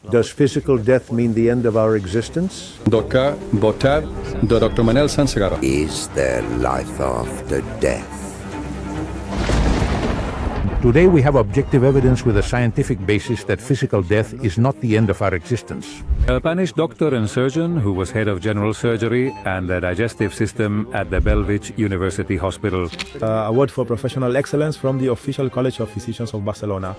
Does physical death mean the end of our existence? Boa tarde, Dr. Manuel Sans Segarra. Is there life after death? Today we have objective evidence with a scientific basis that physical death is not the end of our existence. A Spanish doctor and surgeon who was head of general surgery and the digestive system at the Bellvitge University Hospital. Award for professional excellence from the Official College of Physicians of Barcelona.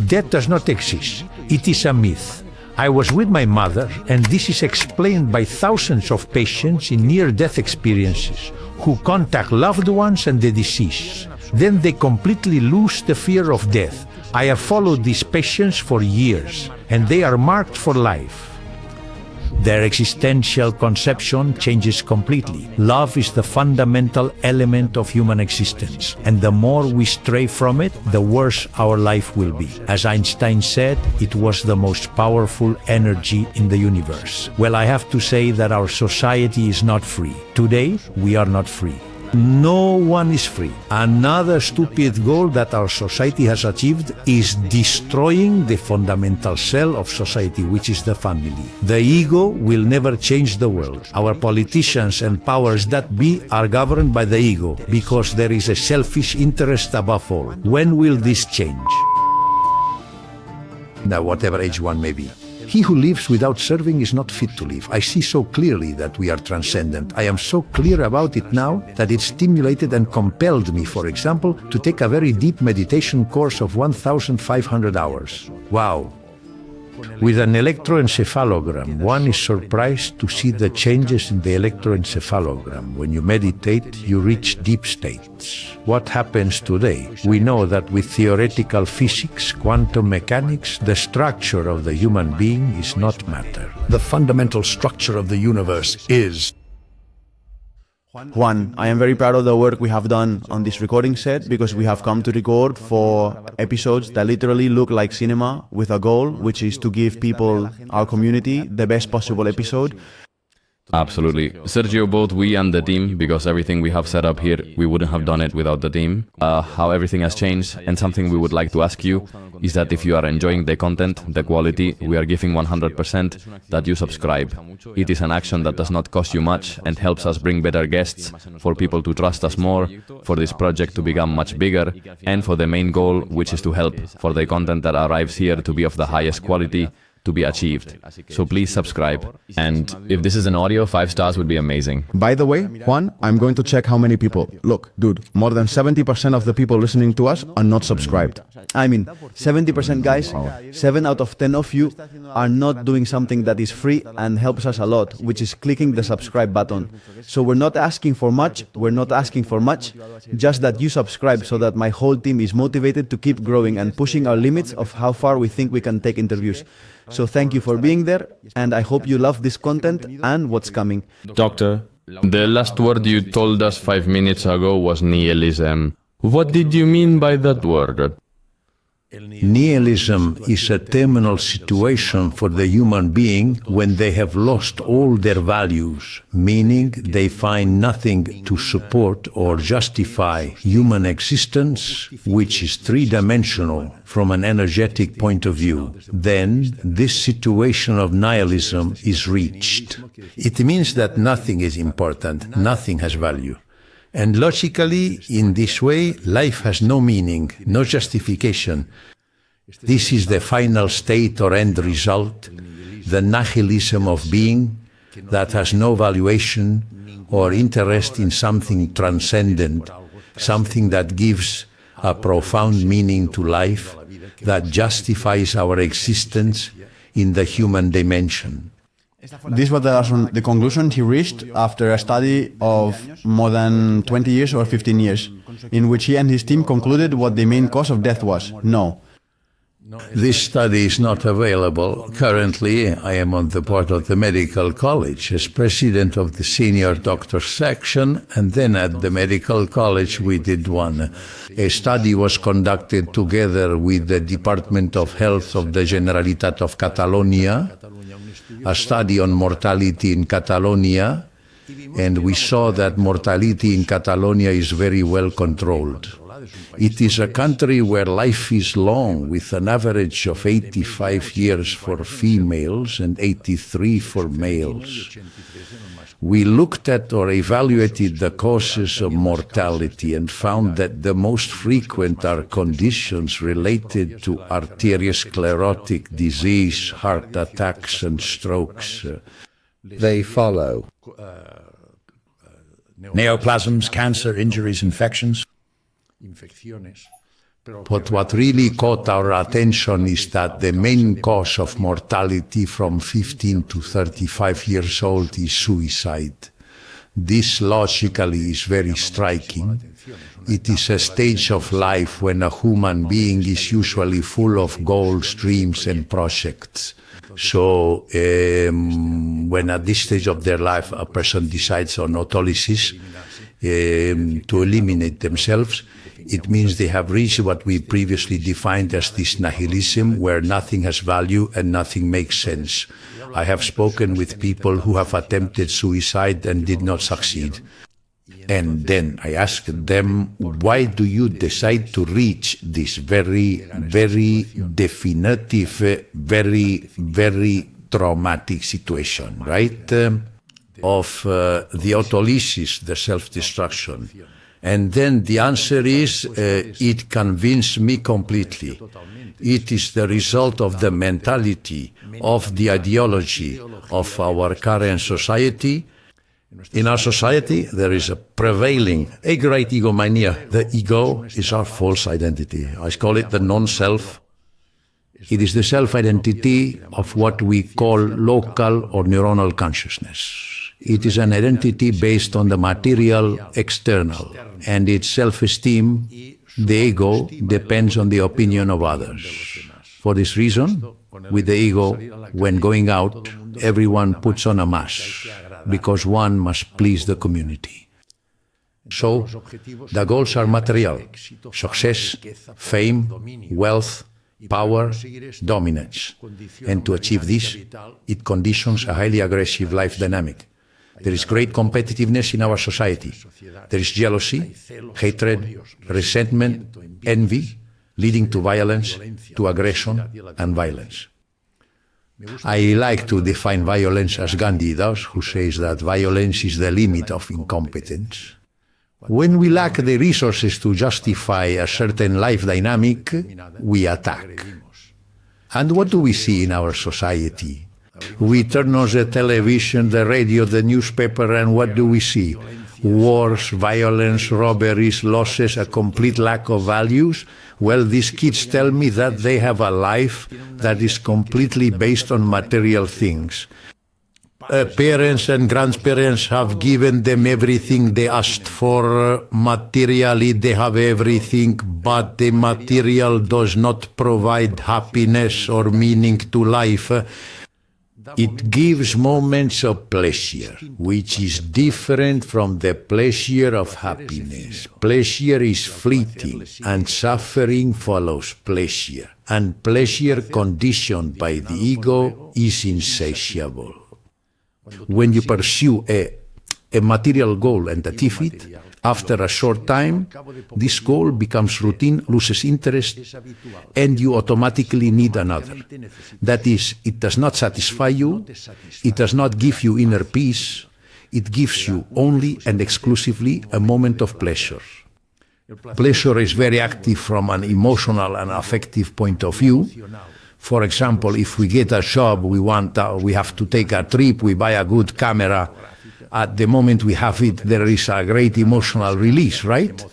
Death does not exist. It is a myth. I was with my mother, and this is explained by thousands of patients in near-death experiences who contact loved ones and the deceased. Then they completely lose the fear of death. I have followed these patients for years, and they are marked for life. Their existential conception changes completely. Love is the fundamental element of human existence, and the more we stray from it, the worse our life will be. As Einstein said, it was the most powerful energy in the universe. Well, I have to say that our society is not free. Today, we are not free. No one is free. Another stupid goal that our society has achieved is destroying the fundamental cell of society, which is the family. The ego will never change the world. Our politicians and powers that be are governed by the ego because there is a selfish interest above all. When will this change? Now, whatever age one may be. He who lives without serving is not fit to live. I see so clearly that we are transcendent. I am so clear about it now that it stimulated and compelled me, for example, to take a very deep meditation course of 1,500 hours. Wow! With an electroencephalogram, one is surprised to see the changes in the electroencephalogram. When you meditate, you reach deep states. What happens today? We know that with theoretical physics, quantum mechanics, the structure of the human being is not matter. The fundamental structure of the universe is. Juan, I am very proud of the work we have done on this recording set because we have come to record for episodes that literally look like cinema with a goal, which is to give people, our community, the best possible episode. Absolutely. Sergio, both we and the team, because everything we have set up here, we wouldn't have done it without the team. How everything has changed, and something we would like to ask you is that if you are enjoying the content, the quality, we are giving 100% that you subscribe. It is an action that does not cost you much and helps us bring better guests, for people to trust us more, for this project to become much bigger, and for the main goal, which is to help for the content that arrives here to be of the highest quality, to be achieved. So please subscribe. And if this is an audio, 5 stars would be amazing. By the way, Juan, I'm going to check how many people. Look, dude, more than 70% of the people listening to us are not subscribed. I mean, 70% guys, 7 out of 10 of you are not doing something that is free and helps us a lot, which is clicking the subscribe button. So we're not asking for much, just that you subscribe so that my whole team is motivated to keep growing and pushing our limits of how far we think we can take interviews. So thank you for being there, and I hope you love this content and what's coming. Doctor, the last word you told us 5 minutes ago was nihilism. What did you mean by that word? Nihilism is a terminal situation for the human being when they have lost all their values, meaning they find nothing to support or justify human existence, which is three-dimensional from an energetic point of view. Then this situation of nihilism is reached. It means that nothing is important, nothing has value. And logically, in this way, life has no meaning, no justification. This is the final state or end result, the nihilism of being that has no valuation or interest in something transcendent, something that gives a profound meaning to life, that justifies our existence in the human dimension. This was the conclusion he reached after a study of more than 20 years or 15 years, in which he and his team concluded what the main cause of death was. No. This study is not available. Currently, I am on the board of the medical college as president of the senior doctor section, and then at the medical college we did one. A study was conducted together with the Department of Health of the Generalitat of Catalonia, a study on mortality in Catalonia, and we saw that mortality in Catalonia is very well controlled. It is a country where life is long, with an average of 85 years for females and 83 for males. We looked at or evaluated the causes of mortality and found that the most frequent are conditions related to arteriosclerotic disease, heart attacks and strokes. They follow. Neoplasms, cancer, injuries, infections. But what really caught our attention is that the main cause of mortality from 15 to 35 years old is suicide. This logically is very striking. It is a stage of life when a human being is usually full of goals, dreams and projects. So when at this stage of their life a person decides on autolysis to eliminate themselves, it means they have reached what we previously defined as this nihilism, where nothing has value and nothing makes sense. I have spoken with people who have attempted suicide and did not succeed. And then I asked them, why do you decide to reach this very, very definitive, very traumatic situation, right? Of the autolysis, the self-destruction. And then the answer is, it convinced me completely. It is the result of the mentality, of the ideology of our current society. In our society, there is a prevailing, a great egomania. The ego is our false identity. I call it the non-self. It is the self-identity of what we call local or neuronal consciousness. It is an identity based on the material external, and its self-esteem, the ego, depends on the opinion of others. For this reason, with the ego, when going out, everyone puts on a mask, because one must please the community. So, the goals are material: success, fame, wealth, power, dominance. And to achieve this, it conditions a highly aggressive life dynamic. There is great competitiveness in our society. There is jealousy, hatred, resentment, envy, leading to violence, to aggression and violence. I like to define violence as Gandhi does, who says that violence is the limit of incompetence. When we lack the resources to justify a certain life dynamic, we attack. And what do we see in our society? We turn on the television, the radio, the newspaper, and what do we see? Wars, violence, robberies, losses, a complete lack of values. Well, these kids tell me that they have a life that is completely based on material things. Parents and grandparents have given them everything they asked for. Materially, they have everything, but the material does not provide happiness or meaning to life. It gives moments of pleasure, which is different from the pleasure of happiness. Pleasure is fleeting, and suffering follows pleasure. And pleasure conditioned by the ego is insatiable. When you pursue a material goal and achieve it, after a short time, this goal becomes routine, loses interest, and you automatically need another. That is, it does not satisfy you, it does not give you inner peace, it gives you only and exclusively a moment of pleasure. Pleasure is very active from an emotional and affective point of view. For example, if we get a job, we have to take a trip, we buy a good camera. At the moment we have it, there is a great emotional release, right?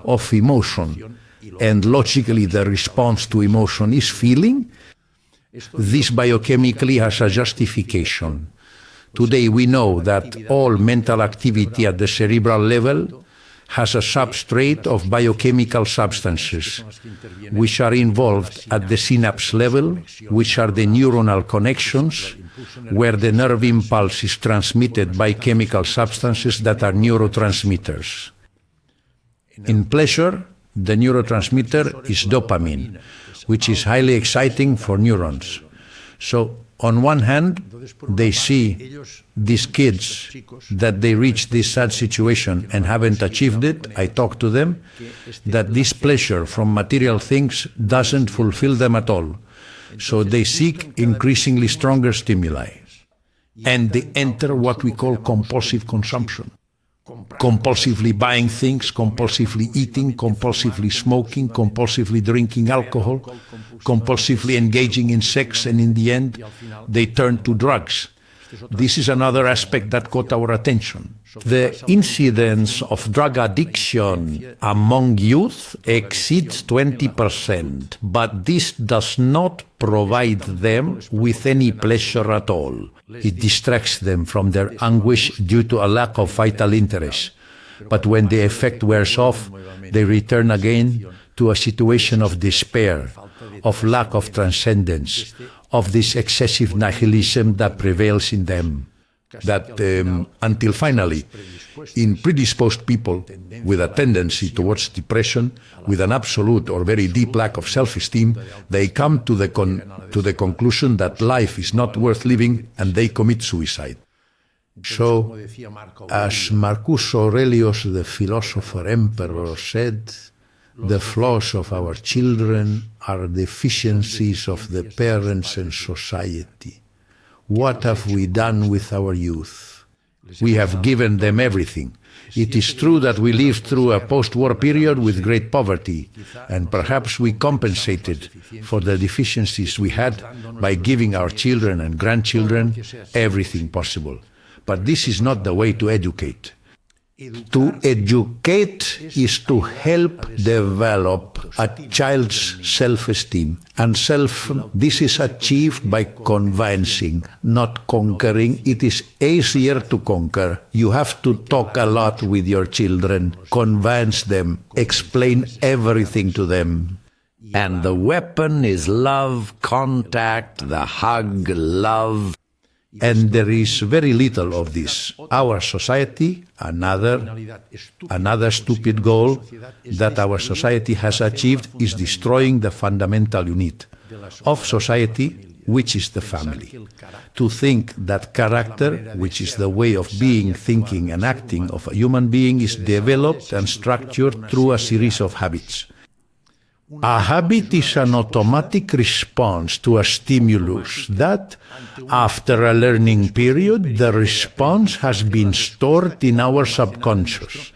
Of emotion. And logically, the response to emotion is feeling. This biochemically has a justification. Today we know that all mental activity at the cerebral level has a substrate of biochemical substances, which are involved at the synapse level, which are the neuronal connections, where the nerve impulse is transmitted by chemical substances that are neurotransmitters. In pleasure, the neurotransmitter is dopamine, which is highly exciting for neurons. So On one hand, they see these kids that they reach this sad situation and haven't achieved it. I talk to them that this pleasure from material things doesn't fulfill them at all. So they seek increasingly stronger stimuli. And they enter what we call compulsive consumption. Compulsively buying things, compulsively eating, compulsively smoking, compulsively drinking alcohol, compulsively engaging in sex, and in the end, they turn to drugs. This is another aspect that caught our attention. The incidence of drug addiction among youth exceeds 20%, but this does not provide them with any pleasure at all. It distracts them from their anguish due to a lack of vital interest. But when the effect wears off, they return again to a situation of despair, of lack of transcendence, of this excessive nihilism that prevails in them. That until finally, in predisposed people with a tendency towards depression, with an absolute or very deep lack of self-esteem, they come to the conclusion that life is not worth living and they commit suicide. So, as Marcus Aurelius, the philosopher emperor, said, the flaws of our children are deficiencies of the parents and society. What have we done with our youth? We have given them everything. It is true that we lived through a post-war period with great poverty, and perhaps we compensated for the deficiencies we had by giving our children and grandchildren everything possible. But this is not the way to educate. To educate is to help develop a child's self-esteem. And this is achieved by convincing, not conquering. It is easier to conquer. You have to talk a lot with your children, convince them, explain everything to them. And the weapon is love, contact, the hug, love. And there is very little of this. Our society, another stupid goal that our society has achieved is destroying the fundamental unit of society, which is the family. To think that character, which is the way of being, thinking and acting of a human being, is developed and structured through a series of habits. A habit is an automatic response to a stimulus that, after a learning period, the response has been stored in our subconscious.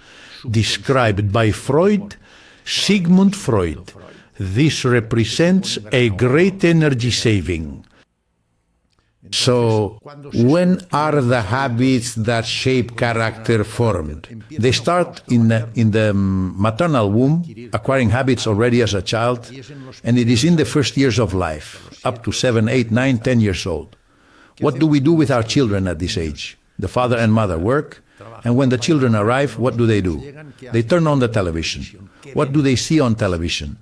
Described by Sigmund Freud, this represents a great energy saving. So, when are the habits that shape character formed? They start in the maternal womb, acquiring habits already as a child, and it is in the first years of life, up to 7, 8, 9, 10 years old. What do we do with our children at this age? The father and mother work, and when the children arrive, what do? They turn on the television. What do they see on television?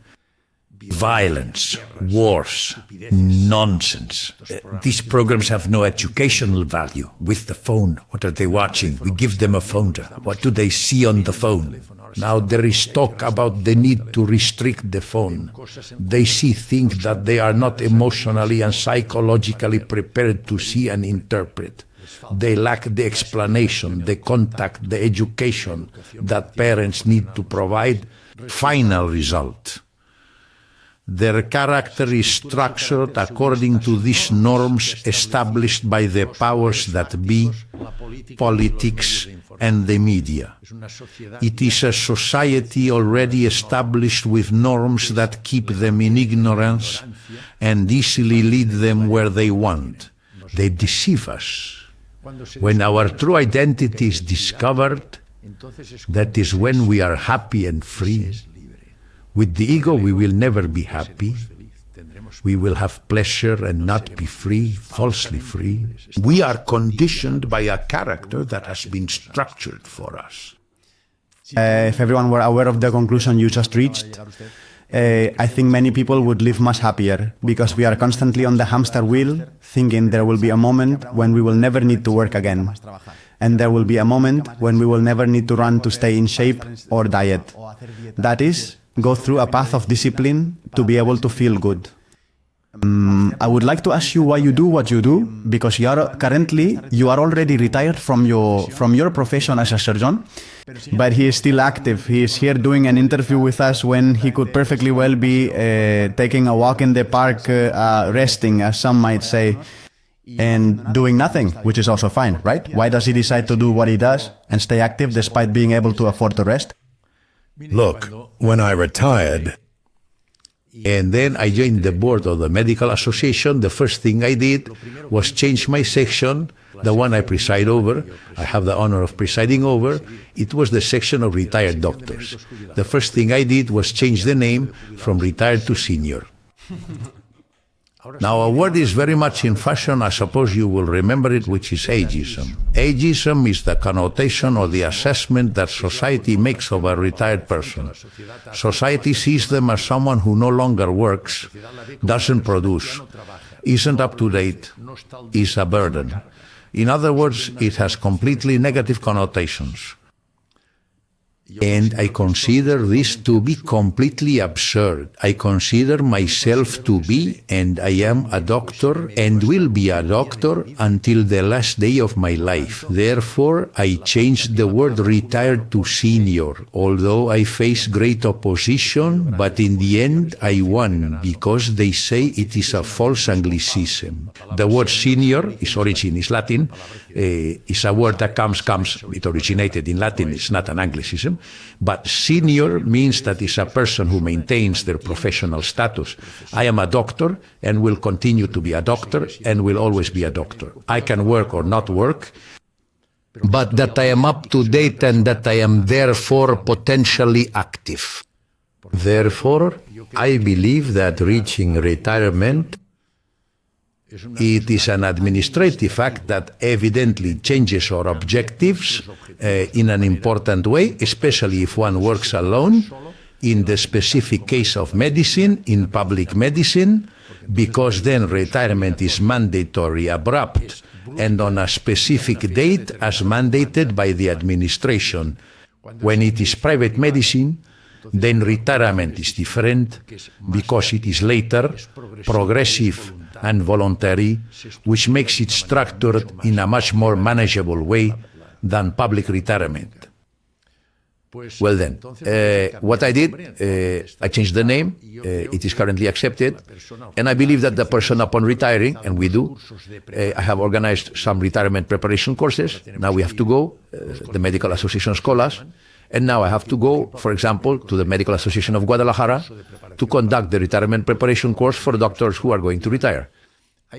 Violence, wars, nonsense. These programs have no educational value. With the phone, what are they watching? We give them a phone. What do they see on the phone? Now there is talk about the need to restrict the phone. They see things that they are not emotionally and psychologically prepared to see and interpret. They lack the explanation, the contact, the education that parents need to provide. Final result. Their character is structured according to these norms established by the powers that be, politics, and the media. It is a society already established with norms that keep them in ignorance and easily lead them where they want. They deceive us. When our true identity is discovered, that is when we are happy and free. With the ego, we will never be happy. We will have pleasure and not be free, falsely free. We are conditioned by a character that has been structured for us. If everyone were aware of the conclusion you just reached, I think many people would live much happier, because we are constantly on the hamster wheel, thinking there will be a moment when we will never need to work again. And there will be a moment when we will never need to run to stay in shape or diet. That is, go through a path of discipline to be able to feel good. I would like to ask you why you do what you do, because you are already retired from your profession as a surgeon, but he is still active. He is here doing an interview with us when he could perfectly well be taking a walk in the park, resting, as some might say, and doing nothing, which is also fine, right? Why does he decide to do what he does and stay active despite being able to afford to rest? Look, when I retired, and then I joined the board of the medical association, the first thing I did was change my section, the one I preside over. I have the honor of presiding over. It was the section of retired doctors. The first thing I did was change the name from retired to senior. Now, a word is very much in fashion, I suppose you will remember it, which is ageism. Ageism is the connotation or the assessment that society makes of a retired person. Society sees them as someone who no longer works, doesn't produce, isn't up to date, is a burden. In other words, it has completely negative connotations. And I consider this to be completely absurd. I consider myself to be, and I am a doctor, and will be a doctor until the last day of my life. Therefore, I changed the word retired to senior, although I face great opposition, but in the end I won, because they say it is a false Anglicism. The word senior, its origin is Latin, is a word that it originated in Latin, it's not an Anglicism. But senior means that it's a person who maintains their professional status. I am a doctor and will continue to be a doctor and will always be a doctor. I can work or not work, but that I am up to date and that I am therefore potentially active. Therefore, I believe that reaching retirement, it is an administrative act that evidently changes our objectives in an important way, especially if one works alone, in the specific case of medicine, in public medicine, because then retirement is mandatory, abrupt, and on a specific date as mandated by the administration. When it is private medicine, then retirement is different because it is later, progressive, and voluntary, which makes it structured in a much more manageable way than public retirement. Well then, what I did, I changed the name, it is currently accepted, and I believe that the person upon retiring, and we do, I have organized some retirement preparation courses. Now we have to go, the Medical Association scholars, and now I have to go, for example, to the Medical Association of Guadalajara to conduct the retirement preparation course for doctors who are going to retire.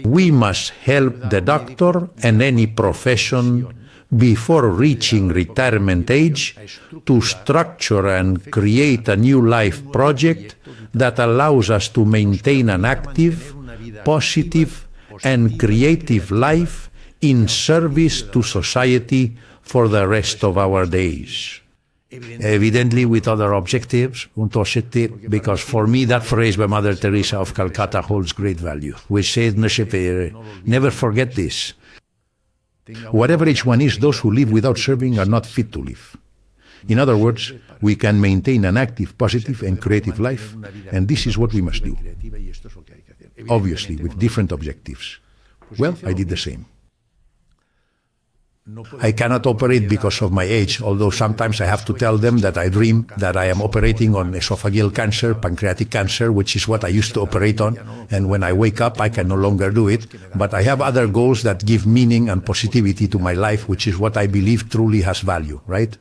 We must help the doctor and any profession before reaching retirement age to structure and create a new life project that allows us to maintain an active, positive, and creative life in service to society for the rest of our days. Evidently with other objectives, because for me that phrase by Mother Teresa of Calcutta holds great value, which says, never forget this. Whatever each one is, those who live without serving are not fit to live. In other words, we can maintain an active, positive, and creative life, and this is what we must do. Obviously, with different objectives. Well, I did the same. I cannot operate because of my age, although sometimes I have to tell them that I dream that I am operating on esophageal cancer, pancreatic cancer, which is what I used to operate on, and when I wake up I can no longer do it. But I have other goals that give meaning and positivity to my life, which is what I believe truly has value, right?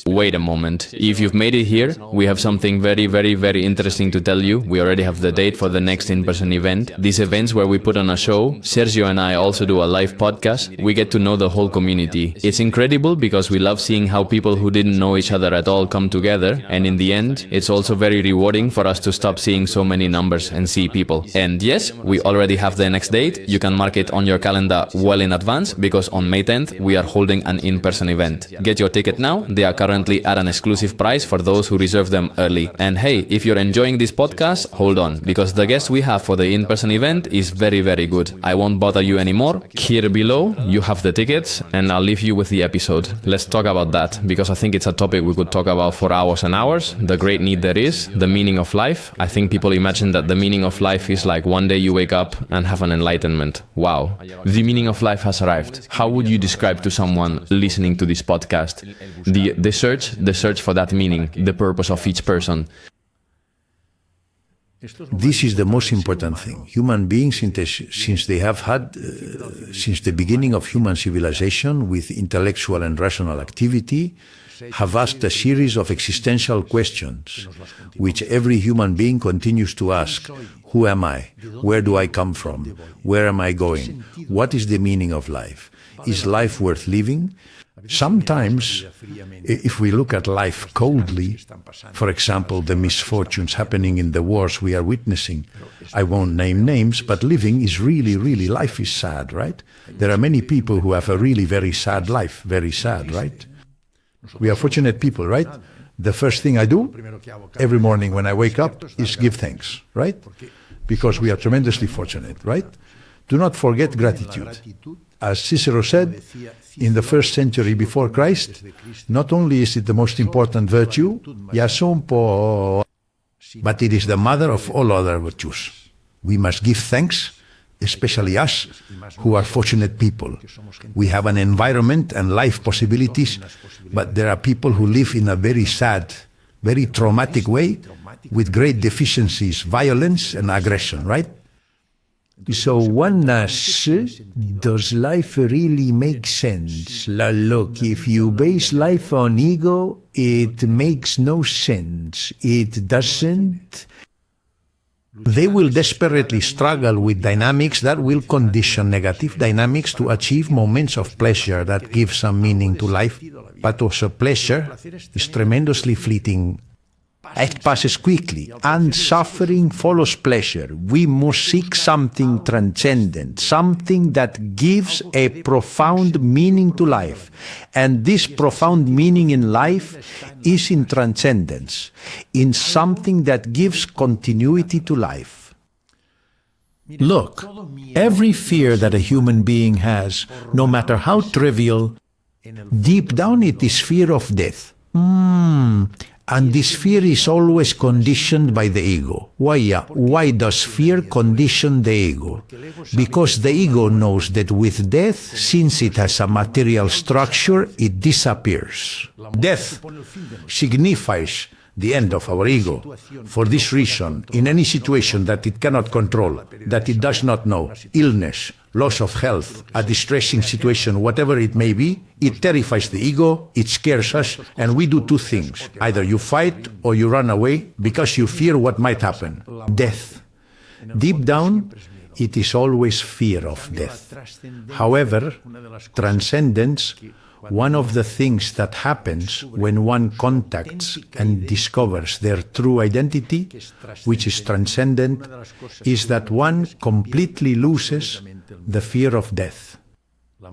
Wait a moment. If you've made it here, we have something very, very, very interesting to tell you. We already have the date for the next in-person event. These events where we put on a show, Sergio and I also do a live podcast. We get to know the whole community. It's incredible because we love seeing how people who didn't know each other at all come together. And in the end, it's also very rewarding for us to stop seeing so many numbers and see people. And yes, we already have the next date. You can mark it on your calendar well in advance because on May 10th, we are holding an in-person event. Get your ticket now. They are currently at an exclusive price for those who reserve them early. And hey, if you're enjoying this podcast, hold on, because the guest we have for the in-person event is very, very good. I won't bother you anymore. Here below, you have the tickets, and I'll leave you with the episode. Let's talk about that, because I think it's a topic we could talk about for hours and hours. The great need there is, the meaning of life. I think people imagine that the meaning of life is like one day you wake up and have an enlightenment. Wow. The meaning of life has arrived. How would you describe to someone listening to this podcast the search for that meaning, the purpose of each person? This is the most important thing. Human beings, since they have had, since the beginning of human civilization with intellectual and rational activity, have asked a series of existential questions, which every human being continues to ask. Who am I? Where do I come from? Where am I going? What is the meaning of life? Is life worth living? Sometimes, if we look at life coldly, for example, the misfortunes happening in the wars we are witnessing, I won't name names, but living is really, life is sad, right? There are many people who have a really very sad life, very sad, right? We are fortunate people, right? The first thing I do every morning when I wake up is give thanks, right? Because we are tremendously fortunate, right? Do not forget gratitude. As Cicero said, in the first century before Christ, not only is it the most important virtue, but it is the mother of all other virtues. We must give thanks, especially us, who are fortunate people. We have an environment and life possibilities, but there are people who live in a very sad, very traumatic way, with great deficiencies, violence and aggression, right? So one asks, does life really make sense? Look, if you base life on ego, it makes no sense. It doesn't. They will desperately struggle with dynamics that will condition negative dynamics to achieve moments of pleasure that give some meaning to life. But also pleasure is tremendously fleeting. It passes quickly, and suffering follows pleasure. We must seek something transcendent, something that gives a profound meaning to life. And this profound meaning in life is in transcendence, in something that gives continuity to life. Look, every fear that a human being has, no matter how trivial, deep down it is fear of death. And this fear is always conditioned by the ego. Why does fear condition the ego? Because the ego knows that with death, since it has a material structure, it disappears. Death signifies the end of our ego. For this reason, in any situation that it cannot control, that it does not know, illness, loss of health, a distressing situation, whatever it may be, it terrifies the ego, it scares us, and we do two things. Either you fight or you run away because you fear what might happen. Death. Deep down, it is always fear of death. However, transcendence, one of the things that happens when one contacts and discovers their true identity, which is transcendent, is that one completely loses the fear of death.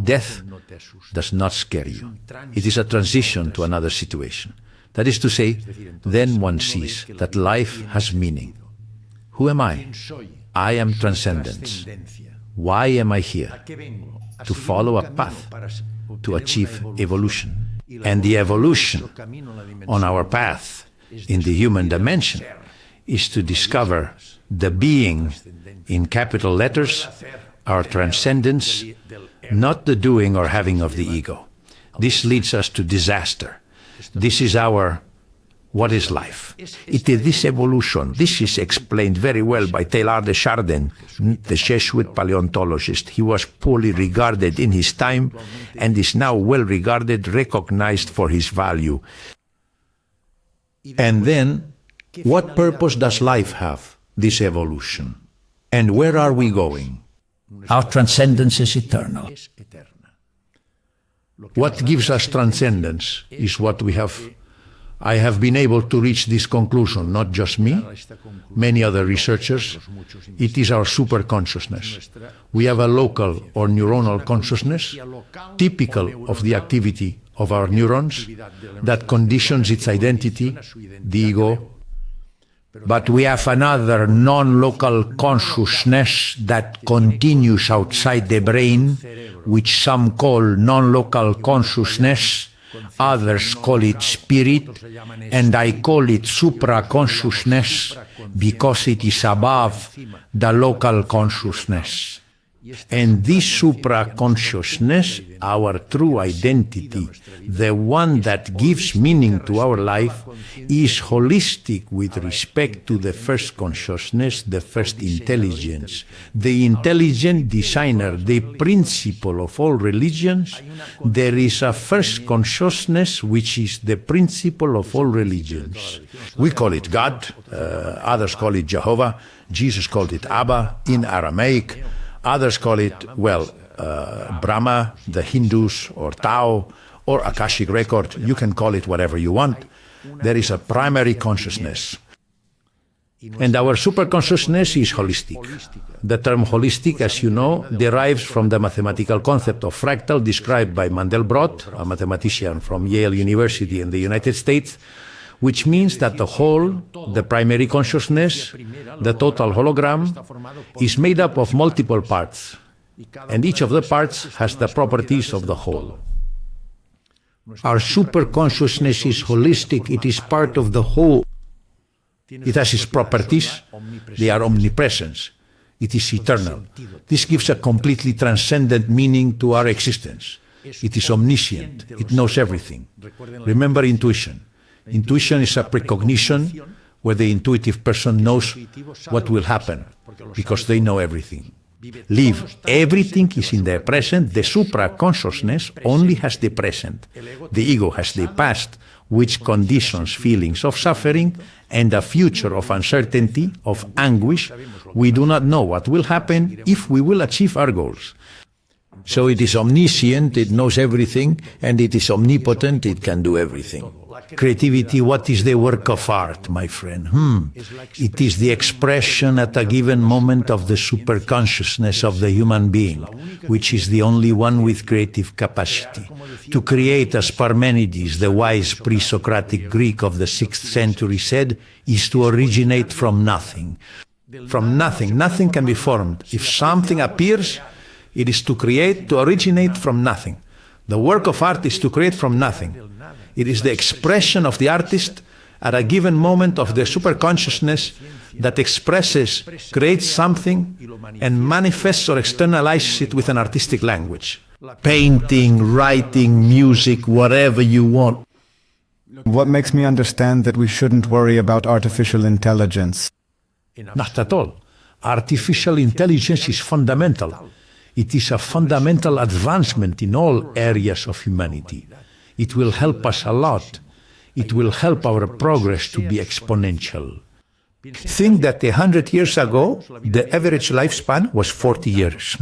Death does not scare you. It is a transition to another situation. That is to say, then one sees that life has meaning. Who am I? I am transcendence. Why am I here? To follow a path, to achieve evolution. And the evolution on our path in the human dimension is to discover the being in capital letters, our transcendence, not the doing or having of the ego. This leads us to disaster. This is our what is life? It is this evolution. This is explained very well by Teilhard de Chardin, the Jesuit paleontologist. He was poorly regarded in his time and is now well regarded, recognized for his value. And then, what purpose does life have, this evolution? And where are we going? Our transcendence is eternal. What gives us transcendence is what we have. I have been able to reach this conclusion, not just me, many other researchers. It is our superconsciousness. We have a local or neuronal consciousness, typical of the activity of our neurons that conditions its identity, the ego. But we have another non-local consciousness that continues outside the brain, which some call non-local consciousness, others call it spirit, and I call it supraconsciousness because it is above the local consciousness. And this supraconsciousness, our true identity, the one that gives meaning to our life, is holistic with respect to the first consciousness, the first intelligence, the intelligent designer, the principle of all religions. There is a first consciousness which is the principle of all religions. We call it God, others call it Jehovah, Jesus called it Abba in Aramaic. Others call it, Brahma, the Hindus, or Tao, or Akashic record. You can call it whatever you want. There is a primary consciousness. And our superconsciousness is holistic. The term holistic, as you know, derives from the mathematical concept of fractal described by Mandelbrot, a mathematician from Yale University in the United States, which means that the whole, the primary consciousness, the total hologram, is made up of multiple parts, and each of the parts has the properties of the whole. Our superconsciousness is holistic, it is part of the whole. It has its properties, they are omnipresence, it is eternal. This gives a completely transcendent meaning to our existence. It is omniscient, it knows everything. Remember intuition. Intuition is a precognition where the intuitive person knows what will happen because they know everything. Live, everything is in the present. The supraconsciousness only has the present. The ego has the past, which conditions feelings of suffering and a future of uncertainty, of anguish. We do not know what will happen if we will achieve our goals. So it is omniscient, it knows everything, and it is omnipotent, it can do everything. Creativity, what is the work of art, my friend? It is the expression at a given moment of the superconsciousness of the human being, which is the only one with creative capacity. To create, as Parmenides, the wise pre-Socratic Greek of the 6th century said, is to originate from nothing. From nothing, nothing can be formed. If something appears, it is to create, to originate from nothing. The work of art is to create from nothing. It is the expression of the artist at a given moment of the superconsciousness that expresses, creates something, and manifests or externalizes it with an artistic language. Painting, writing, music, whatever you want. What makes me understand that we shouldn't worry about artificial intelligence? Not at all. Artificial intelligence is fundamental. It is a fundamental advancement in all areas of humanity. It will help us a lot. It will help our progress to be exponential. Think that 100 years ago, the average lifespan was 40 years.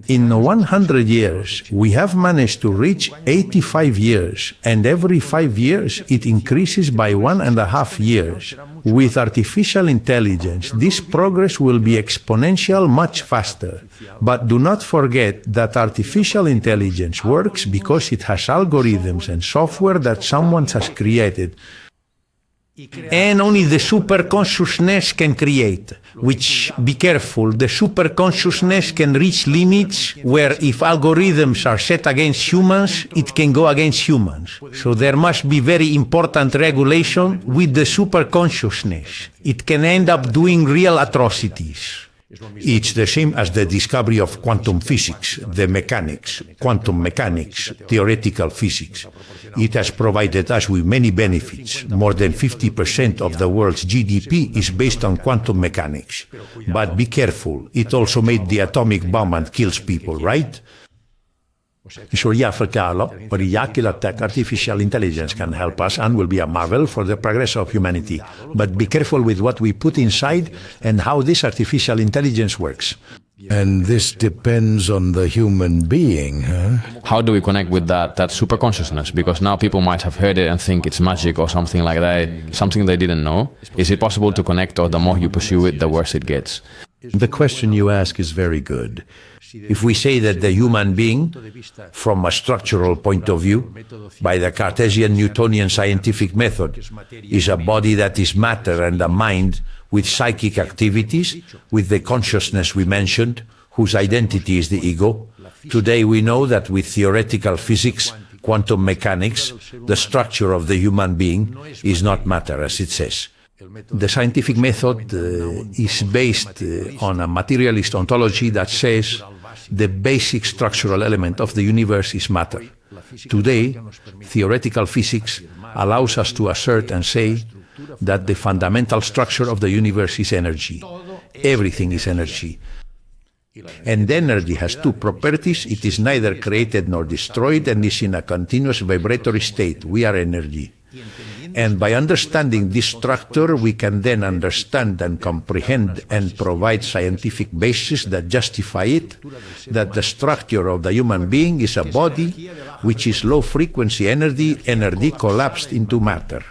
In 100 years, we have managed to reach 85 years, and every 5 years it increases by 1.5 years. With artificial intelligence, this progress will be exponential much faster. But do not forget that artificial intelligence works because it has algorithms and software that someone has created. And only the superconsciousness can create, which, be careful, the superconsciousness can reach limits where if algorithms are set against humans, it can go against humans. So there must be very important regulation with the superconsciousness. It can end up doing real atrocities. It's the same as the discovery of quantum physics, the mechanics, quantum mechanics, theoretical physics. It has provided us with many benefits. More than 50% of the world's GDP is based on quantum mechanics. But be careful, it also made the atomic bomb and kills people, right? So yeah, for Carlo, but artificial intelligence can help us and will be a marvel for the progress of humanity. But be careful with what we put inside and how this artificial intelligence works. And this depends on the human being, huh? How do we connect with that superconsciousness? Because now people might have heard it and think it's magic or something like that, something they didn't know. Is it possible to connect, or the more you pursue it, the worse it gets? The question you ask is very good. If we say that the human being, from a structural point of view, by the Cartesian Newtonian scientific method, is a body that is matter and a mind with psychic activities, with the consciousness we mentioned, whose identity is the ego, today we know that with theoretical physics, quantum mechanics, the structure of the human being is not matter, as it says. The scientific method is based on a materialist ontology that says the basic structural element of the universe is matter. Today, theoretical physics allows us to assert and say that the fundamental structure of the universe is energy. Everything is energy. And energy has two properties. It is neither created nor destroyed and is in a continuous vibratory state. We are energy. And by understanding this structure, we can then understand and comprehend and provide scientific basis that justify it, that the structure of the human being is a body which is low-frequency energy collapsed into matter.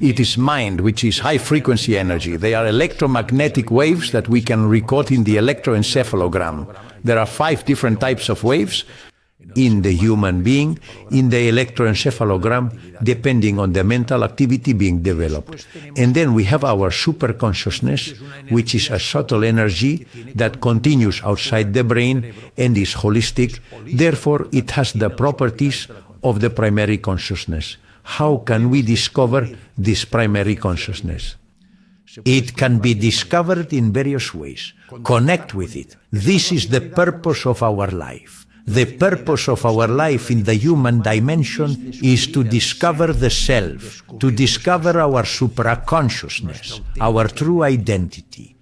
It is mind, which is high-frequency energy. They are electromagnetic waves that we can record in the electroencephalogram. There are 5 different types of waves in the human being, in the electroencephalogram, depending on the mental activity being developed. And then we have our superconsciousness, which is a subtle energy that continues outside the brain and is holistic. Therefore, it has the properties of the primary consciousness. How can we discover this primary consciousness? It can be discovered in various ways. Connect with it. This is the purpose of our life. The purpose of our life in the human dimension is to discover the self, to discover our supraconsciousness, our true identity.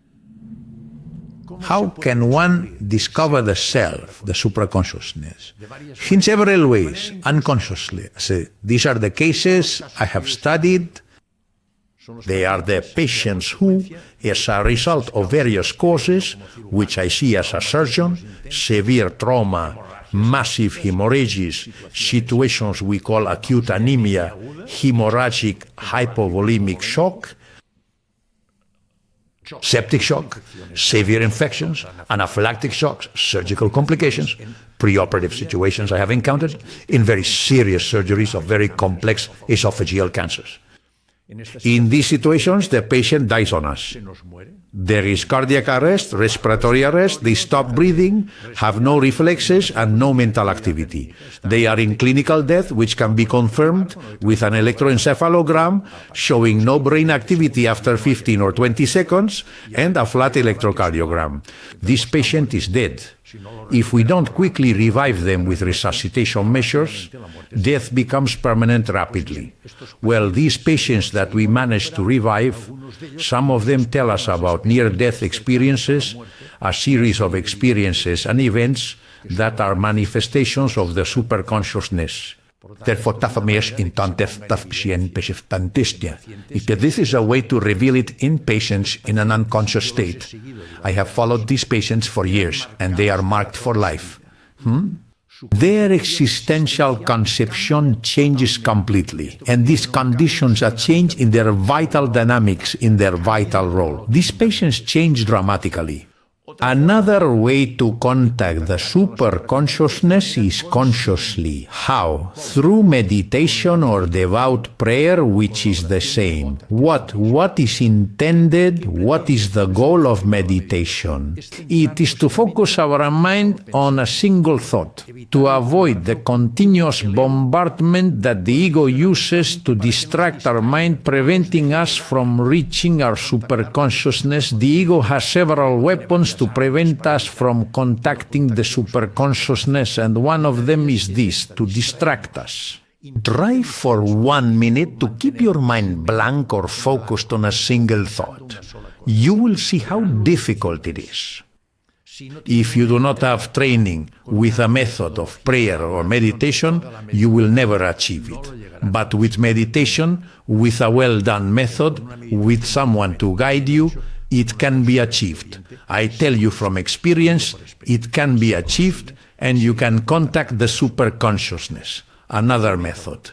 How can one discover the self, the supraconsciousness? In several ways, unconsciously. These are the cases I have studied. They are the patients who, as a result of various causes, which I see as a surgeon, severe trauma, massive hemorrhages, situations we call acute anemia, hemorrhagic hypovolemic shock, septic shock, severe infections, anaphylactic shocks, surgical complications, preoperative situations I have encountered in very serious surgeries of very complex esophageal cancers. In these situations, the patient dies on us. There is cardiac arrest, respiratory arrest, they stop breathing, have no reflexes and no mental activity. They are in clinical death, which can be confirmed with an electroencephalogram showing no brain activity after 15 or 20 seconds and a flat electrocardiogram. This patient is dead. If we don't quickly revive them with resuscitation measures, death becomes permanent rapidly. Well, these patients that we manage to revive, some of them tell us about near-death experiences, a series of experiences and events that are manifestations of the superconsciousness. This is a way to reveal it in patients in an unconscious state. I have followed these patients for years, and they are marked for life. Their existential conception changes completely, and these conditions are change in their vital dynamics, in their vital role. These patients change dramatically. Another way to contact the superconsciousness is consciously. How? Through meditation or devout prayer, which is the same. What is intended? What is the goal of meditation? It is to focus our mind on a single thought, to avoid the continuous bombardment that the ego uses to distract our mind, preventing us from reaching our superconsciousness. The ego has several weapons to prevent us from contacting the superconsciousness, and one of them is this, to distract us. Try for 1 minute to keep your mind blank or focused on a single thought. You will see how difficult it is. If you do not have training with a method of prayer or meditation, you will never achieve it. But with meditation, with a well-done method, with someone to guide you, it can be achieved. I tell you from experience, it can be achieved, and you can contact the superconsciousness. Another method.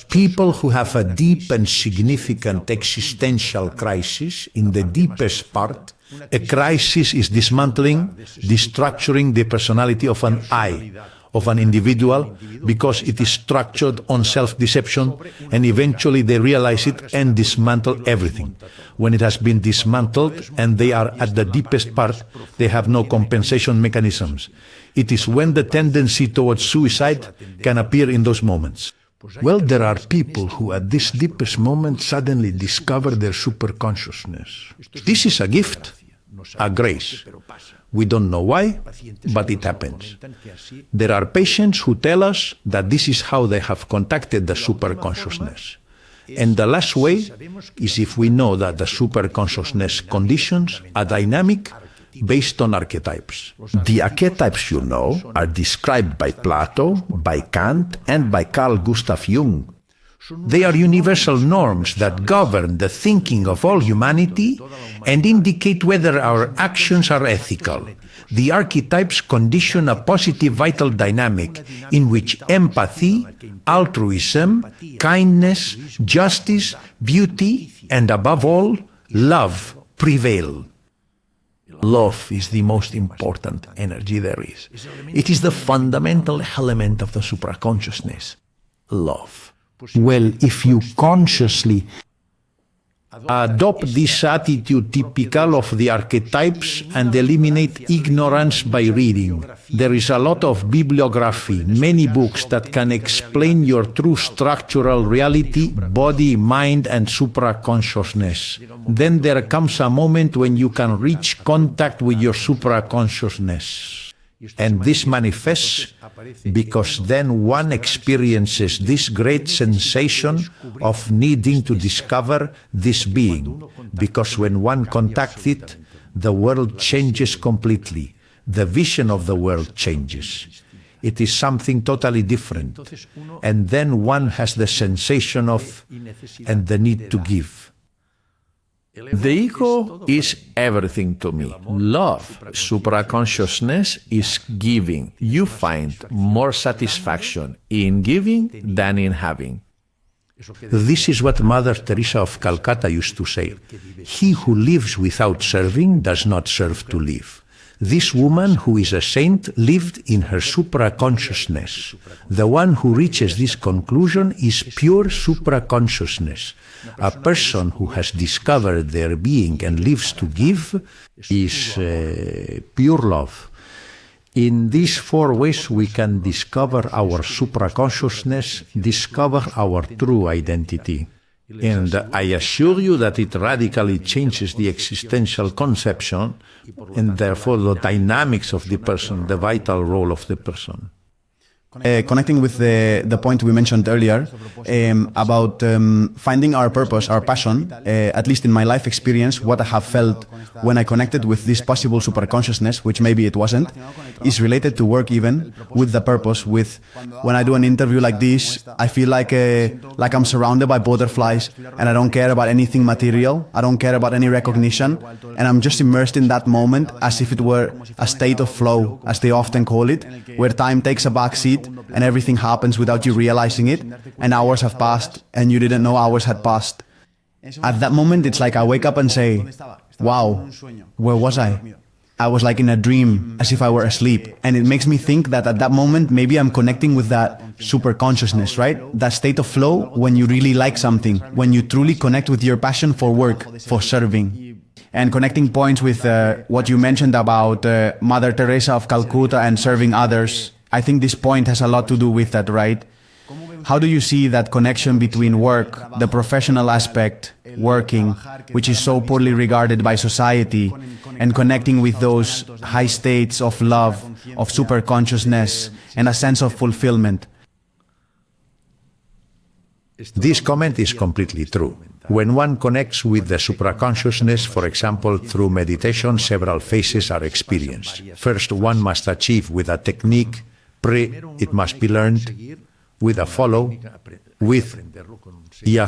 People who have a deep and significant existential crisis in the deepest part, a crisis is dismantling, destructuring the personality of an I, of an individual, because it is structured on self-deception, and eventually they realize it and dismantle everything. When it has been dismantled and they are at the deepest part, they have no compensation mechanisms. It is when the tendency towards suicide can appear in those moments. Well, there are people who at this deepest moment suddenly discover their superconsciousness. This is a gift, a grace. We don't know why, but it happens. There are patients who tell us that this is how they have contacted the superconsciousness. And the last way is if we know that the superconsciousness conditions are dynamic based on archetypes. The archetypes, you know, are described by Plato, by Kant, and by Carl Gustav Jung. They are universal norms that govern the thinking of all humanity and indicate whether our actions are ethical. The archetypes condition a positive vital dynamic in which empathy, altruism, kindness, justice, beauty, and above all, love prevail. Love is the most important energy there is. It is the fundamental element of the supraconsciousness. Love. Well, if you consciously adopt this attitude typical of the archetypes and eliminate ignorance by reading. There is a lot of bibliography, many books that can explain your true structural reality, body, mind, and supraconsciousness. Then there comes a moment when you can reach contact with your supraconsciousness. And this manifests because then one experiences this great sensation of needing to discover this being. Because when one contacts it, the world changes completely. The vision of the world changes. It is something totally different. And then one has the sensation of and the need to give. The ego is everything to me. Love, supraconsciousness is giving. You find more satisfaction in giving than in having. This is what Mother Teresa of Calcutta used to say. He who lives without serving does not serve to live. This woman, who is a saint, lived in her supraconsciousness. The one who reaches this conclusion is pure supraconsciousness. A person who has discovered their being and lives to give is pure love. In these four ways we can discover our supraconsciousness, discover our true identity. And I assure you that it radically changes the existential conception and therefore the dynamics of the person, the vital role of the person. Connecting with the point we mentioned earlier about finding our purpose, our passion, at least in my life experience, what I have felt when I connected with this possible superconsciousness, which maybe it wasn't, is related to work even with the purpose. With when I do an interview like this, I feel like I'm surrounded by butterflies and I don't care about anything material. I don't care about any recognition, and I'm just immersed in that moment as if it were a state of flow, as they often call it, where time takes a back seat and everything happens without you realizing it, and hours have passed and you didn't know hours had passed. At that moment, it's like I wake up and say, wow, where was I? I was like in a dream, as if I were asleep. And it makes me think that at that moment, maybe I'm connecting with that super consciousness, right? That state of flow when you really like something, when you truly connect with your passion for work, for serving. And connecting points with what you mentioned about Mother Teresa of Calcutta and serving others, I think this point has a lot to do with that, right? How do you see that connection between work, the professional aspect, working, which is so poorly regarded by society, and connecting with those high states of love, of superconsciousness, and a sense of fulfillment? This comment is completely true. When one connects with the supraconsciousness, for example, through meditation, several phases are experienced. First, one must achieve with a technique, it must be learned, with a follow, with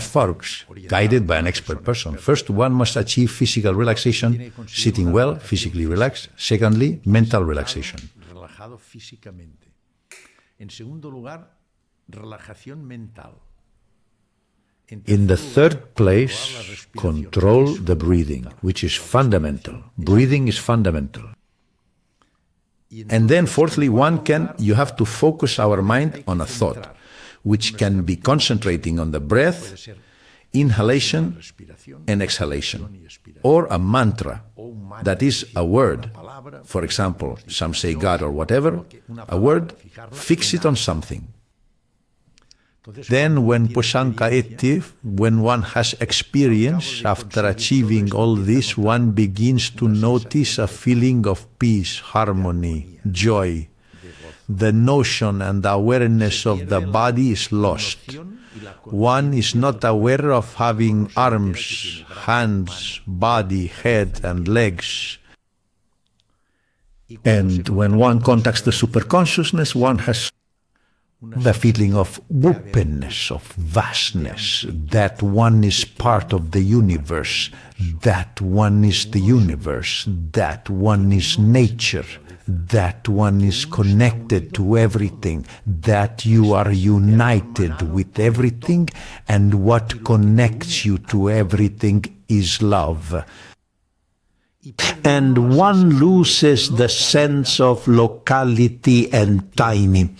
forks, guided by an expert person. First, one must achieve physical relaxation, sitting well, physically relaxed. Secondly, mental relaxation. In the third place, control the breathing, which is fundamental. Breathing is fundamental. And then fourthly, you have to focus our mind on a thought, which can be concentrating on the breath, inhalation and exhalation, or a mantra, that is a word. For example, some say God or whatever, a word, fix it on something. Then when when one has experience, after achieving all this, one begins to notice a feeling of peace, harmony, joy. The notion and the awareness of the body is lost. One is not aware of having arms, hands, body, head and legs. And when one contacts the superconsciousness, one has the feeling of openness, of vastness, that one is part of the universe, that one is the universe, that one is nature, that one is connected to everything, that you are united with everything, and what connects you to everything is love. And one loses the sense of locality and timing.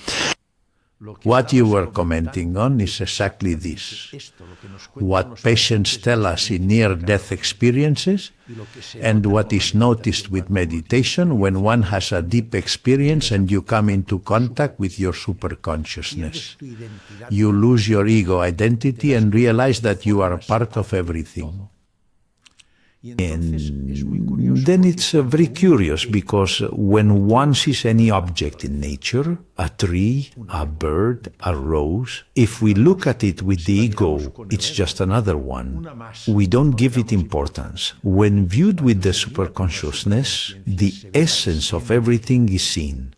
What you were commenting on is exactly this. What patients tell us in near-death experiences, and what is noticed with meditation when one has a deep experience and you come into contact with your superconsciousness. You lose your ego identity and realize that you are a part of everything. And then it's very curious, because when one sees any object in nature, a tree, a bird, a rose, if we look at it with the ego, it's just another one. We don't give it importance. When viewed with the superconsciousness, the essence of everything is seen.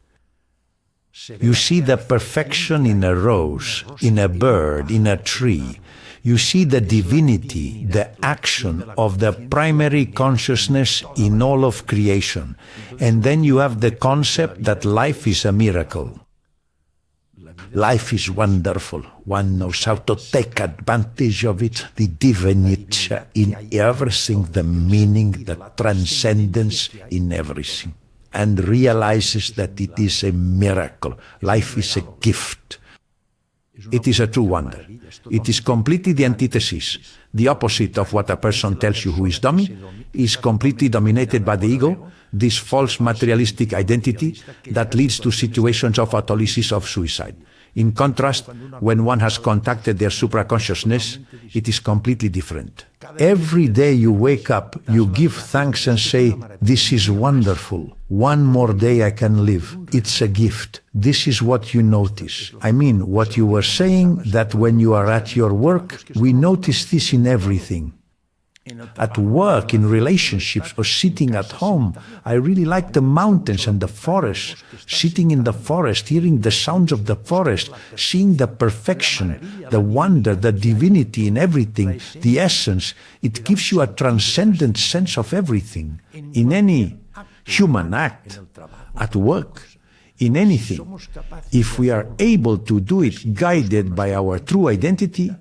You see the perfection in a rose, in a bird, in a tree. You see the divinity, the action of the primary consciousness in all of creation. And then you have the concept that life is a miracle. Life is wonderful. One knows how to take advantage of it, the divinity in everything, the meaning, the transcendence in everything, and realizes that it is a miracle. Life is a gift. It is a true wonder. It is completely the antithesis. The opposite of what a person tells you who is dummy is completely dominated by the ego, this false materialistic identity that leads to situations of autolysis, of suicide. In contrast, when one has contacted their supraconsciousness, it is completely different. Every day you wake up, you give thanks and say, this is wonderful. One more day I can live. It's a gift. This is what you notice. I mean, what you were saying, that when you are at your work, we notice this in everything. At work, in relationships, or sitting at home, I really like the mountains and the forest. Sitting in the forest, hearing the sounds of the forest, seeing the perfection, the wonder, the divinity in everything, the essence. It gives you a transcendent sense of everything. In any human act, at work, in anything. If we are able to do it guided by our true identity,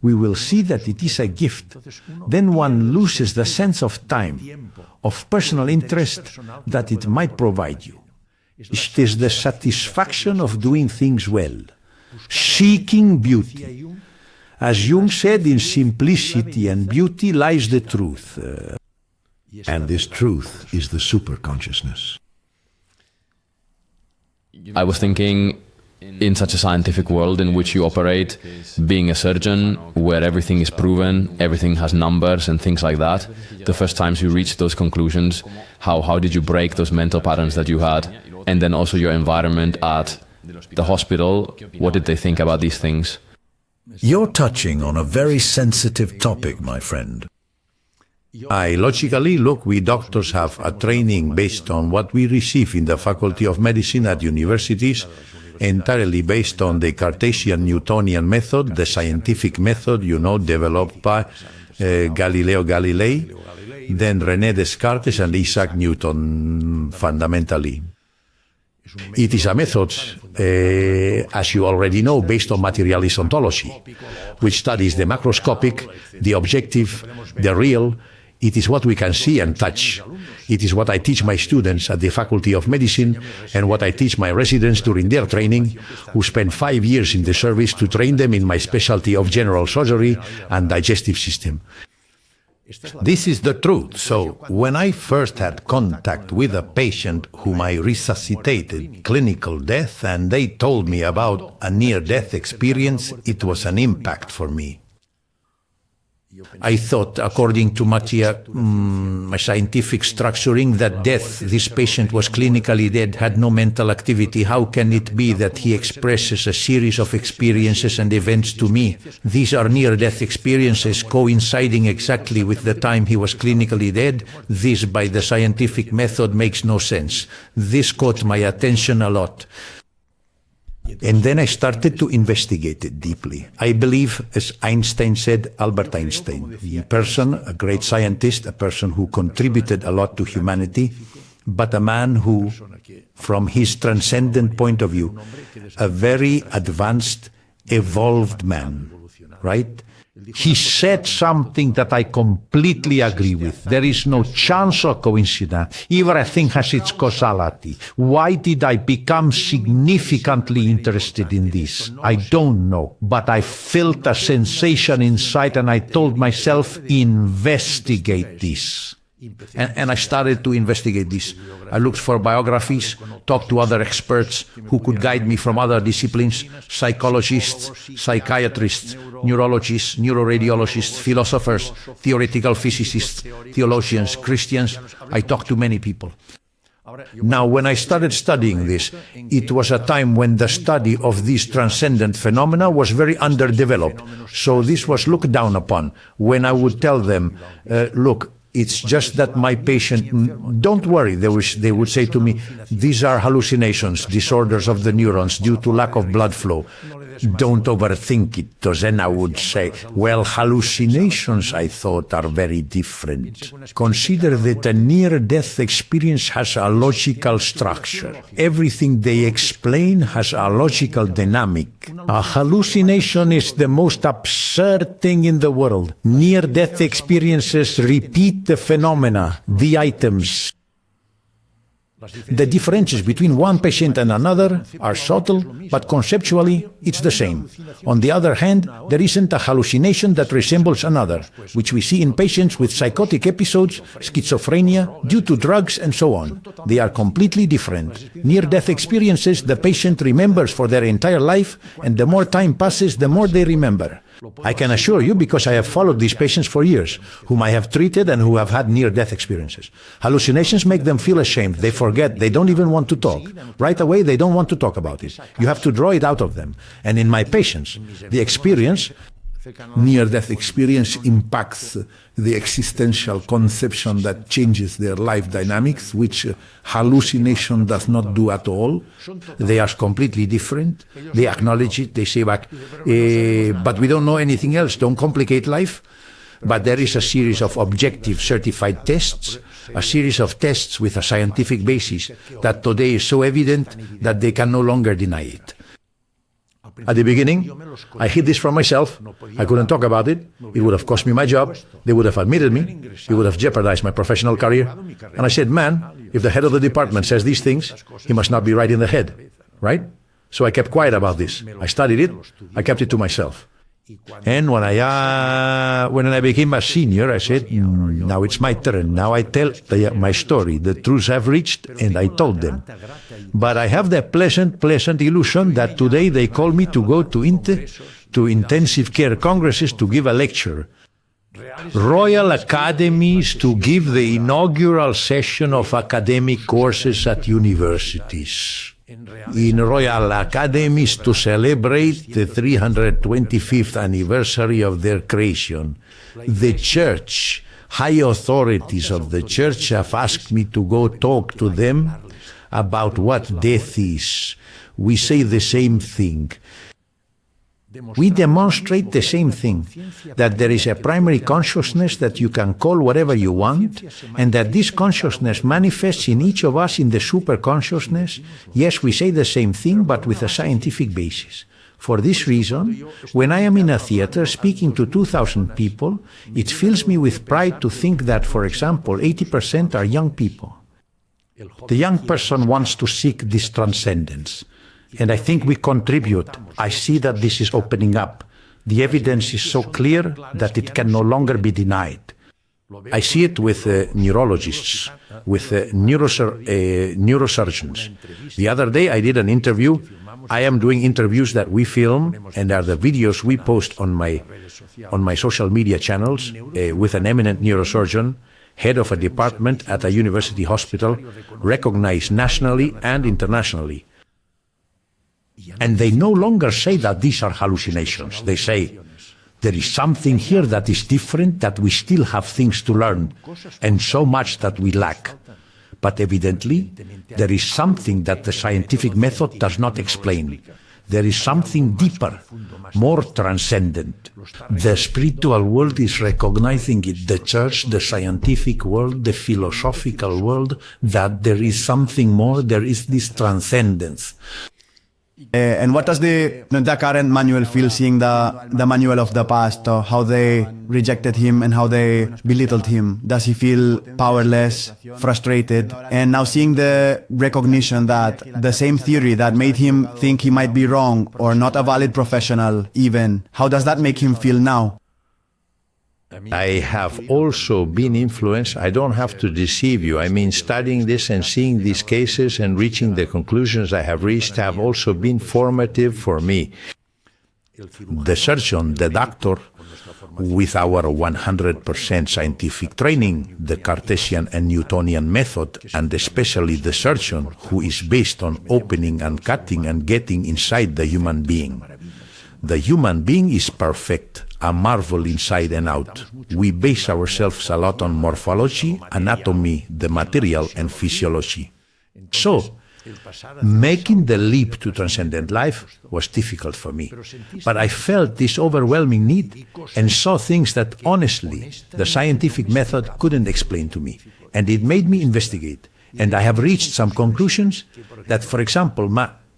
we will see that it is a gift. Then one loses the sense of time, of personal interest that it might provide you. It is the satisfaction of doing things well, seeking beauty. As Jung said, in simplicity and beauty lies the truth. And this truth is the superconsciousness. I was thinking, in such a scientific world in which you operate, being a surgeon, where everything is proven, everything has numbers and things like that, the first times you reached those conclusions, how did you break those mental patterns that you had? And then also your environment at the hospital, what did they think about these things? You're touching on a very sensitive topic, my friend. Logically, look, we doctors have a training based on what we receive in the Faculty of Medicine at universities, entirely based on the Cartesian Newtonian method, the scientific method, developed by Galileo Galilei, then René Descartes and Isaac Newton, fundamentally. It is a method, as you already know, based on materialist ontology, which studies the macroscopic, the objective, the real. It is what we can see and touch. It is what I teach my students at the Faculty of Medicine and what I teach my residents during their training, who spend 5 years in the service to train them in my specialty of general surgery and digestive system. This is the truth. So, when I first had contact with a patient whom I resuscitated clinical death and they told me about a near-death experience, it was an impact for me. I thought, according to my scientific structuring, that death, this patient was clinically dead, had no mental activity. How can it be that he expresses a series of experiences and events to me? These are near-death experiences coinciding exactly with the time he was clinically dead. This, by the scientific method, makes no sense. This caught my attention a lot. And then I started to investigate it deeply. I believe, as Einstein said, Albert Einstein, a person, a great scientist, a person who contributed a lot to humanity, but a man who, from his transcendent point of view, a very advanced, evolved man, right? He said something that I completely agree with. There is no chance or coincidence. Everything has its causality. Why did I become significantly interested in this? I don't know. But I felt a sensation inside and I told myself, investigate this. And I started to investigate this. I looked for biographies, talked to other experts who could guide me from other disciplines, psychologists, psychiatrists, neurologists, neuroradiologists, philosophers, theoretical physicists, theologians, Christians. I talked to many people. Now, when I started studying this, it was a time when the study of these transcendent phenomena was very underdeveloped. So this was looked down upon. When I would tell them, look, it's just that my patient, don't worry, they would say to me, these are hallucinations, disorders of the neurons due to lack of blood flow. Don't overthink it. Because then I would say, well, hallucinations, I thought, are very different. Consider that a near-death experience has a logical structure. Everything they explain has a logical dynamic. A hallucination is the most absurd thing in the world. Near-death experiences repeat the phenomena, the items. The differences between one patient and another are subtle, but conceptually it's the same. On the other hand, there isn't a hallucination that resembles another, which we see in patients with psychotic episodes, schizophrenia, due to drugs and so on. They are completely different. Near-death experiences the patient remembers for their entire life, and the more time passes, the more they remember. I can assure you, because I have followed these patients for years, whom I have treated and who have had near-death experiences. Hallucinations make them feel ashamed. They forget. They don't even want to talk. Right away, they don't want to talk about it. You have to draw it out of them. And in my patients, the experience, near-death experience, impacts the existential conception that changes their life dynamics, which hallucination does not do at all. They are completely different. They acknowledge it. They say back, but we don't know anything else. Don't complicate life. But there is a series of objective certified tests, a series of tests with a scientific basis that today is so evident that they can no longer deny it. At the beginning, I hid this from myself. I couldn't talk about it. It would have cost me my job. They would have admitted me. It would have jeopardized my professional career. And I said, man, if the head of the department says these things, he must not be right in the head, right? So I kept quiet about this. I studied it. I kept it to myself. And when I became a senior, I said, now it's my turn. Now I tell my story. The truths have reached, and I told them. But I have the pleasant illusion that today they call me to go to intensive care congresses to give a lecture. Royal Academies to give the inaugural session of academic courses at universities. In Royal Academies to celebrate the 325th anniversary of their creation. The Church, high authorities of the Church have asked me to go talk to them about what death is. We say the same thing. We demonstrate the same thing, that there is a primary consciousness that you can call whatever you want, and that this consciousness manifests in each of us in the superconsciousness. Yes, we say the same thing, but with a scientific basis. For this reason, when I am in a theater speaking to 2,000 people, it fills me with pride to think that, for example, 80% are young people. The young person wants to seek this transcendence. And I think we contribute. I see that this is opening up. The evidence is so clear that it can no longer be denied. I see it with neurologists, with neurosurgeons. The other day I did an interview. I am doing interviews that we film, and are the videos we post on my social media channels with an eminent neurosurgeon, head of a department at a university hospital, recognized nationally and internationally. And they no longer say that these are hallucinations. They say, there is something here that is different, that we still have things to learn, and so much that we lack. But evidently, there is something that the scientific method does not explain. There is something deeper, more transcendent. The spiritual world is recognizing it, the church, the scientific world, the philosophical world, that there is something more, there is this transcendence. And what does the current Manuel feel seeing the Manuel of the past, or how they rejected him and how they belittled him? Does he feel powerless, frustrated? And now seeing the recognition that the same theory that made him think he might be wrong or not a valid professional even, how does that make him feel now? I have also been influenced. I don't have to deceive you. I mean, studying this and seeing these cases and reaching the conclusions I have reached have also been formative for me. The surgeon, the doctor, with our 100% scientific training, the Cartesian and Newtonian method, and especially the surgeon, who is based on opening and cutting and getting inside the human being. The human being is perfect, a marvel inside and out. We base ourselves a lot on morphology, anatomy, the material, and physiology. So, making the leap to transcendent life was difficult for me. But I felt this overwhelming need and saw things that, honestly, the scientific method couldn't explain to me. And it made me investigate. And I have reached some conclusions that, for example,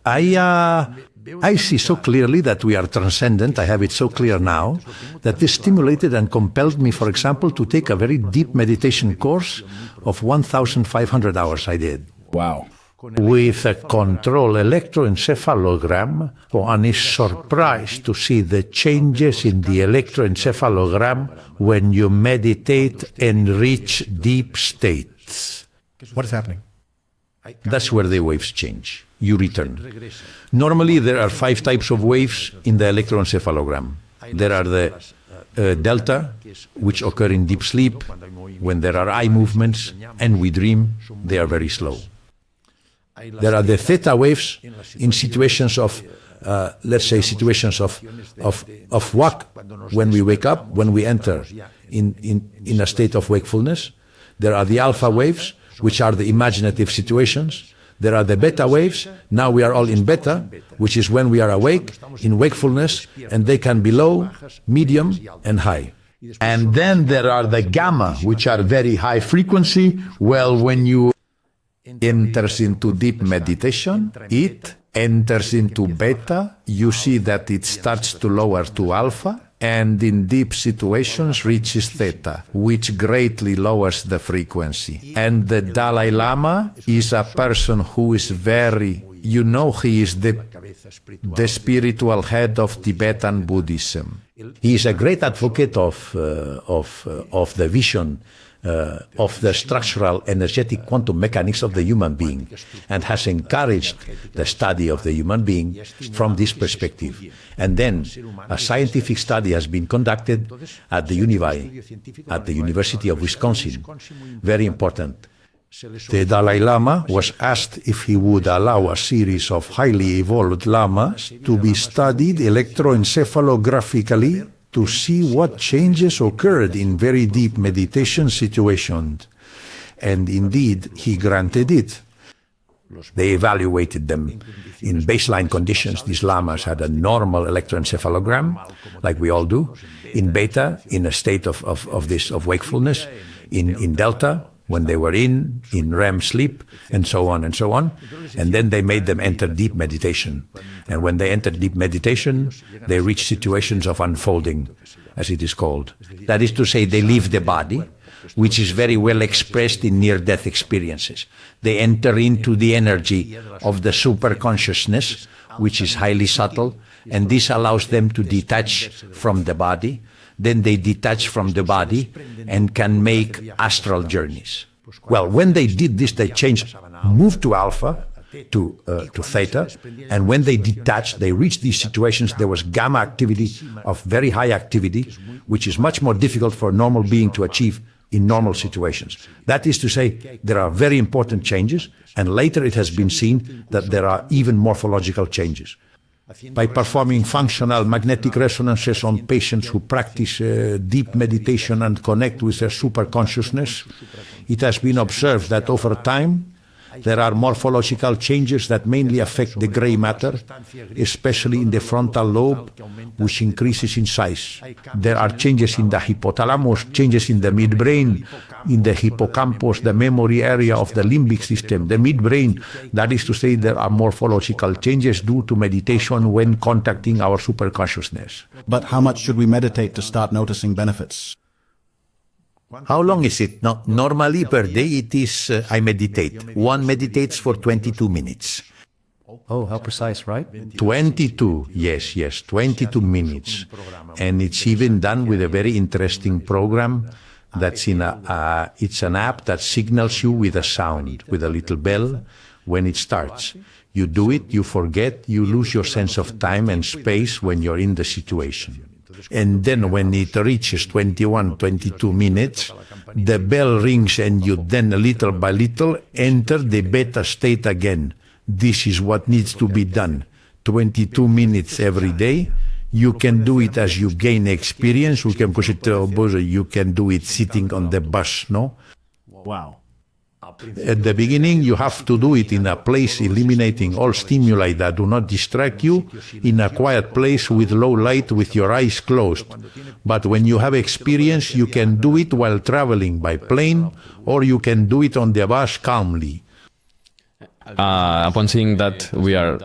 I see so clearly that we are transcendent. I have it so clear now that this stimulated and compelled me, for example, to take a very deep meditation course of 1,500 hours I did. Wow. With a control electroencephalogram, one is surprised to see the changes in the electroencephalogram when you meditate and reach deep states. What is happening? That's where the waves change. You return. Normally, there are 5 types of waves in the electroencephalogram. There are the delta, which occur in deep sleep, when there are eye movements, and we dream. They are very slow. There are the theta waves in situations of, let's say, situations of wak, when we wake up, when we enter in a state of wakefulness. There are the alpha waves, which are the imaginative situations. There are the beta waves. Now we are all in beta, which is when we are awake, in wakefulness, and they can be low, medium, and high. And then there are the gamma, which are very high frequency. Well, when you enters into deep meditation, it enters into beta. You see that it starts to lower to alpha, and in deep situations reaches theta, which greatly lowers the frequency. And the Dalai Lama is a person who is very, he is the spiritual head of Tibetan Buddhism. He is a great advocate of the vision of the structural energetic quantum mechanics of the human being, and has encouraged the study of the human being from this perspective. And then a scientific study has been conducted at the University of Wisconsin. Very important. The Dalai Lama was asked if he would allow a series of highly evolved lamas to be studied electroencephalographically to see what changes occurred in very deep meditation situations. And indeed, he granted it. They evaluated them in baseline conditions. These llamas had a normal electroencephalogram, like we all do. In beta, in a state of wakefulness. In delta, when they were in REM sleep, and so on and so on. And then they made them enter deep meditation. And when they entered deep meditation, they reached situations of unfolding, as it is called. That is to say, they leave the body, which is very well expressed in near-death experiences. They enter into the energy of the superconsciousness, which is highly subtle, and this allows them to detach from the body. Then they detach from the body and can make astral journeys. Well, when they did this, they moved to alpha, to theta, and when they detached, they reached these situations, there was gamma activity of very high activity, which is much more difficult for a normal being to achieve in normal situations. That is to say, there are very important changes, and later it has been seen that there are even morphological changes. By performing functional magnetic resonances on patients who practice deep meditation and connect with their superconsciousness, it has been observed that over time, there are morphological changes that mainly affect the gray matter, especially in the frontal lobe, which increases in size. There are changes in the hypothalamus, changes in the midbrain, in the hippocampus, the memory area of the limbic system, the midbrain. That is to say, there are morphological changes due to meditation when contacting our superconsciousness. But how much should we meditate to start noticing benefits? How long is it? No, normally per day it is, I meditate. One meditates for 22 minutes. Oh, how precise, right? 22, yes, 22 minutes. And it's even done with a very interesting program that's it's an app that signals you with a sound, with a little bell when it starts. You do it, you forget, you lose your sense of time and space when you're in the situation. And then when it reaches 21, 22 minutes, the bell rings and you then little by little enter the beta state again. This is what needs to be done. 22 minutes every day. You can do it as you gain experience. You can push it to you can do it sitting on the bus, no? Wow. At the beginning, you have to do it in a place eliminating all stimuli that do not distract you, in a quiet place with low light with your eyes closed. But when you have experience, you can do it while traveling by plane, or you can do it on the bus calmly. Upon seeing that we are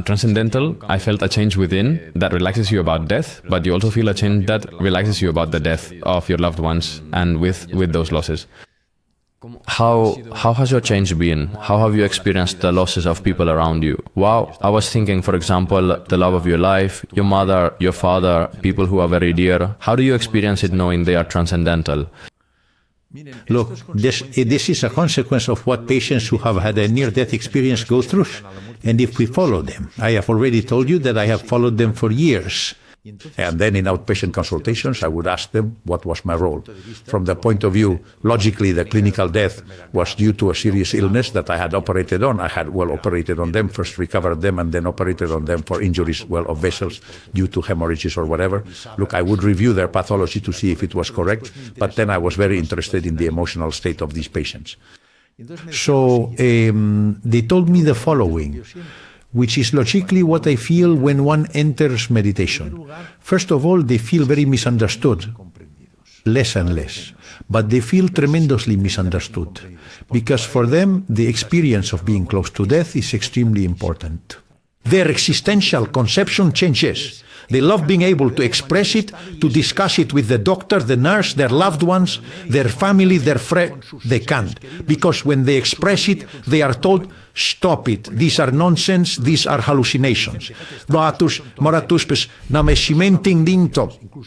transcendental, I felt a change within that relaxes you about death, but you also feel a change that relaxes you about the death of your loved ones and with those losses. How has your change been? How have you experienced the losses of people around you? Wow, I was thinking, for example, the love of your life, your mother, your father, people who are very dear. How do you experience it knowing they are transcendental? Look, this is a consequence of what patients who have had a near-death experience go through. And if we follow them, I have already told you that I have followed them for years. And then in outpatient consultations, I would ask them what was my role. From the point of view, logically, the clinical death was due to a serious illness that I had operated on. I had, operated on them, first recovered them, and then operated on them for injuries, of vessels due to hemorrhages or whatever. Look, I would review their pathology to see if it was correct, but then I was very interested in the emotional state of these patients. So they told me the following, which is logically what I feel when one enters meditation. First of all, they feel very misunderstood, less and less, but they feel tremendously misunderstood, because for them, the experience of being close to death is extremely important. Their existential conception changes. They love being able to express it, to discuss it with the doctor, the nurse, their loved ones, their family, their friends. They can't, because when they express it, they are told, stop it, these are nonsense, these are hallucinations.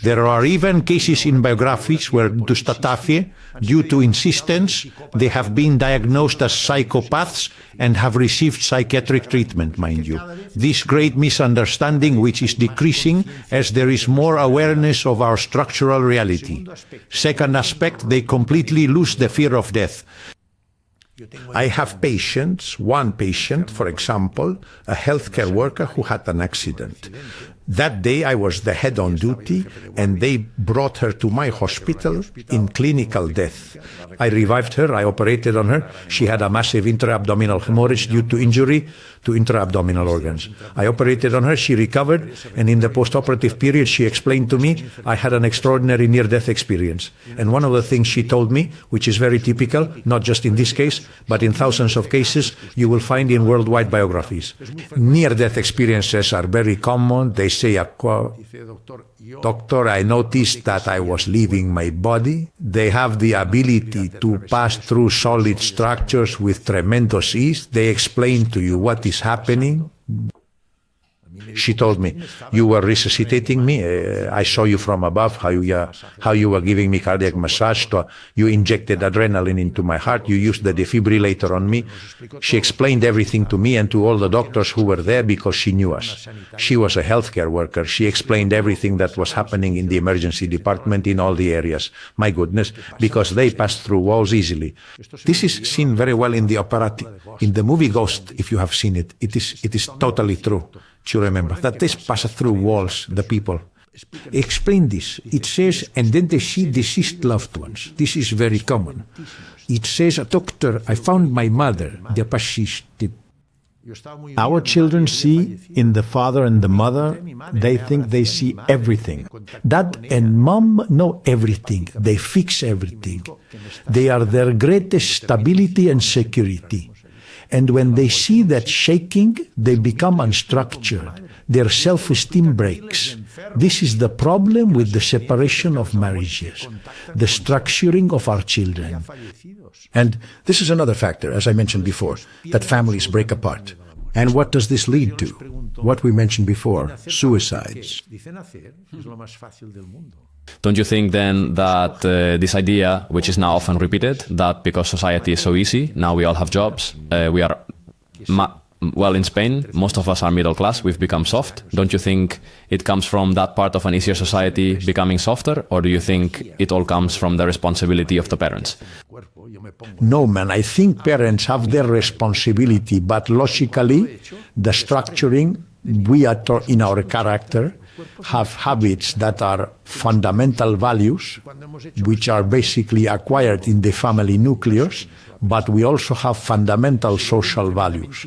There are even cases in biographies where due to insistence, they have been diagnosed as psychopaths and have received psychiatric treatment, mind you. This great misunderstanding which is decreasing as there is more awareness of our structural reality. Second aspect, they completely lose the fear of death. I have patients, one patient, for example, a healthcare worker who had an accident. That day I was the head on duty and they brought her to my hospital in clinical death. I revived her, I operated on her. She had a massive intra-abdominal hemorrhage due to injury to intra-abdominal organs. I operated on her, she recovered, and in the post-operative period she explained to me I had an extraordinary near-death experience. And one of the things she told me, which is very typical, not just in this case, but in thousands of cases you will find in worldwide biographies. Near-death experiences are very common. They say, Doctor, I noticed that I was leaving my body. They have the ability to pass through solid structures with tremendous ease. They explain to you what is happening. She told me, you were resuscitating me. I saw you from above, how you were giving me cardiac massage. You injected adrenaline into my heart. You used the defibrillator on me. She explained everything to me and to all the doctors who were there because she knew us. She was a healthcare worker. She explained everything that was happening in the emergency department in all the areas. My goodness, because they passed through walls easily. This is seen very well in the movie Ghost, if you have seen it. It is totally true. To remember that this passes through walls, the people. Explain this. It says, and then they see deceased loved ones. This is very common. It says, Doctor, I found my mother, the passist. Our children see in the father and the mother, they think they see everything. Dad and mom know everything. They fix everything. They are their greatest stability and security. And when they see that shaking, they become unstructured. Their self-esteem breaks. This is the problem with the separation of marriages, the structuring of our children. And this is another factor, as I mentioned before, that families break apart. And what does this lead to? What we mentioned before, suicides. Don't you think then that this idea, which is now often repeated, that because society is so easy, now we all have jobs, we are, well, in Spain, most of us are middle class, we've become soft. Don't you think it comes from that part of an easier society becoming softer, or do you think it all comes from the responsibility of the parents? No, man, I think parents have their responsibility, but logically, the structuring, we are in our character, have habits that are fundamental values, which are basically acquired in the family nucleus, but we also have fundamental social values.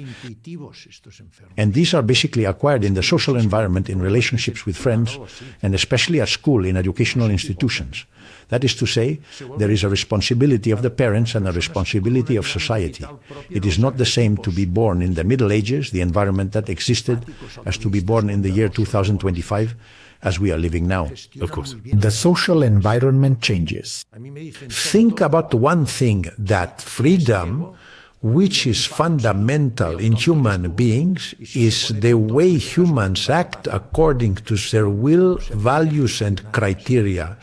And these are basically acquired in the social environment, in relationships with friends, and especially at school, in educational institutions. That is to say, there is a responsibility of the parents and a responsibility of society. It is not the same to be born in the Middle Ages, the environment that existed, as to be born in the year 2025, as we are living now. Of course. The social environment changes. Think about one thing, that freedom, which is fundamental in human beings, is the way humans act according to their will, values and criteria.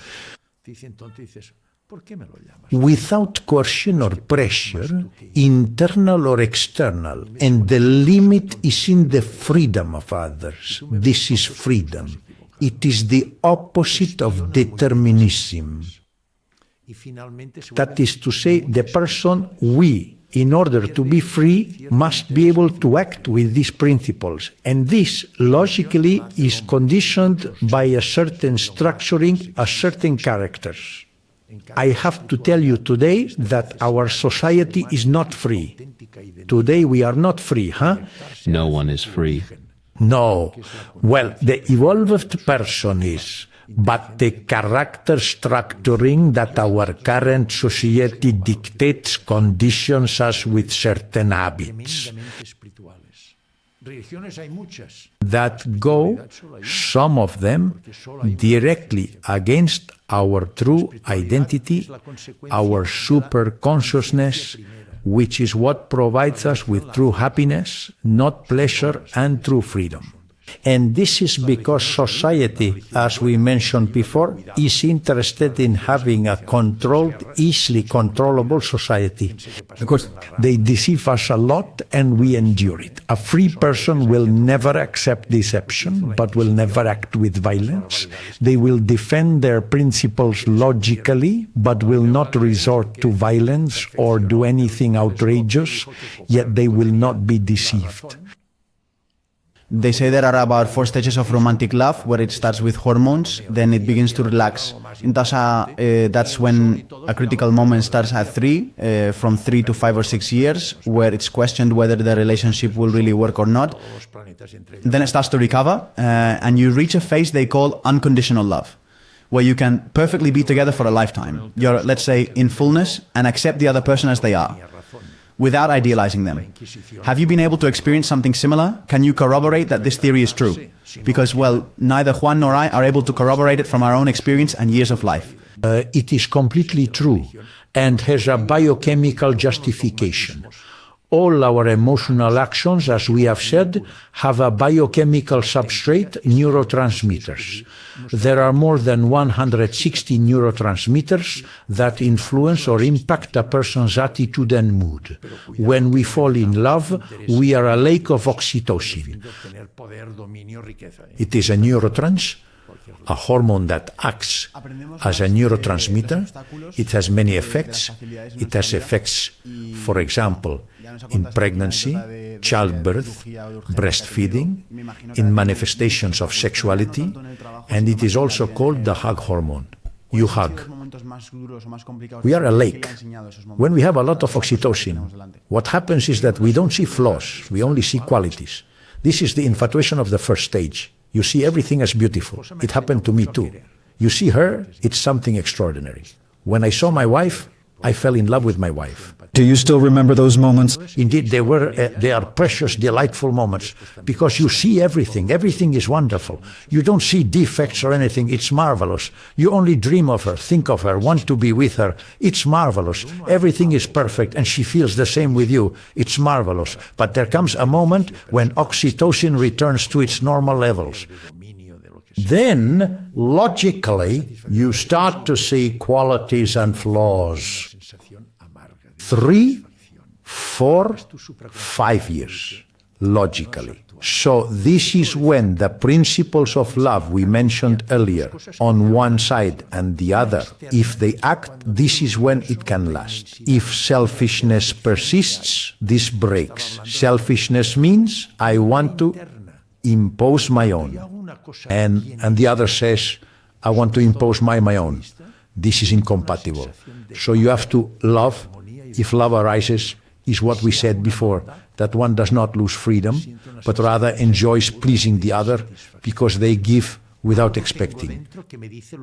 Without coercion or pressure, internal or external, and the limit is in the freedom of others. This is freedom. It is the opposite of determinism. That is to say, the person, we, in order to be free, must be able to act with these principles. And this, logically, is conditioned by a certain structuring, a certain characters. I have to tell you today that our society is not free. Today we are not free, huh? No one is free. No. Well, the evolved person is, but the character structuring that our current society dictates conditions us with certain habits that go, some of them, directly against our true identity, our superconsciousness, which is what provides us with true happiness, not pleasure, and true freedom. And this is because society, as we mentioned before, is interested in having a controlled, easily controllable society. Of course, they deceive us a lot and we endure it. A free person will never accept deception, but will never act with violence. They will defend their principles logically, but will not resort to violence or do anything outrageous, yet they will not be deceived. They say there are about 4 stages of romantic love, where it starts with hormones, then it begins to relax. That's when a critical moment starts at 3, from 3 to 5 or 6 years, where it's questioned whether the relationship will really work or not. Then it starts to recover, and you reach a phase they call unconditional love, where you can perfectly be together for a lifetime. You're, let's say, in fullness and accept the other person as they are, without idealizing them. Have you been able to experience something similar? Can you corroborate that this theory is true? Because, well, neither Juan nor I are able to corroborate it from our own experience and years of life. It is completely true and has a biochemical justification. All our emotional actions, as we have said, have a biochemical substrate, neurotransmitters. There are more than 160 neurotransmitters that influence or impact a person's attitude and mood. When we fall in love, we are a lake of oxytocin. It is a neurotrans, a hormone that acts as a neurotransmitter. It has many effects. It has effects, for example, in pregnancy, childbirth, breastfeeding, in manifestations of sexuality, and it is also called the hug hormone. You hug. We are a lake. When we have a lot of oxytocin, what happens is that we don't see flaws, we only see qualities. This is the infatuation of the first stage. You see everything as beautiful. It happened to me too. You see her, it's something extraordinary. When I saw my wife, I fell in love with my wife. Do you still remember those moments? Indeed, they are precious, delightful moments, because you see everything. Everything is wonderful. You don't see defects or anything. It's marvelous. You only dream of her, think of her, want to be with her. It's marvelous. Everything is perfect, and she feels the same with you. It's marvelous. But there comes a moment when oxytocin returns to its normal levels. Then, logically, you start to see qualities and flaws. 3, 4, 5 years, logically. So this is when the principles of love we mentioned earlier, on one side and the other, if they act, this is when it can last. If selfishness persists, this breaks. Selfishness means I want to impose my own. And the other says, I want to impose my own. This is incompatible. So you have to love. If love arises, is what we said before, that one does not lose freedom, but rather enjoys pleasing the other because they give without expecting.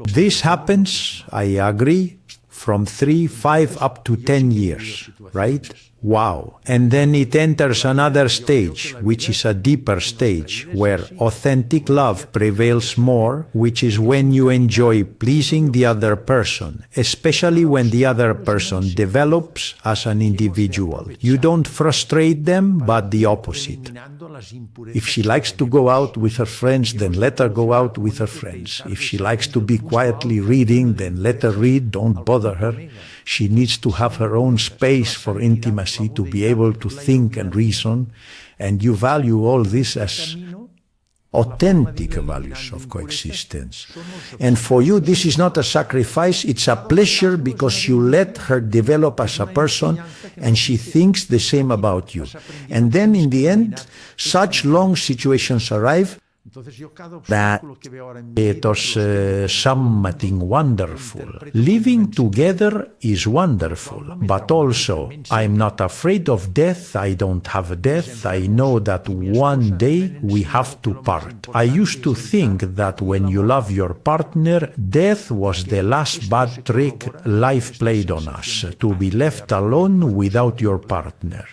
This happens, I agree, from 3, 5 up to 10 years, right? Wow. And then it enters another stage, which is a deeper stage, where authentic love prevails more, which is when you enjoy pleasing the other person, especially when the other person develops as an individual. You don't frustrate them, but the opposite. If she likes to go out with her friends, then let her go out with her friends. If she likes to be quietly reading, then let her read, don't bother her. She needs to have her own space for intimacy, to be able to think and reason, and you value all this as authentic values of coexistence. And for you, this is not a sacrifice, it's a pleasure, because you let her develop as a person and she thinks the same about you. And then in the end, such long situations arrive that it was something wonderful. Living together is wonderful, but also I'm not afraid of death, I don't have death, I know that one day we have to part. I used to think that when you love your partner, death was the last bad trick life played on us, to be left alone without your partner.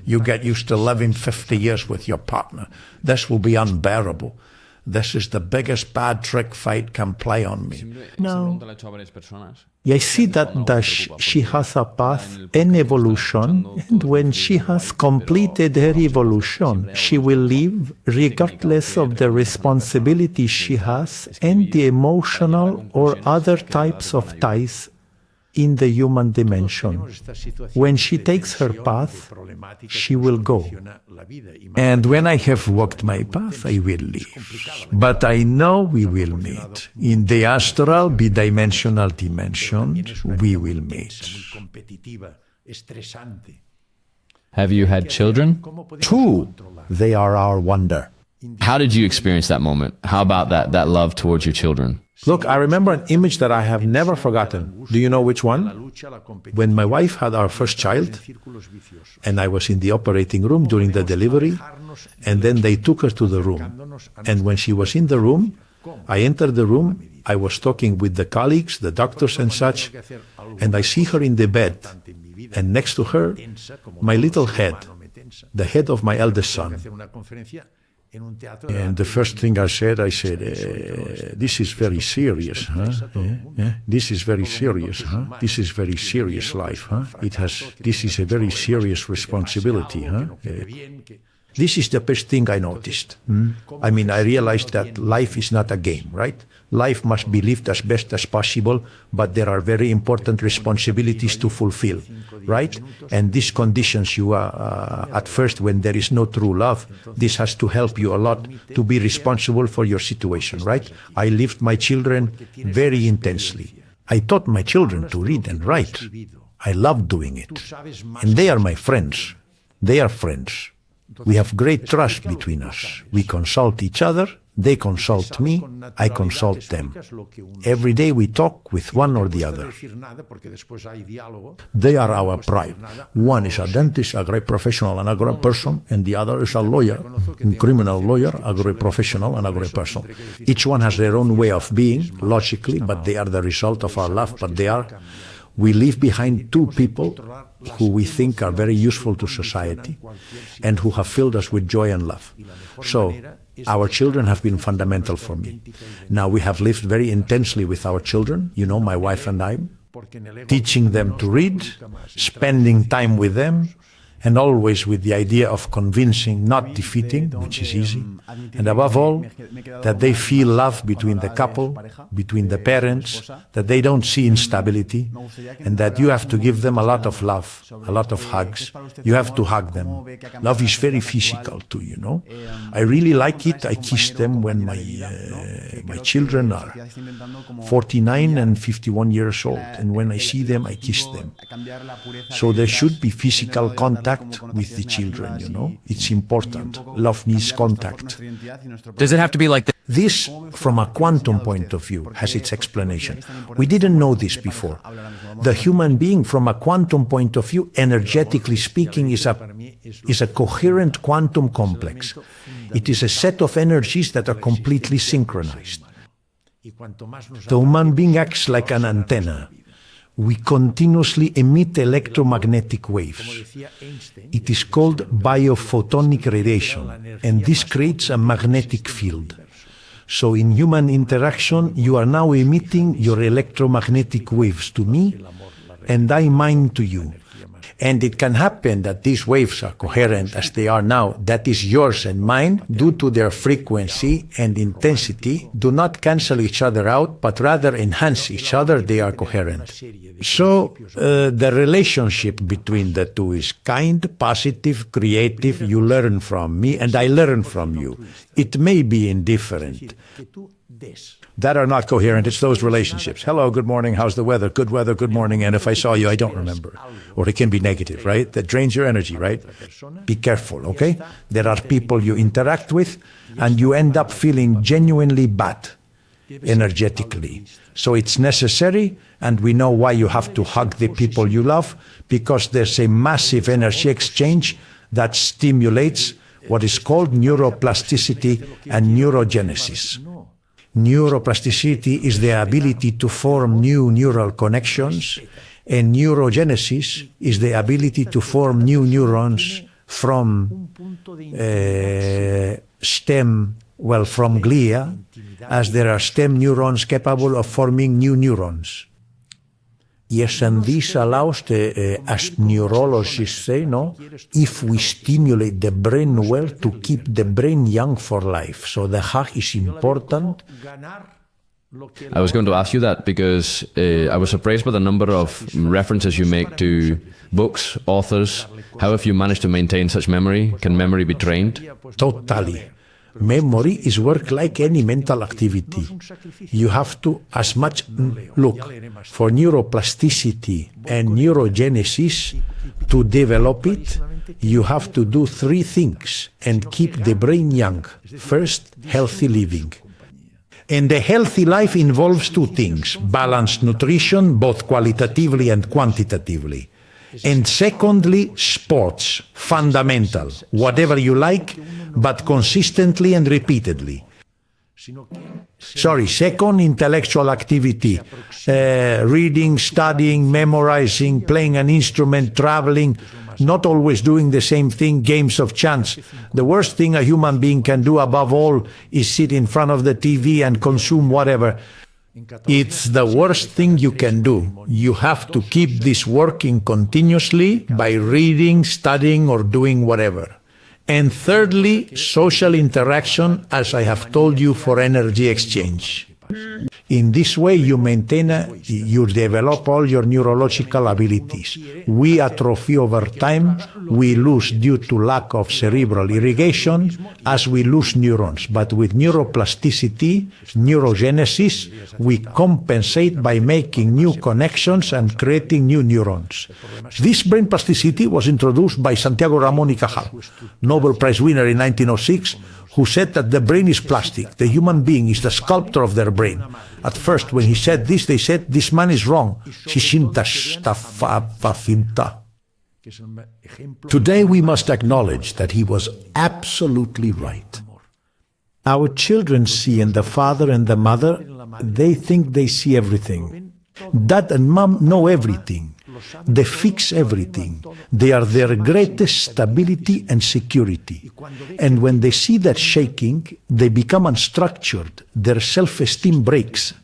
You get used to living 50 years with your partner. This will be unbearable. This is the biggest bad trick fate can play on me. No. I see that she has a path in evolution, and when she has completed her evolution, she will live regardless of the responsibilities she has and the emotional or other types of ties in the human dimension. When she takes her path, she will go. And when I have walked my path, I will leave. But I know we will meet. In the astral, bidimensional dimension, we will meet. Have you had children? 2. They are our wonder. How did you experience that moment? How about that love towards your children? Look, I remember an image that I have never forgotten. Do you know which one? When my wife had our first child, and I was in the operating room during the delivery, and then they took her to the room. And when she was in the room, I entered the room, I was talking with the colleagues, the doctors and such, and I see her in the bed, and next to her, my little head, the head of my eldest son. And the first thing I said, this is very serious, huh? This is very serious, huh? This is very serious life, huh? This is a very serious responsibility, huh? This is the best thing I noticed. I mean, I realized that life is not a game, right? Life must be lived as best as possible, but there are very important responsibilities to fulfill, right? And this conditions you at first when there is no true love. This has to help you a lot to be responsible for your situation, right? I lived my children very intensely. I taught my children to read and write. I love doing it. And they are my friends. They are friends. We have great trust between us. We consult each other. They consult me, I consult them. Every day we talk with one or the other. They are our pride. One is a dentist, a great professional and a great person, and the other is a lawyer, a criminal lawyer, a great professional and a great person. Each one has their own way of being, logically, but they are the result of our love. We leave behind two people who we think are very useful to society and who have filled us with joy and love. So, our children have been fundamental for me. Now we have lived very intensely with our children, my wife and I, teaching them to read, spending time with them, and always with the idea of convincing, not defeating, which is easy, and above all, that they feel love between the couple, between the parents, that they don't see instability, and that you have to give them a lot of love, a lot of hugs. You have to hug them. Love is very physical too, I really like it. I kiss them when my children are 49 and 51 years old, and when I see them, I kiss them. So there should be physical contact with the children, It's important. Love needs contact. Does it have to be like this? This, from a quantum point of view, has its explanation. We didn't know this before. The human being, from a quantum point of view, energetically speaking, is a coherent quantum complex. It is a set of energies that are completely synchronized. The human being acts like an antenna. We continuously emit electromagnetic waves. It is called biophotonic radiation, and this creates a magnetic field. So in human interaction, you are now emitting your electromagnetic waves to me, and I mine to you. And it can happen that these waves are coherent as they are now, that is yours and mine, due to their frequency and intensity, do not cancel each other out, but rather enhance each other, they are coherent. So the relationship between the two is kind, positive, creative, you learn from me and I learn from you. It may be indifferent. That are not coherent, it's those relationships. Hello, good morning, how's the weather, good morning, and if I saw you, I don't remember. Or it can be negative, right? That drains your energy, right? Be careful, okay? There are people you interact with, and you end up feeling genuinely bad, energetically. So it's necessary, and we know why you have to hug the people you love, because there's a massive energy exchange that stimulates what is called neuroplasticity and neurogenesis. Neuroplasticity is the ability to form new neural connections, and neurogenesis is the ability to form new neurons from from glia, as there are stem neurons capable of forming new neurons. Yes, and this allows as neurologists say, if we stimulate the brain well, to keep the brain young for life. So the hug is important. I was going to ask you that because I was surprised by the number of references you make to books, authors. How have you managed to maintain such memory? Can memory be trained? Totally. Memory is work like any mental activity. You have to, look, for neuroplasticity and neurogenesis, to develop it, you have to do three things and keep the brain young. First, healthy living. And a healthy life involves two things: balanced nutrition, both qualitatively and quantitatively. And secondly, sports, fundamental, whatever you like, but consistently and repeatedly. Second, intellectual activity, reading, studying, memorizing, playing an instrument, traveling, not always doing the same thing, games of chance. The worst thing a human being can do above all is sit in front of the TV and consume whatever. It's the worst thing you can do. You have to keep this working continuously by reading, studying, or doing whatever. And thirdly, social interaction, as I have told you, for energy exchange. In this way, you you develop all your neurological abilities. We atrophy over time, we lose due to lack of cerebral irrigation, as we lose neurons. But with neuroplasticity, neurogenesis, we compensate by making new connections and creating new neurons. This brain plasticity was introduced by Santiago Ramón y Cajal, Nobel Prize winner in 1906, who said that the brain is plastic, the human being is the sculptor of their brain. At first, when he said this, they said, this man is wrong. Today we must acknowledge that he was absolutely right. Our children see in the father and the mother, they think they see everything. Dad and mom know everything. They fix everything. They are their greatest stability and security. And when they see that shaking, they become unstructured. Their self-esteem breaks.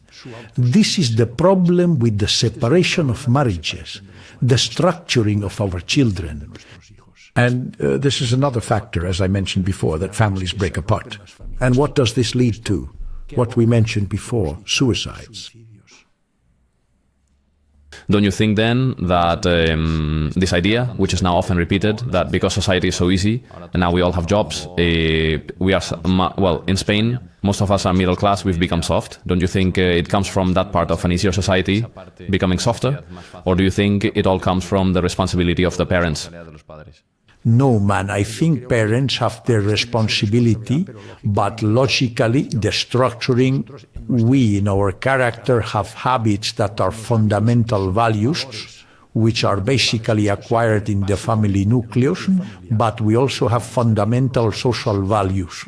This is the problem with the separation of marriages, the structuring of our children. And this is another factor, as I mentioned before, that families break apart. And what does this lead to? What we mentioned before, suicides. Don't you think then that this idea, which is now often repeated, that because society is so easy and now we all have jobs, we are, well, in Spain, most of us are middle class, we've become soft. Don't you think it comes from that part of an easier society becoming softer? Or do you think it all comes from the responsibility of the parents? No, man, I think parents have their responsibility, but logically, the structuring, we in our character have habits that are fundamental values, which are basically acquired in the family nucleus, but we also have fundamental social values.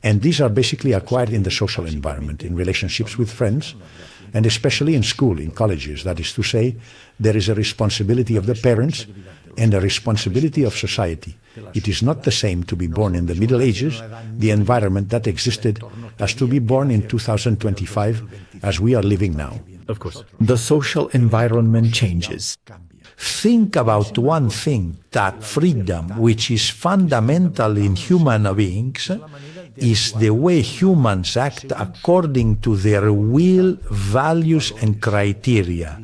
And these are basically acquired in the social environment, in relationships with friends, and especially in school, in colleges. That is to say, there is a responsibility of the parents and a responsibility of society. It is not the same to be born in the Middle Ages, the environment that existed, as to be born in 2025, as we are living now. Of course. The social environment changes. Think about one thing, that freedom, which is fundamental in human beings, is the way humans act according to their will, values, and criteria,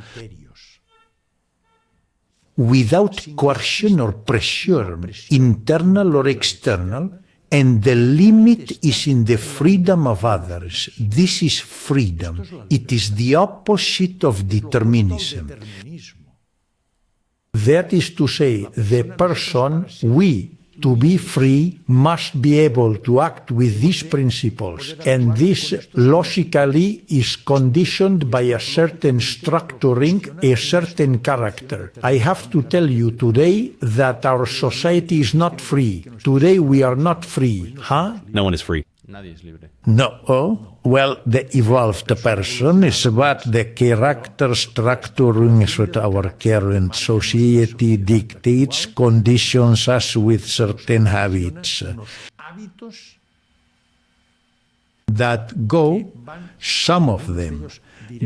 without coercion or pressure, internal or external, and the limit is in the freedom of others. This is freedom. It is the opposite of determinism. That is to say, the person, we, to be free, must be able to act with these principles, and this logically is conditioned by a certain structuring, a certain character. I have to tell you today that our society is not free. Today we are not free, huh? No one is free. No. Oh? Well, the evolved person is what the character structuring that our current society dictates, conditions us with certain habits that go, some of them,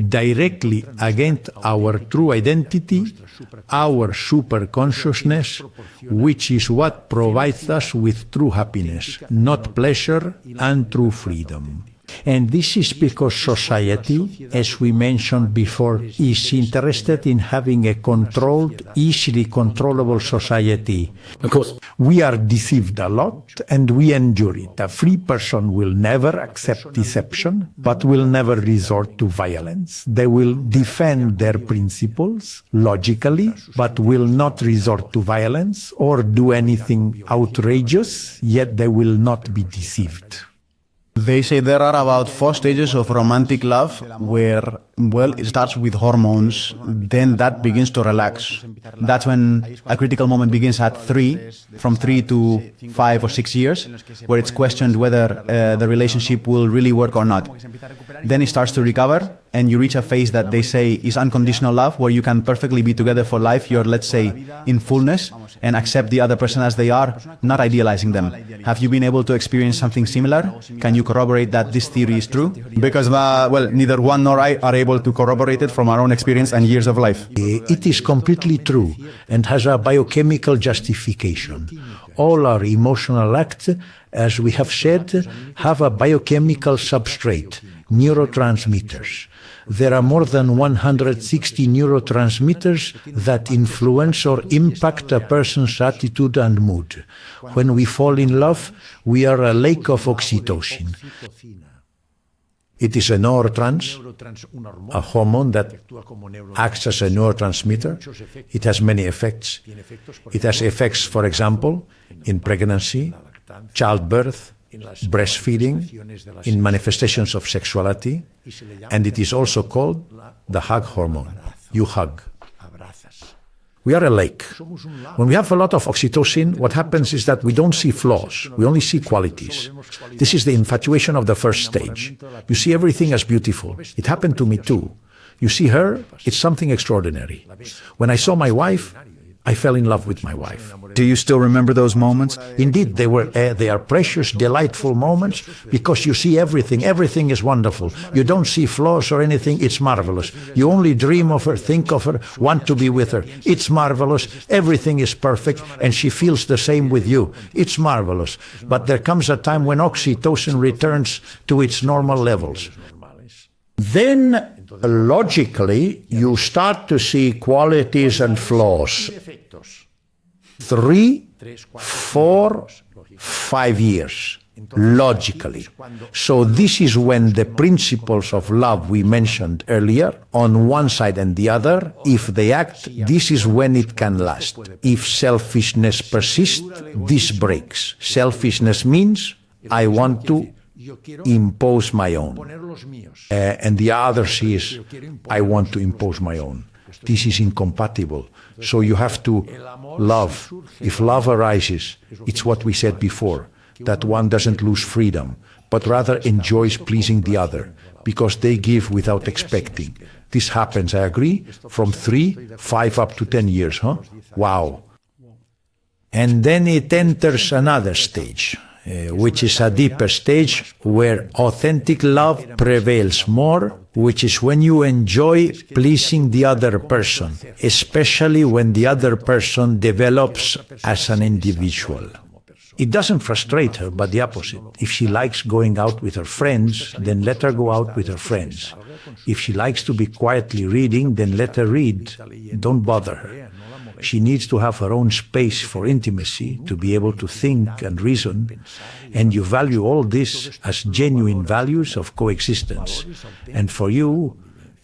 directly against our true identity, our superconsciousness, which is what provides us with true happiness, not pleasure, and true freedom. And this is because society, as we mentioned before, is interested in having a controlled, easily controllable society. Of course, we are deceived a lot and we endure it. A free person will never accept deception, but will never resort to violence. They will defend their principles logically, but will not resort to violence or do anything outrageous, yet they will not be deceived. They say there are about 4 stages of romantic love where, well, it starts with hormones, then that begins to relax. That's when a critical moment begins at 3, from 3 to 5 or 6 years, where it's questioned whether the relationship will really work or not. Then it starts to recover, and you reach a phase that they say is unconditional love, where you can perfectly be together for life. You're, let's say, in fullness, and accept the other person as they are, not idealizing them. Have you been able to experience something similar? Can you corroborate that this theory is true? Because, well, neither one nor I are able to corroborate it from our own experience and years of life. It is completely true and has a biochemical justification. All our emotional acts, as we have said, have a biochemical substrate, neurotransmitters. There are more than 160 neurotransmitters that influence or impact a person's attitude and mood. When we fall in love, we are a lake of oxytocin. It is a neurotrans, a hormone that acts as a neurotransmitter. It has many effects. It has effects, for example, in pregnancy, childbirth, breastfeeding, in manifestations of sexuality, and it is also called the hug hormone. You hug. We are a lake. When we have a lot of oxytocin, what happens is that we don't see flaws, we only see qualities. This is the infatuation of the first stage. You see everything as beautiful. It happened to me too. You see her, it's something extraordinary. When I saw my wife, I fell in love with my wife. Do you still remember those moments? Indeed, they are precious, delightful moments because you see everything. Everything is wonderful. You don't see flaws or anything. It's marvelous. You only dream of her, think of her, want to be with her. It's marvelous. Everything is perfect, and she feels the same with you. It's marvelous. But there comes a time when oxytocin returns to its normal levels. Then, logically, you start to see qualities and flaws. 3, 4, 5 years, logically. So this is when the principles of love we mentioned earlier, on one side and the other, if they act, this is when it can last. If selfishness persists, this breaks. Selfishness means I want to impose my own. And the other is I want to impose my own. This is incompatible. So you have to love. If love arises, it's what we said before, that one doesn't lose freedom, but rather enjoys pleasing the other, because they give without expecting. This happens, I agree, from 3, 5 up to 10 years, huh? Wow. And then it enters another stage, which is a deeper stage where authentic love prevails more, which is when you enjoy pleasing the other person, especially when the other person develops as an individual. It doesn't frustrate her, but the opposite. If she likes going out with her friends, then let her go out with her friends. If she likes to be quietly reading, then let her read. Don't bother her. She needs to have her own space for intimacy, to be able to think and reason, and you value all this as genuine values of coexistence. And for you,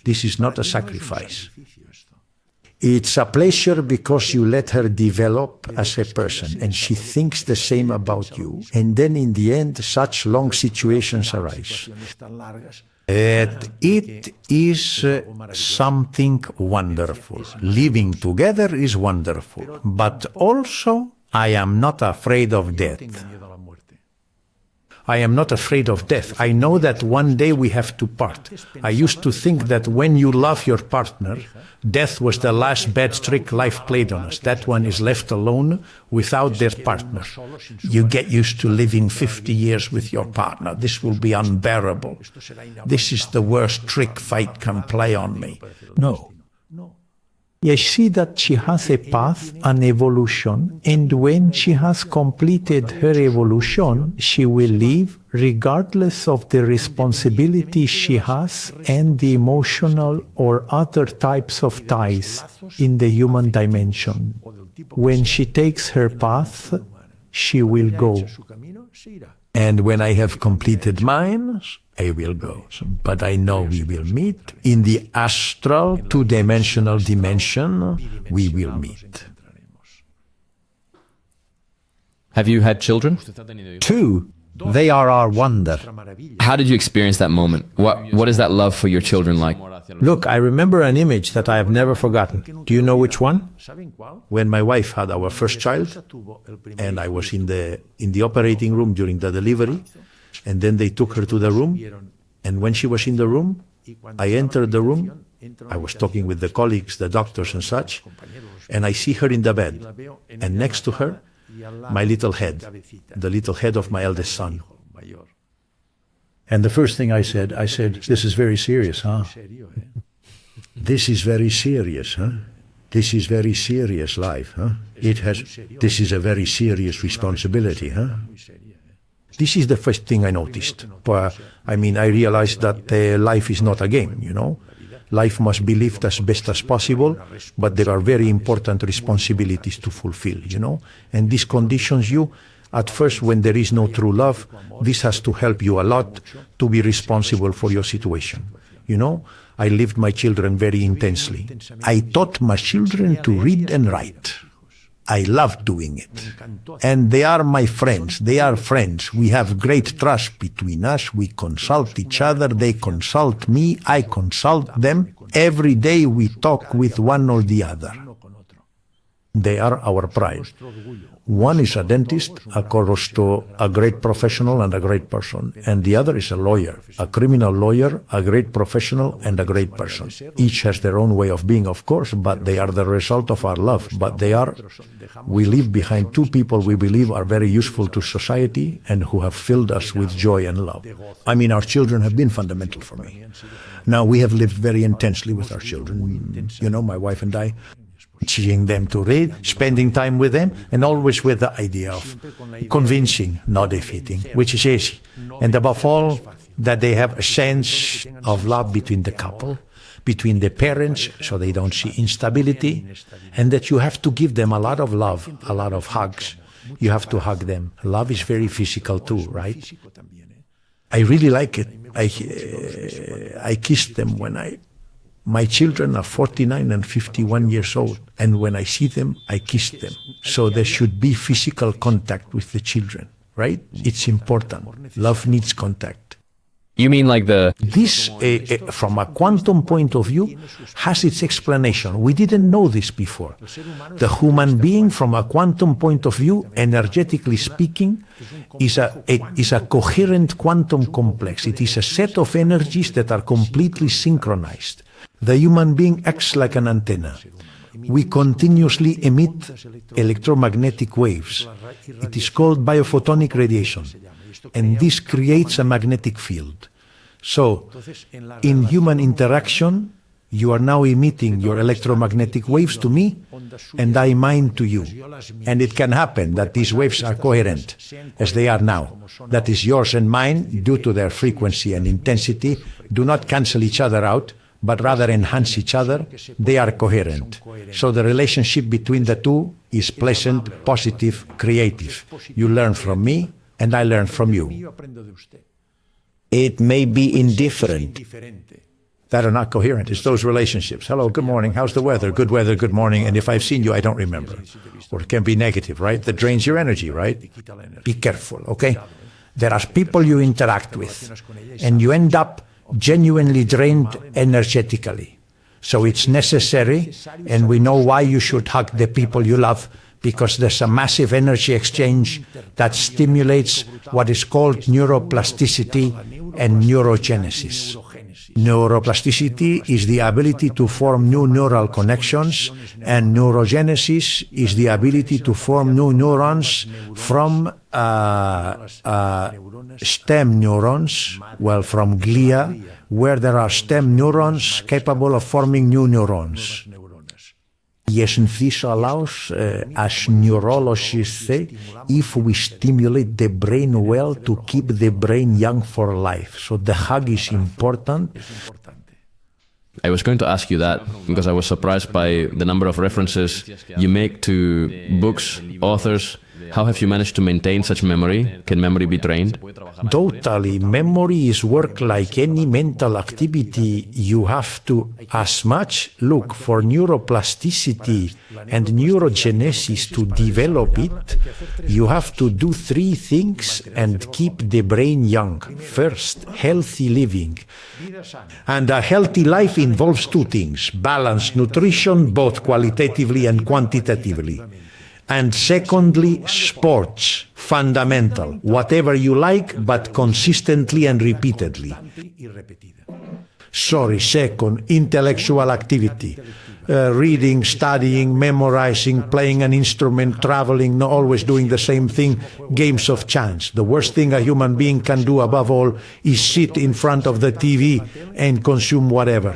this is not a sacrifice. It's a pleasure because you let her develop as a person, and she thinks the same about you. And then in the end, such long situations arise. It is something wonderful. Living together is wonderful. But also, I am not afraid of death. I am not afraid of death. I know that one day we have to part. I used to think that when you love your partner, death was the last bad trick life played on us. That one is left alone without their partner. You get used to living 50 years with your partner. This will be unbearable. This is the worst trick fate can play on me. No. I see that she has a path, an evolution, and when she has completed her evolution, she will live regardless of the responsibility she has and the emotional or other types of ties in the human dimension. When she takes her path, she will go. And when I have completed mine, I will go. But I know we will meet. In the astral, two-dimensional dimension, we will meet. Have you had children? 2. They are our wonder. How did you experience that moment? What is that love for your children like? Look, I remember an image that I have never forgotten. Do you know which one? When my wife had our first child, and I was in the operating room during the delivery, and then they took her to the room, and when she was in the room, I entered the room, I was talking with the colleagues, the doctors and such, and I see her in the bed, and next to her, my little head, the little head of my eldest son. And the first thing I said, this is very serious, huh? This is very serious, huh? This is very serious life, huh? This is a very serious responsibility, huh? This is the first thing I noticed. I realized that life is not a game, you know. Life must be lived as best as possible, but there are very important responsibilities to fulfill, you know. And this conditions you, at first, when there is no true love, this has to help you a lot to be responsible for your situation, you know. I lived my children very intensely. I taught my children to read and write. I love doing it. And they are my friends. They are friends. We have great trust between us. We consult each other. They consult me. I consult them. Every day we talk with one or the other. They are our pride. One is a dentist, a great professional and a great person. And the other is a lawyer, a criminal lawyer, a great professional and a great person. Each has their own way of being, of course, but they are the result of our love. But we leave behind two people we believe are very useful to society and who have filled us with joy and love. Our children have been fundamental for me. Now, we have lived very intensely with our children. You know, my wife and I, teaching them to read, spending time with them, and always with the idea of convincing, not defeating, which is easy. And above all, that they have a sense of love between the couple, between the parents, so they don't see instability, and that you have to give them a lot of love, a lot of hugs. You have to hug them. Love is very physical too, right? I really like it. I kissed them my children are 49 and 51 years old, and when I see them, I kiss them. So there should be physical contact with the children, right? It's important. Love needs contact. You mean like This, from a quantum point of view, has its explanation. We didn't know this before. The human being, from a quantum point of view, energetically speaking, is a coherent quantum complex. It is a set of energies that are completely synchronized. The human being acts like an antenna. We continuously emit electromagnetic waves. It is called biophotonic radiation, and this creates a magnetic field. So, in human interaction, you are now emitting your electromagnetic waves to me, and I mine to you. And it can happen that these waves are coherent, as they are now. That is, yours and mine, due to their frequency and intensity, do not cancel each other out, but rather enhance each other. They are coherent. So the relationship between the two is pleasant, positive, creative. You learn from me, and I learn from you. It may be indifferent. That are not coherent. It's those relationships. Hello, good morning. How's the weather? Good weather, good morning. And if I've seen you, I don't remember. Or it can be negative, right? That drains your energy, right? Be careful, okay? There are people you interact with, and you end up genuinely drained energetically. So it's necessary, and we know why you should hug the people you love, because there's a massive energy exchange that stimulates what is called neuroplasticity and neurogenesis. Neuroplasticity is the ability to form new neural connections, and neurogenesis is the ability to form new neurons from stem neurons, from glia, where there are stem neurons capable of forming new neurons. Yes, and this allows, as neurologists say, if we stimulate the brain well, to keep the brain young for life. So the hug is important. I was going to ask you that because I was surprised by the number of references you make to books, authors. How have you managed to maintain such memory? Can memory be trained? Totally. Memory is work like any mental activity. You have to, as much, look for neuroplasticity and neurogenesis to develop it. You have to do three things and keep the brain young. First, healthy living. And a healthy life involves two things: balanced nutrition, both qualitatively and quantitatively. And secondly, sports, fundamental, whatever you like, but consistently and repeatedly. Second, intellectual activity, reading, studying, memorizing, playing an instrument, traveling, not always doing the same thing, games of chance. The worst thing a human being can do above all is sit in front of the TV and consume whatever.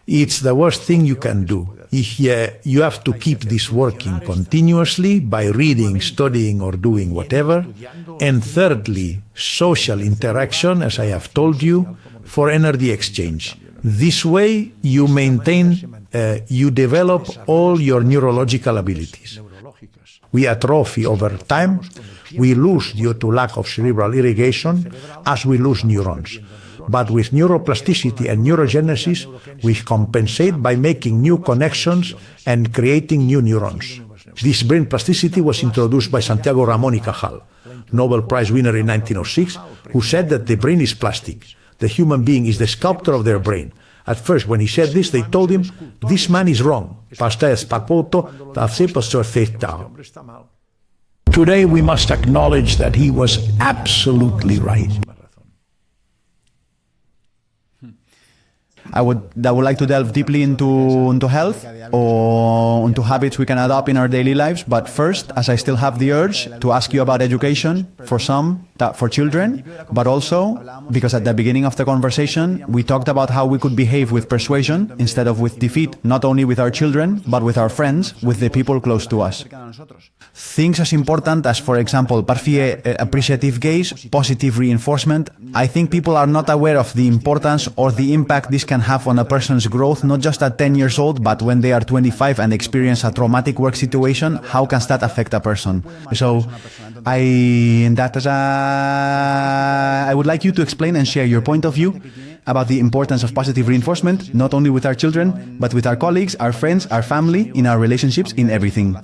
It's the worst thing you can do. You have to keep this working continuously by reading, studying, or doing whatever. And thirdly, social interaction, as I have told you, for energy exchange. This way you maintain, you develop all your neurological abilities. We atrophy over time. We lose due to lack of cerebral irrigation as we lose neurons. But with neuroplasticity and neurogenesis, we compensate by making new connections and creating new neurons. This brain plasticity was introduced by Santiago Ramon y Cajal, Nobel Prize winner in 1906, who said that the brain is plastic. The human being is the sculptor of their brain. At first, when he said this, they told him, "This man is wrong." Today we must acknowledge that he was absolutely right. I would like to delve deeply into health or into habits we can adopt in our daily lives. But first, as I still have the urge to ask you about education for for children, but also because at the beginning of the conversation, we talked about how we could behave with persuasion instead of with defeat, not only with our children, but with our friends, with the people close to us. Things as important as, for example, appreciative gaze, positive reinforcement. I think people are not aware of the importance or the impact this can have on a person's growth, not just at 10 years old, but when they are 25 and experience a traumatic work situation. How can that affect a person? So I would like you to explain and share your point of view about the importance of positive reinforcement, not only with our children, but with our colleagues, our friends, our family, in our relationships, in everything.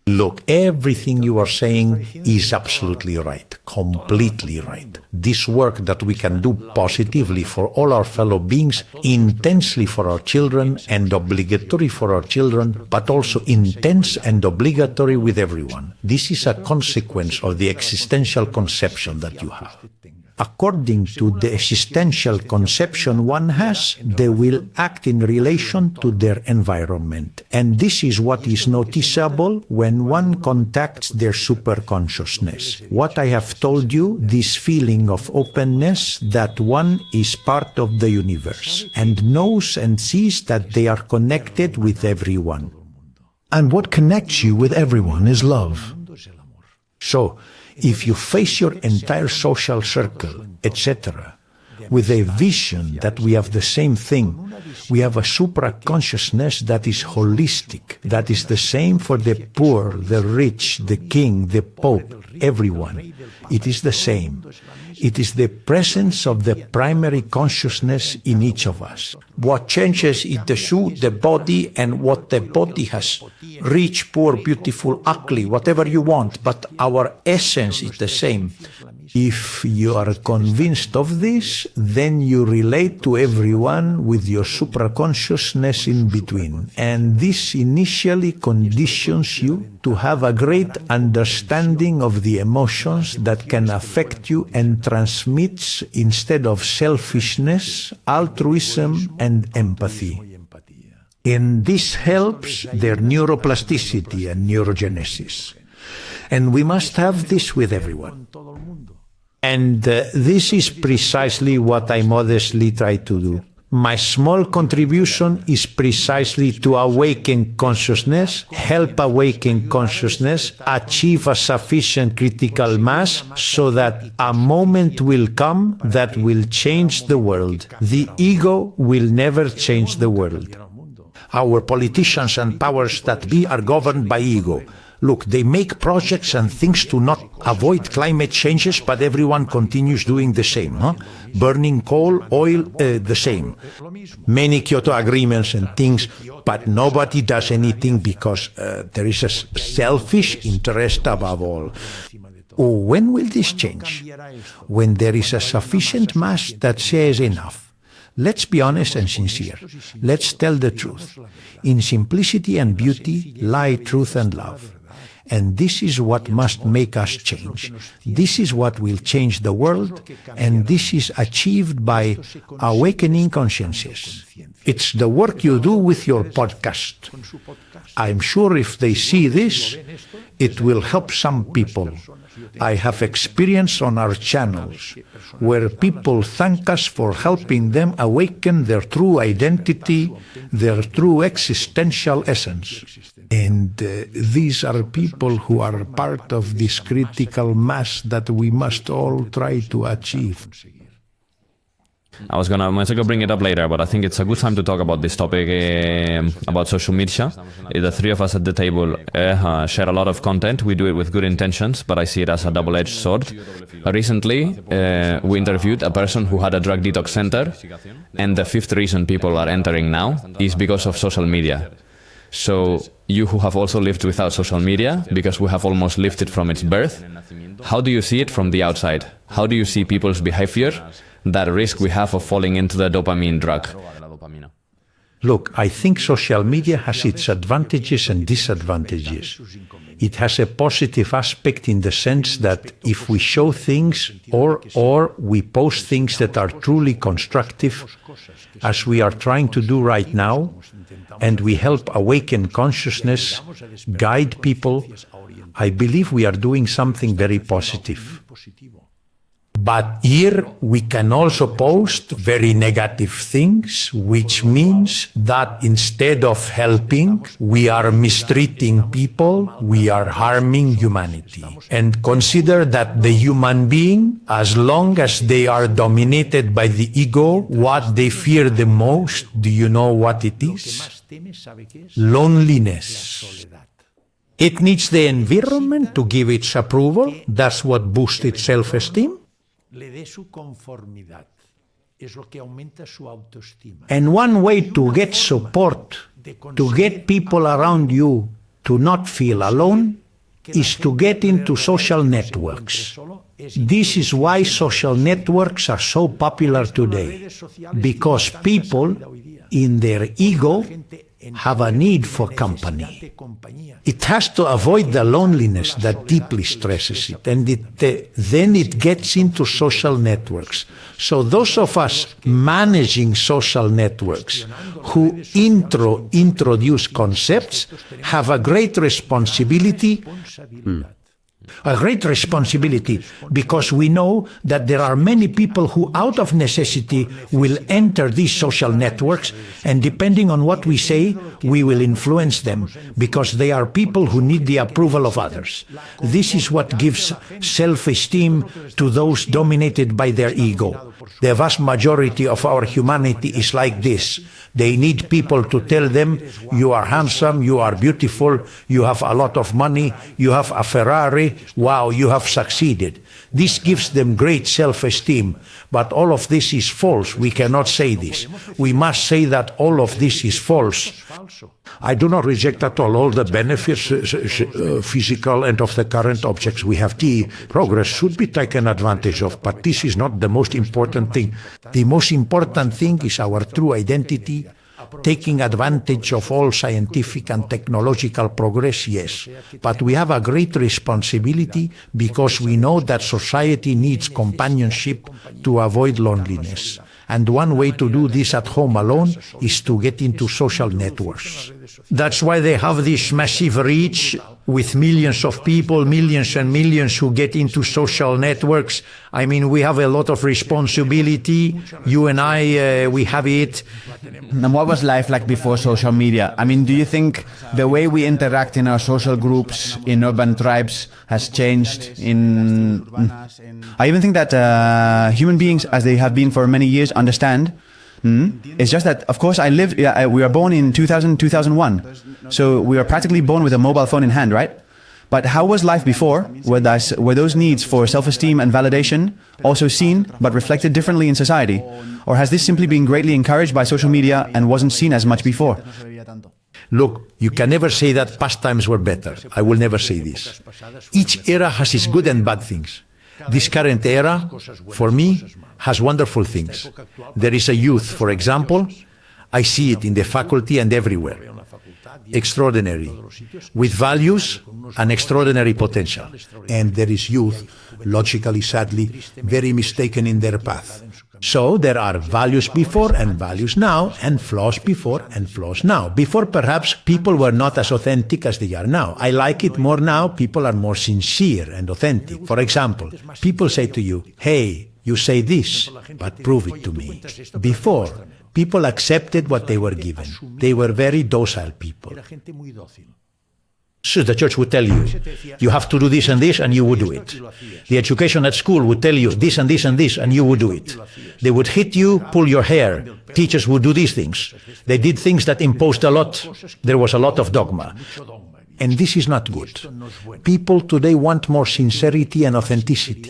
Look, everything you are saying is absolutely right, completely right. This work that we can do positively for all our fellow beings, intensely for our children and obligatory for our children, but also intense and obligatory with everyone. This is a consequence of the existential conception that you have. According to the existential conception one has, they will act in relation to their environment. And this is what is noticeable when one contacts their superconsciousness. What I have told you, this feeling of openness that one is part of the universe and knows and sees that they are connected with everyone. And what connects you with everyone is love. So, if you face your entire social circle, etc., with a vision that we have the same thing, we have a supraconsciousness that is holistic, that is the same for the poor, the rich, the king, the pope, everyone. It is the same. It is the presence of the primary consciousness in each of us. What changes is the shoe, the body, and what the body has. Rich, poor, beautiful, ugly, whatever you want, but our essence is the same. If you are convinced of this, then you relate to everyone with your supraconsciousness in between. And this initially conditions you to have a great understanding of the emotions that can affect you and transmits, instead of selfishness, altruism and empathy. And this helps their neuroplasticity and neurogenesis. And we must have this with everyone. And this is precisely what I modestly try to do. My small contribution is precisely to awaken consciousness, help awaken consciousness, achieve a sufficient critical mass so that a moment will come that will change the world. The ego will never change the world. Our politicians and powers that be are governed by ego. Look, they make projects and things to not avoid climate changes, but everyone continues doing the same. Burning coal, oil, the same. Many Kyoto agreements and things, but nobody does anything because there is a selfish interest above all. When will this change? When there is a sufficient mass that says enough. Let's be honest and sincere. Let's tell the truth. In simplicity and beauty lie truth and love. And this is what must make us change. This is what will change the world, and this is achieved by awakening consciences. It's the work you do with your podcast. I'm sure if they see this, it will help some people. I have experience on our channels where people thank us for helping them awaken their true identity, their true existential essence. And these are people who are part of this critical mass that we must all try to achieve. I was gonna bring it up later, but I think it's a good time to talk about this topic about social media. The three of us at the table share a lot of content. We do it with good intentions, but I see it as a double-edged sword. Recently, we interviewed a person who had a drug detox center, and the fifth reason people are entering now is because of social media. So you who have also lived without social media, because we have almost lived it from its birth, how do you see it from the outside? How do you see people's behavior? That risk we have of falling into the dopamine drug. Look, I think social media has its advantages and disadvantages. It has a positive aspect in the sense that if we show things or we post things that are truly constructive, as we are trying to do right now, and we help awaken consciousness, guide people, I believe we are doing something very positive. But here we can also post very negative things, which means that instead of helping, we are mistreating people, we are harming humanity. And consider that the human being, as long as they are dominated by the ego, what they fear the most, do you know what it is? Loneliness. It needs the environment to give its approval. That's what boosts its self-esteem. And one way to get support, to get people around you to not feel alone, is to get into social networks. This is why social networks are so popular today, because people in their ego have a need for company. It has to avoid the loneliness that deeply stresses it, and then it gets into social networks. So those of us managing social networks who introduce concepts have a great responsibility. A great responsibility, because we know that there are many people who out of necessity will enter these social networks, and depending on what we say, we will influence them, because they are people who need the approval of others. This is what gives self-esteem to those dominated by their ego. The vast majority of our humanity is like this. They need people to tell them, you are handsome, you are beautiful, you have a lot of money, you have a Ferrari, wow, you have succeeded. This gives them great self-esteem. But all of this is false. We cannot say this. We must say that all of this is false. I do not reject at all the benefits, physical and of the current objects we have. The progress should be taken advantage of, but this is not the most important thing. The most important thing is our true identity, taking advantage of all scientific and technological progress, yes. But we have a great responsibility because we know that society needs companionship to avoid loneliness. And one way to do this at home alone is to get into social networks. That's why they have this massive reach. with millions of people, millions and millions who get into social networks. I mean, we have a lot of responsibility. You and I, we have it. And what was life like before social media? I mean, do you think the way we interact in our social groups, in urban tribes, has changed I even think that human beings, as they have been for many years, understand. It's just that, of course, we were born in 2000, 2001. So we were practically born with a mobile phone in hand, right? But how was life before? Were those needs for self-esteem and validation also seen but reflected differently in society? Or has this simply been greatly encouraged by social media and wasn't seen as much before? Look, you can never say that past times were better. I will never say this. Each era has its good and bad things. This current era, for me, has wonderful things. There is a youth, for example. I see it in the faculty and everywhere. Extraordinary, with values and extraordinary potential. And there is youth, logically, sadly, very mistaken in their path. So there are values before and values now, and flaws before and flaws now. Before, perhaps, people were not as authentic as they are now. I like it more now. People are more sincere and authentic. For example, people say to you, hey, you say this, but prove it to me. Before, people accepted what they were given. They were very docile people. So the church would tell you, you have to do this and this, and you would do it. The education at school would tell you this and this and this, and you would do it. They would hit you, pull your hair. Teachers would do these things. They did things that imposed a lot. There was a lot of dogma. And this is not good. People today want more sincerity and authenticity.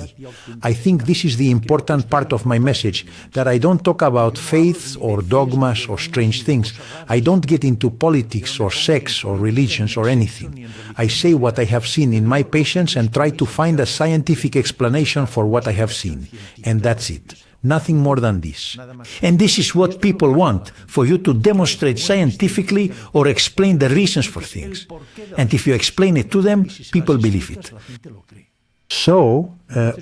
I think this is the important part of my message, that I don't talk about faiths or dogmas or strange things. I don't get into politics or sex or religions or anything. I say what I have seen in my patients and try to find a scientific explanation for what I have seen. And that's it. Nothing more than this. And this is what people want, for you to demonstrate scientifically or explain the reasons for things. And if you explain it to them, people believe it. So,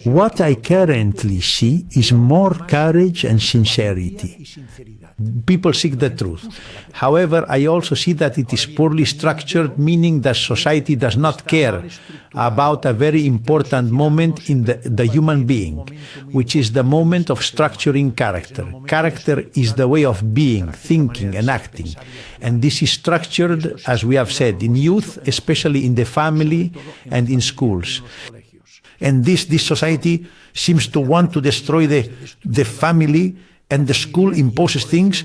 what I currently see is more courage and sincerity. People seek the truth. However, I also see that it is poorly structured, meaning that society does not care about a very important moment in the human being, which is the moment of structuring character. Character is the way of being, thinking and acting. And this is structured, as we have said, in youth, especially in the family and in schools. And this society seems to want to destroy the family, and the school imposes things,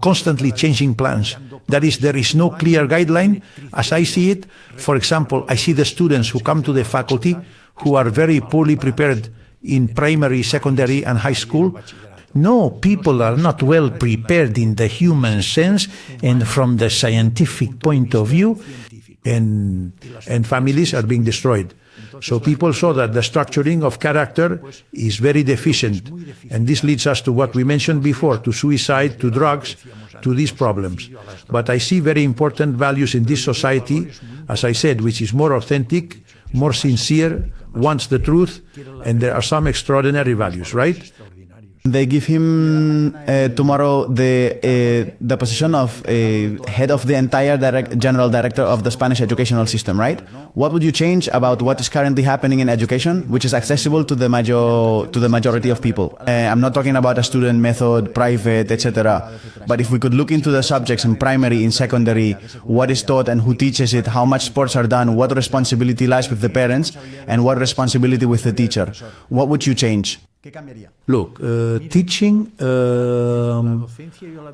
constantly changing plans. That is, there is no clear guideline. As I see it, for example, I see the students who come to the faculty who are very poorly prepared in primary, secondary and high school. No, people are not well prepared in the human sense and from the scientific point of view, and families are being destroyed. So people saw that the structuring of character is very deficient, and this leads us to what we mentioned before, to suicide, to drugs, to these problems. But I see very important values in this society, as I said, which is more authentic, more sincere, wants the truth, and there are some extraordinary values, right? They give him tomorrow the position of head of the entire general director of the Spanish educational system, right? What would you change about what is currently happening in education, which is accessible to the majority of people? I'm not talking about a student method, private, etc. But if we could look into the subjects in primary, in secondary, what is taught and who teaches it, how much sports are done, what responsibility lies with the parents, and what responsibility with the teacher, what would you change? Look, teaching,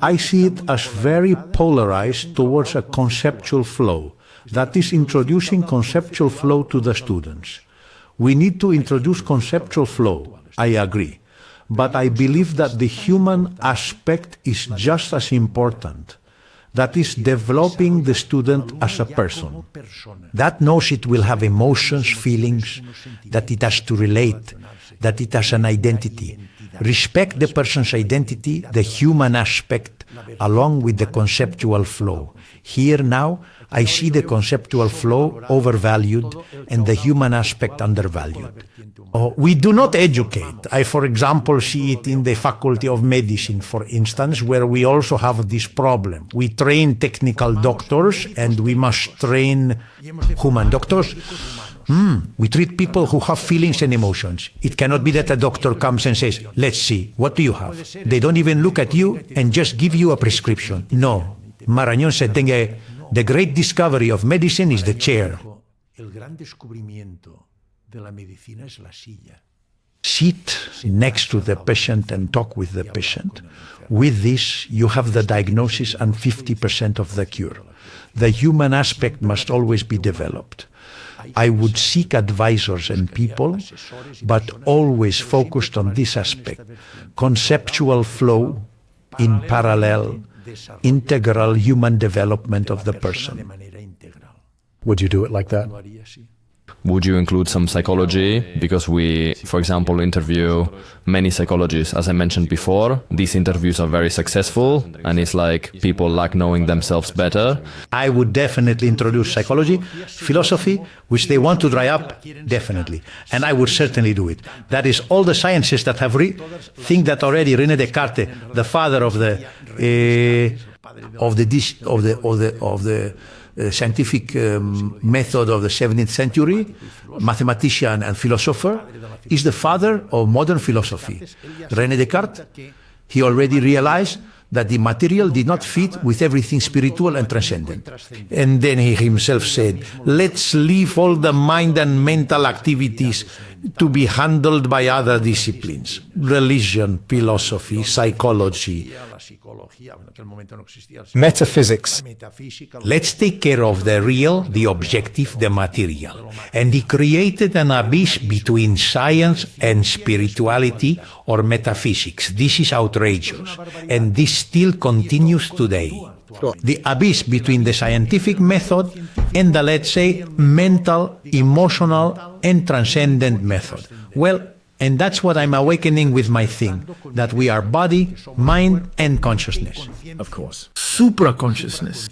I see it as very polarized towards a conceptual flow. That is, introducing conceptual flow to the students. We need to introduce conceptual flow, I agree. But I believe that the human aspect is just as important. That is, developing the student as a person. That knows it will have emotions, feelings, that it has to relate, that it has an identity. Respect the person's identity, the human aspect, along with the conceptual flow. Here now, I see the conceptual flow overvalued and the human aspect undervalued. We do not educate. I, for example, see it in the Faculty of Medicine, for instance, where we also have this problem. We train technical doctors and we must train human doctors. We treat people who have feelings and emotions. It cannot be that a doctor comes and says, let's see, what do you have? They don't even look at you and just give you a prescription. No. Marañón said, the great discovery of medicine is the chair. Sit next to the patient and talk with the patient. With this, you have the diagnosis and 50% of the cure. The human aspect must always be developed. I would seek advisors and people, but always focused on this aspect. Conceptual flow in parallel, integral human development of the person. Would you do it like that? Would you include some psychology? Because we, for example, interview many psychologists. As I mentioned before, these interviews are very successful, and it's like people like knowing themselves better. I would definitely introduce psychology, philosophy, which they want to dry up, definitely. And I would certainly do it. That is, all the sciences that have think that already René Descartes, the father of the scientific method of the 17th century, mathematician and philosopher, is the father of modern philosophy. René Descartes, he already realized that the material did not fit with everything spiritual and transcendent. And then he himself said, let's leave all the mind and mental activities to be handled by other disciplines. Religion, philosophy, psychology, metaphysics. Let's take care of the real, the objective, the material. And he created an abyss between science and spirituality or metaphysics. This is outrageous. And this still continues today. The abyss between the scientific method and the, let's say, mental, emotional, and transcendent method. Well, and that's what I'm awakening with my thing, that we are body, mind, and consciousness. Of course. Superconsciousness.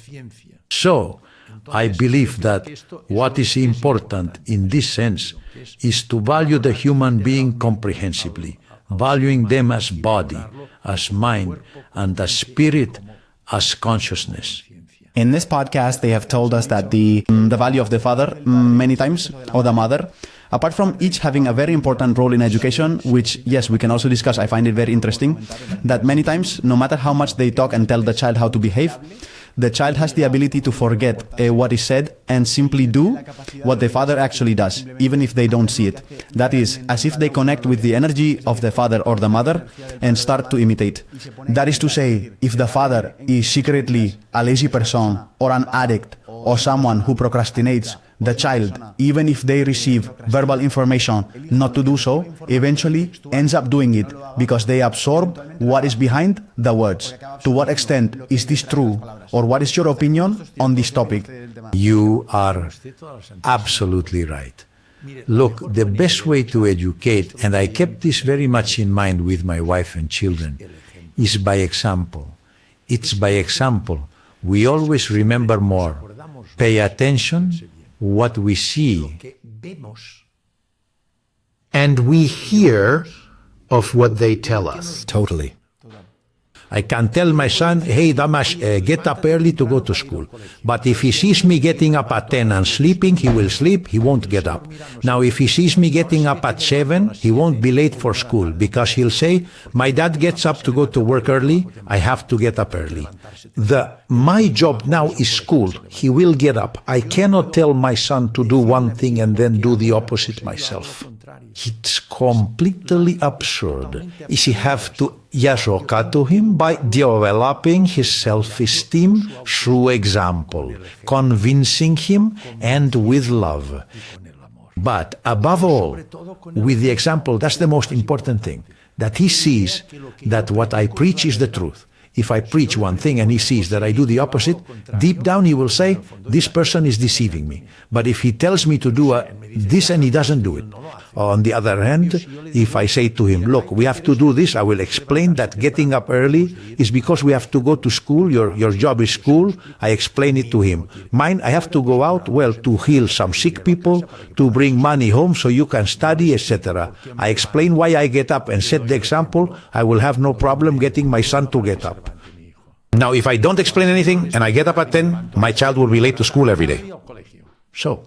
So, I believe that what is important in this sense is to value the human being comprehensively, valuing them as body, as mind, and as spirit, as consciousness. In this podcast, they have told us that the value of the father many times, or the mother, apart from each having a very important role in education, which, yes, we can also discuss, I find it very interesting, that many times, no matter how much they talk and tell the child how to behave, the child has the ability to forget what is said and simply do what the father actually does, even if they don't see it. That is, as if they connect with the energy of the father or the mother and start to imitate. That is to say, if the father is secretly a lazy person or an addict or someone who procrastinates, the child, even if they receive verbal information not to do so, eventually ends up doing it because they absorb what is behind the words. To what extent is this true? Or what is your opinion on this topic? You are absolutely right. Look, the best way to educate, and I kept this very much in mind with my wife and children, is by example. It's by example. We always remember more. Pay attention what we see. And we hear of what they tell us. Totally. I can tell my son, hey, Damash, get up early to go to school. But if he sees me getting up at 10 and sleeping, he will sleep, he won't get up. Now, if he sees me getting up at 7, he won't be late for school because he'll say, my dad gets up to go to work early, I have to get up early. My job now is school. He will get up. I cannot tell my son to do one thing and then do the opposite myself. It's completely absurd. You have to yasoka to him by developing his self-esteem through example, convincing him and with love. But above all, with the example, that's the most important thing, that he sees that what I preach is the truth. If I preach one thing and he sees that I do the opposite, deep down he will say, this person is deceiving me. But if he tells me to do this and he doesn't do it, On the other hand, if I say to him, look, we have to do this, I will explain that getting up early is because we have to go to school, your job is school, I explain it to him. Mine, I have to go out, well, to heal some sick people, to bring money home so you can study, etc. I explain why I get up and set the example, I will have no problem getting my son to get up. Now, if I don't explain anything and I get up at 10, my child will be late to school every day. So,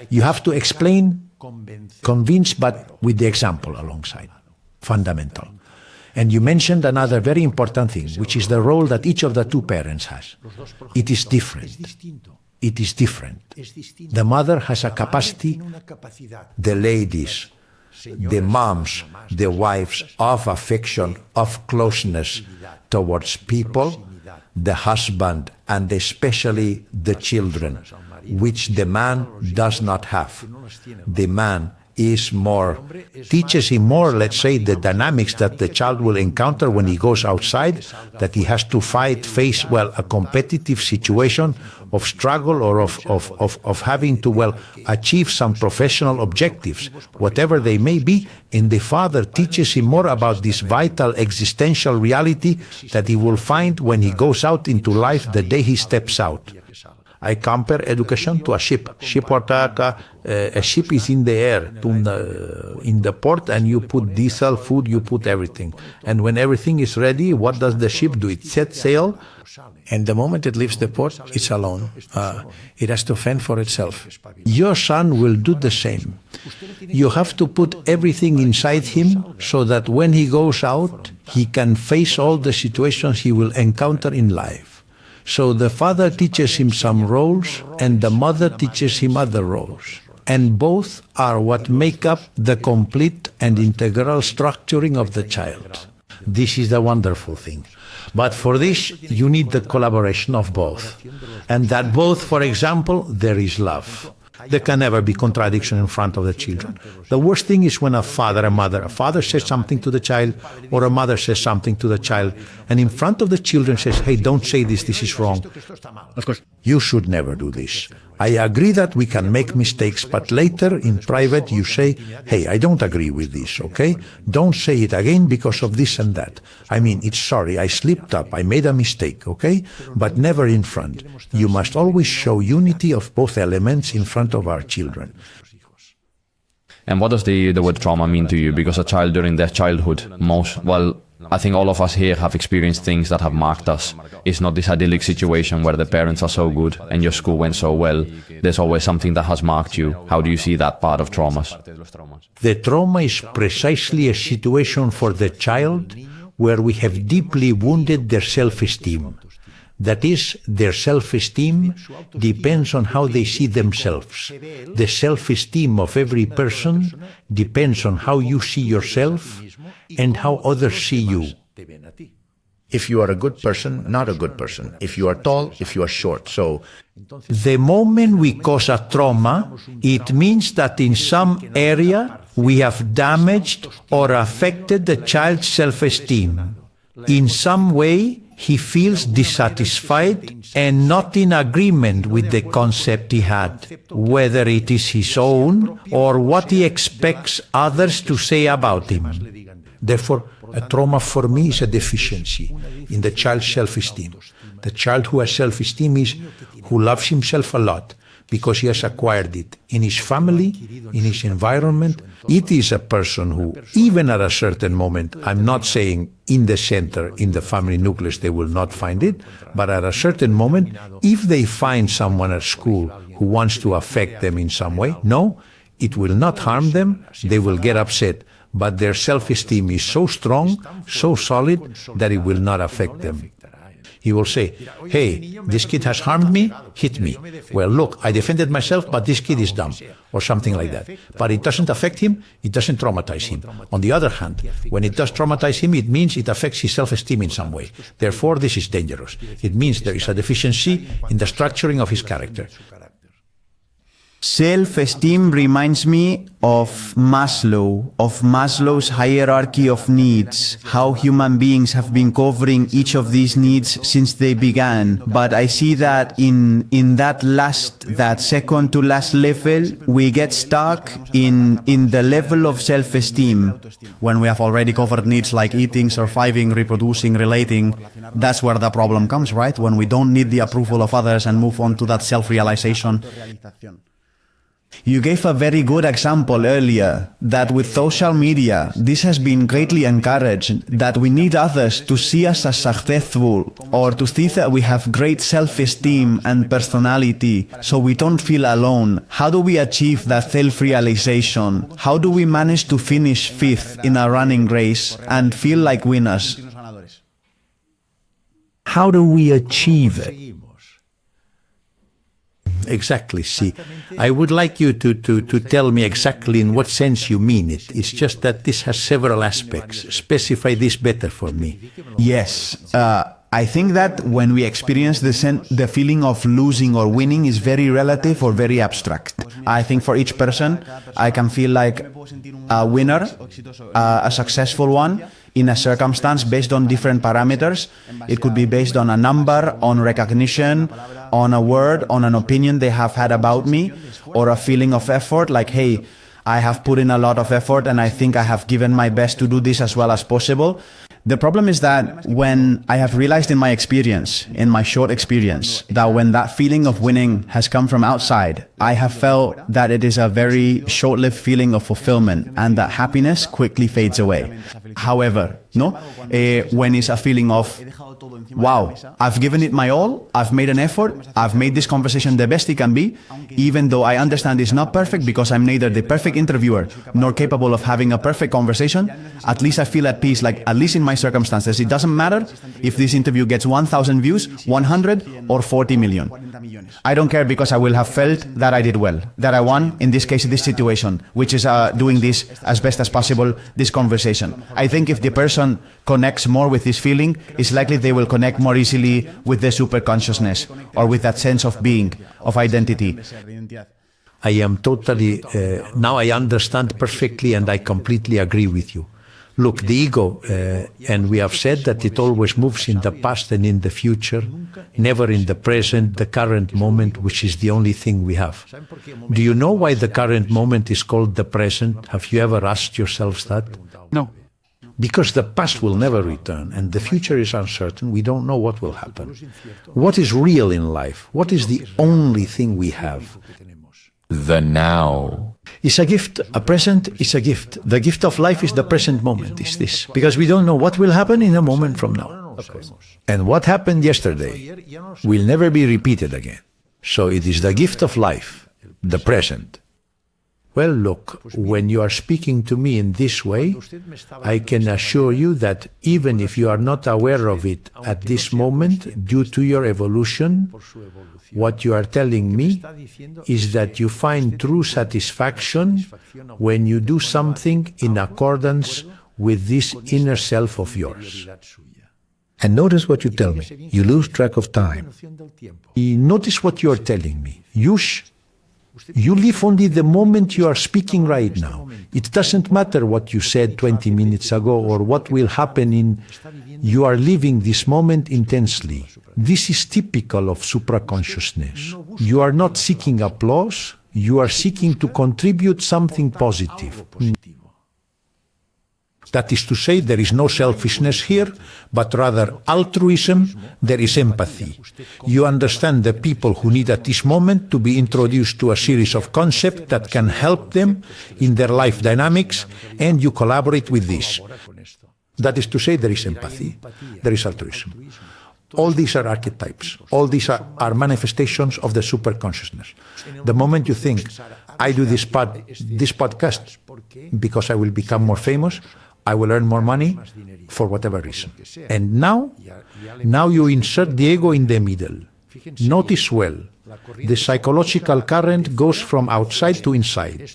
you have to explain, convince, but with the example alongside. Fundamental. And you mentioned another very important thing, which is the role that each of the two parents has. It is different. It is different. The mother has a capacity, the ladies, the moms, the wives, of affection, of closeness towards people, the husband, and especially the children, which the man does not have. The man is more, teaches him more, let's say, the dynamics that the child will encounter when he goes outside, that he has to face, well, a competitive situation of struggle or of having to, well, achieve some professional objectives, whatever they may be, and the father teaches him more about this vital existential reality that he will find when he goes out into life the day he steps out. I compare education to a ship. A ship is in the air, in the port, and you put diesel, food, you put everything. And when everything is ready, what does the ship do? It sets sail, and the moment it leaves the port, it's alone. It has to fend for itself. Your son will do the same. You have to put everything inside him so that when he goes out, he can face all the situations he will encounter in life. So the father teaches him some roles and the mother teaches him other roles. And both are what make up the complete and integral structuring of the child. This is the wonderful thing. But for this, you need the collaboration of both. And that both, for example, there is love. There can never be contradiction in front of the children. The worst thing is when a father says something to the child, or a mother says something to the child, and in front of the children says, hey, don't say this, this is wrong. Of course, you should never do this. I agree that we can make mistakes, but later in private you say, hey, I don't agree with this, okay? Don't say it again because of this and that. I mean, it's sorry, I slipped up, I made a mistake, okay? But never in front. You must always show unity of both elements in front of our children. And what does the word trauma mean to you? Because a child during their childhood, I think all of us here have experienced things that have marked us. It's not this idyllic situation where the parents are so good and your school went so well. There's always something that has marked you. How do you see that part of traumas? The trauma is precisely a situation for the child where we have deeply wounded their self-esteem. That is, their self-esteem depends on how they see themselves. The self-esteem of every person depends on how you see yourself and how others see you. If you are a good person, not a good person. If you are tall, if you are short. So, the moment we cause a trauma, it means that in some area we have damaged or affected the child's self-esteem. In some way, he feels dissatisfied and not in agreement with the concept he had, whether it is his own or what he expects others to say about him. Therefore, a trauma for me is a deficiency in the child's self-esteem. The child who has self-esteem is who loves himself a lot because he has acquired it in his family, in his environment. It is a person who, even at a certain moment, I'm not saying in the center, in the family nucleus, they will not find it, but at a certain moment, if they find someone at school who wants to affect them in some way, no, it will not harm them, they will get upset. But their self-esteem is so strong, so solid, that it will not affect them. He will say, hey, this kid has harmed me, hit me. Well, look, I defended myself, but this kid is dumb, or something like that. But it doesn't affect him, it doesn't traumatize him. On the other hand, when it does traumatize him, it means it affects his self-esteem in some way. Therefore, this is dangerous. It means there is a deficiency in the structuring of his character. Self-esteem reminds me of Maslow's hierarchy of needs, how human beings have been covering each of these needs since they began. But I see that in that second to last level, we get stuck in the level of self-esteem. When we have already covered needs like eating, surviving, reproducing, relating, that's where the problem comes, right? When we don't need the approval of others and move on to that self-realization. You gave a very good example earlier that with social media, this has been greatly encouraged, that we need others to see us as successful or to see that we have great self-esteem and personality so we don't feel alone. How do we achieve that self-realization? How do we manage to finish fifth in a running race and feel like winners? How do we achieve it? Exactly. See, I would like you to tell me exactly in what sense you mean it. It's just that this has several aspects. Specify this better for me. Yes. I think that when we experience the feeling of losing or winning is very relative or very abstract. I think for each person, I can feel like a winner, a successful one, in a circumstance based on different parameters. It could be based on a number, on recognition, on a word, on an opinion they have had about me, or a feeling of effort, like, hey, I have put in a lot of effort and I think I have given my best to do this as well as possible. The problem is that when I have realized in my experience, in my short experience, that when that feeling of winning has come from outside, I have felt that it is a very short-lived feeling of fulfillment and that happiness quickly fades away. However, when it's a feeling of, wow, I've given it my all, I've made an effort, I've made this conversation the best it can be, even though I understand it's not perfect because I'm neither the perfect interviewer nor capable of having a perfect conversation, at least I feel at peace, like at least in my circumstances, it doesn't matter if this interview gets 1,000 views, 100 or 40 million. I don't care because I will have felt that I did well, that I won, in this case, this situation, which is doing this as best as possible, this conversation. I think if the person connects more with this feeling, it's likely they will connect more easily with the superconsciousness or with that sense of being, of identity. I am totally, now I understand perfectly and I completely agree with you. Look, the ego, and we have said that it always moves in the past and in the future, never in the present, the current moment, which is the only thing we have. Do you know why the current moment is called the present? Have you ever asked yourselves that? No. Because the past will never return and the future is uncertain. We don't know what will happen. What is real in life? What is the only thing we have? The now. It's a gift. A present is a gift. The gift of life is the present moment, is this. Because we don't know what will happen in a moment from now. And what happened yesterday will never be repeated again. So it is the gift of life, the present. Well, look, when you are speaking to me in this way, I can assure you that even if you are not aware of it at this moment, due to your evolution, what you are telling me is that you find true satisfaction when you do something in accordance with this inner self of yours. And notice what you tell me. You lose track of time. Notice what you are telling me. You live only the moment you are speaking right now. It doesn't matter what you said 20 minutes ago or what will happen in... You are living this moment intensely. This is typical of supraconsciousness. You are not seeking applause, you are seeking to contribute something positive. That is to say, there is no selfishness here, but rather altruism, there is empathy. You understand the people who need at this moment to be introduced to a series of concepts that can help them in their life dynamics, and you collaborate with this. That is to say, there is empathy, there is altruism. All these are archetypes. All these are manifestations of the superconsciousness. The moment you think, I do this podcast because I will become more famous, I will earn more money for whatever reason. And now you insert the ego in the middle. Notice well, the psychological current goes from outside to inside.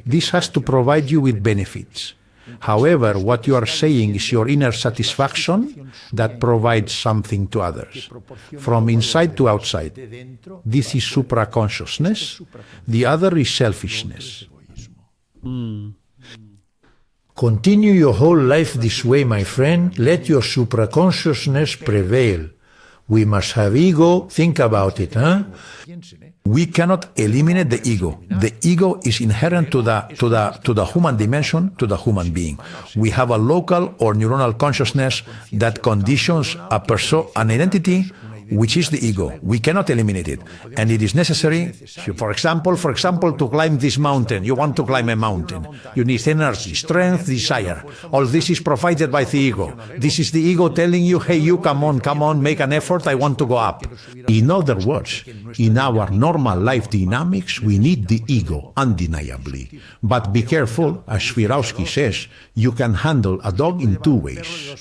This has to provide you with benefits. However, what you are saying is your inner satisfaction that provides something to others, from inside to outside. This is supraconsciousness. The other is selfishness. Continue your whole life this way, my friend. Let your supraconsciousness prevail. We must have ego. Think about it, huh? We cannot eliminate the ego. The ego is inherent to the human dimension, to the human being. We have a local or neuronal consciousness that conditions an identity, which is the ego. We cannot eliminate it. And it is necessary, for example, to climb this mountain. You want to climb a mountain. You need energy, strength, desire. All this is provided by the ego. This is the ego telling you, hey, you come on, make an effort, I want to go up. In other words, in our normal life dynamics, we need the ego, undeniably. But be careful, as Swiarowski says, you can handle a dog in two ways.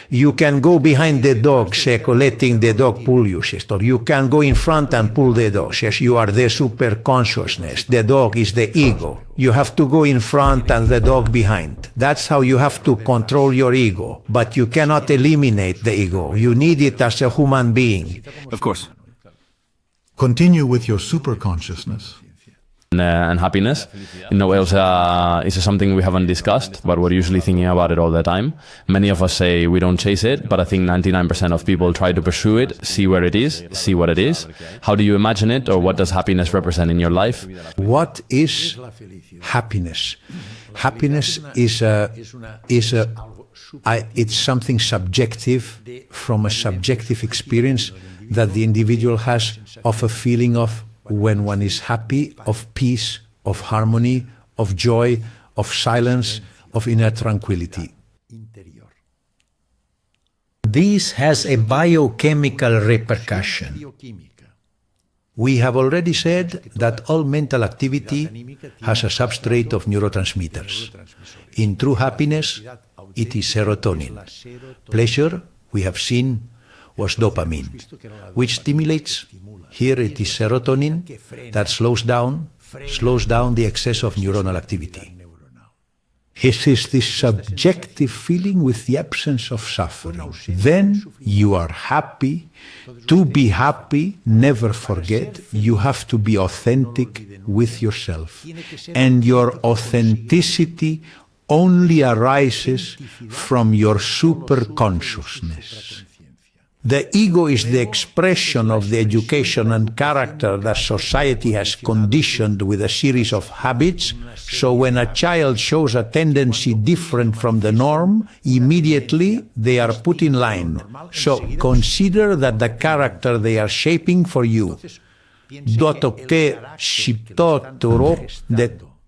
You can go behind the dog, letting the dog pull you, or you can go in front and pull the dog. You are the superconsciousness. The dog is the ego. You have to go in front and the dog behind. That's how you have to control your ego. But you cannot eliminate the ego. You need it as a human being. Of course. Continue with your superconsciousness. And happiness. It's something we haven't discussed, but we're usually thinking about it all the time. Many of us say we don't chase it, but I think 99% of people try to pursue it, see where it is, see what it is. How do you imagine it, or what does happiness represent in your life? What is happiness? Happiness it's something subjective, from a subjective experience that the individual has of a feeling of when one is happy, of peace, of harmony, of joy, of silence, of inner tranquility. This has a biochemical repercussion. We have already said that all mental activity has a substrate of neurotransmitters. In true happiness, it is serotonin. Pleasure, we have seen, was dopamine, which stimulates. Here it is serotonin that slows down the excess of neuronal activity. It is this subjective feeling with the absence of suffering. Then you are happy. To be happy, never forget, you have to be authentic with yourself. And your authenticity only arises from your superconsciousness. The ego is the expression of the education and character that society has conditioned with a series of habits. So when a child shows a tendency different from the norm, immediately they are put in line. So consider that the character they are shaping for you,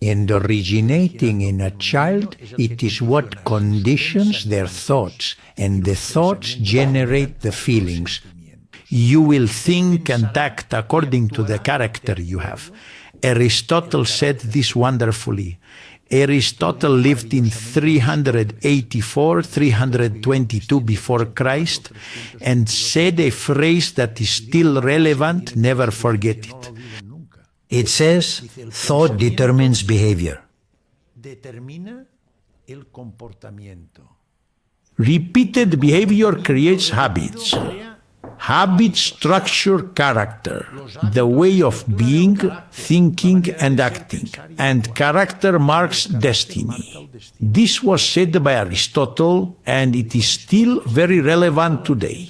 and originating in a child, it is what conditions their thoughts, and the thoughts generate the feelings. You will think and act according to the character you have. Aristotle said this wonderfully. Aristotle lived in 322 before Christ and said a phrase that is still relevant, never forget it. It says, thought determines behavior. Repeated behavior creates habits. Habits structure character, the way of being, thinking, and acting. And character marks destiny. This was said by Aristotle, and it is still very relevant today.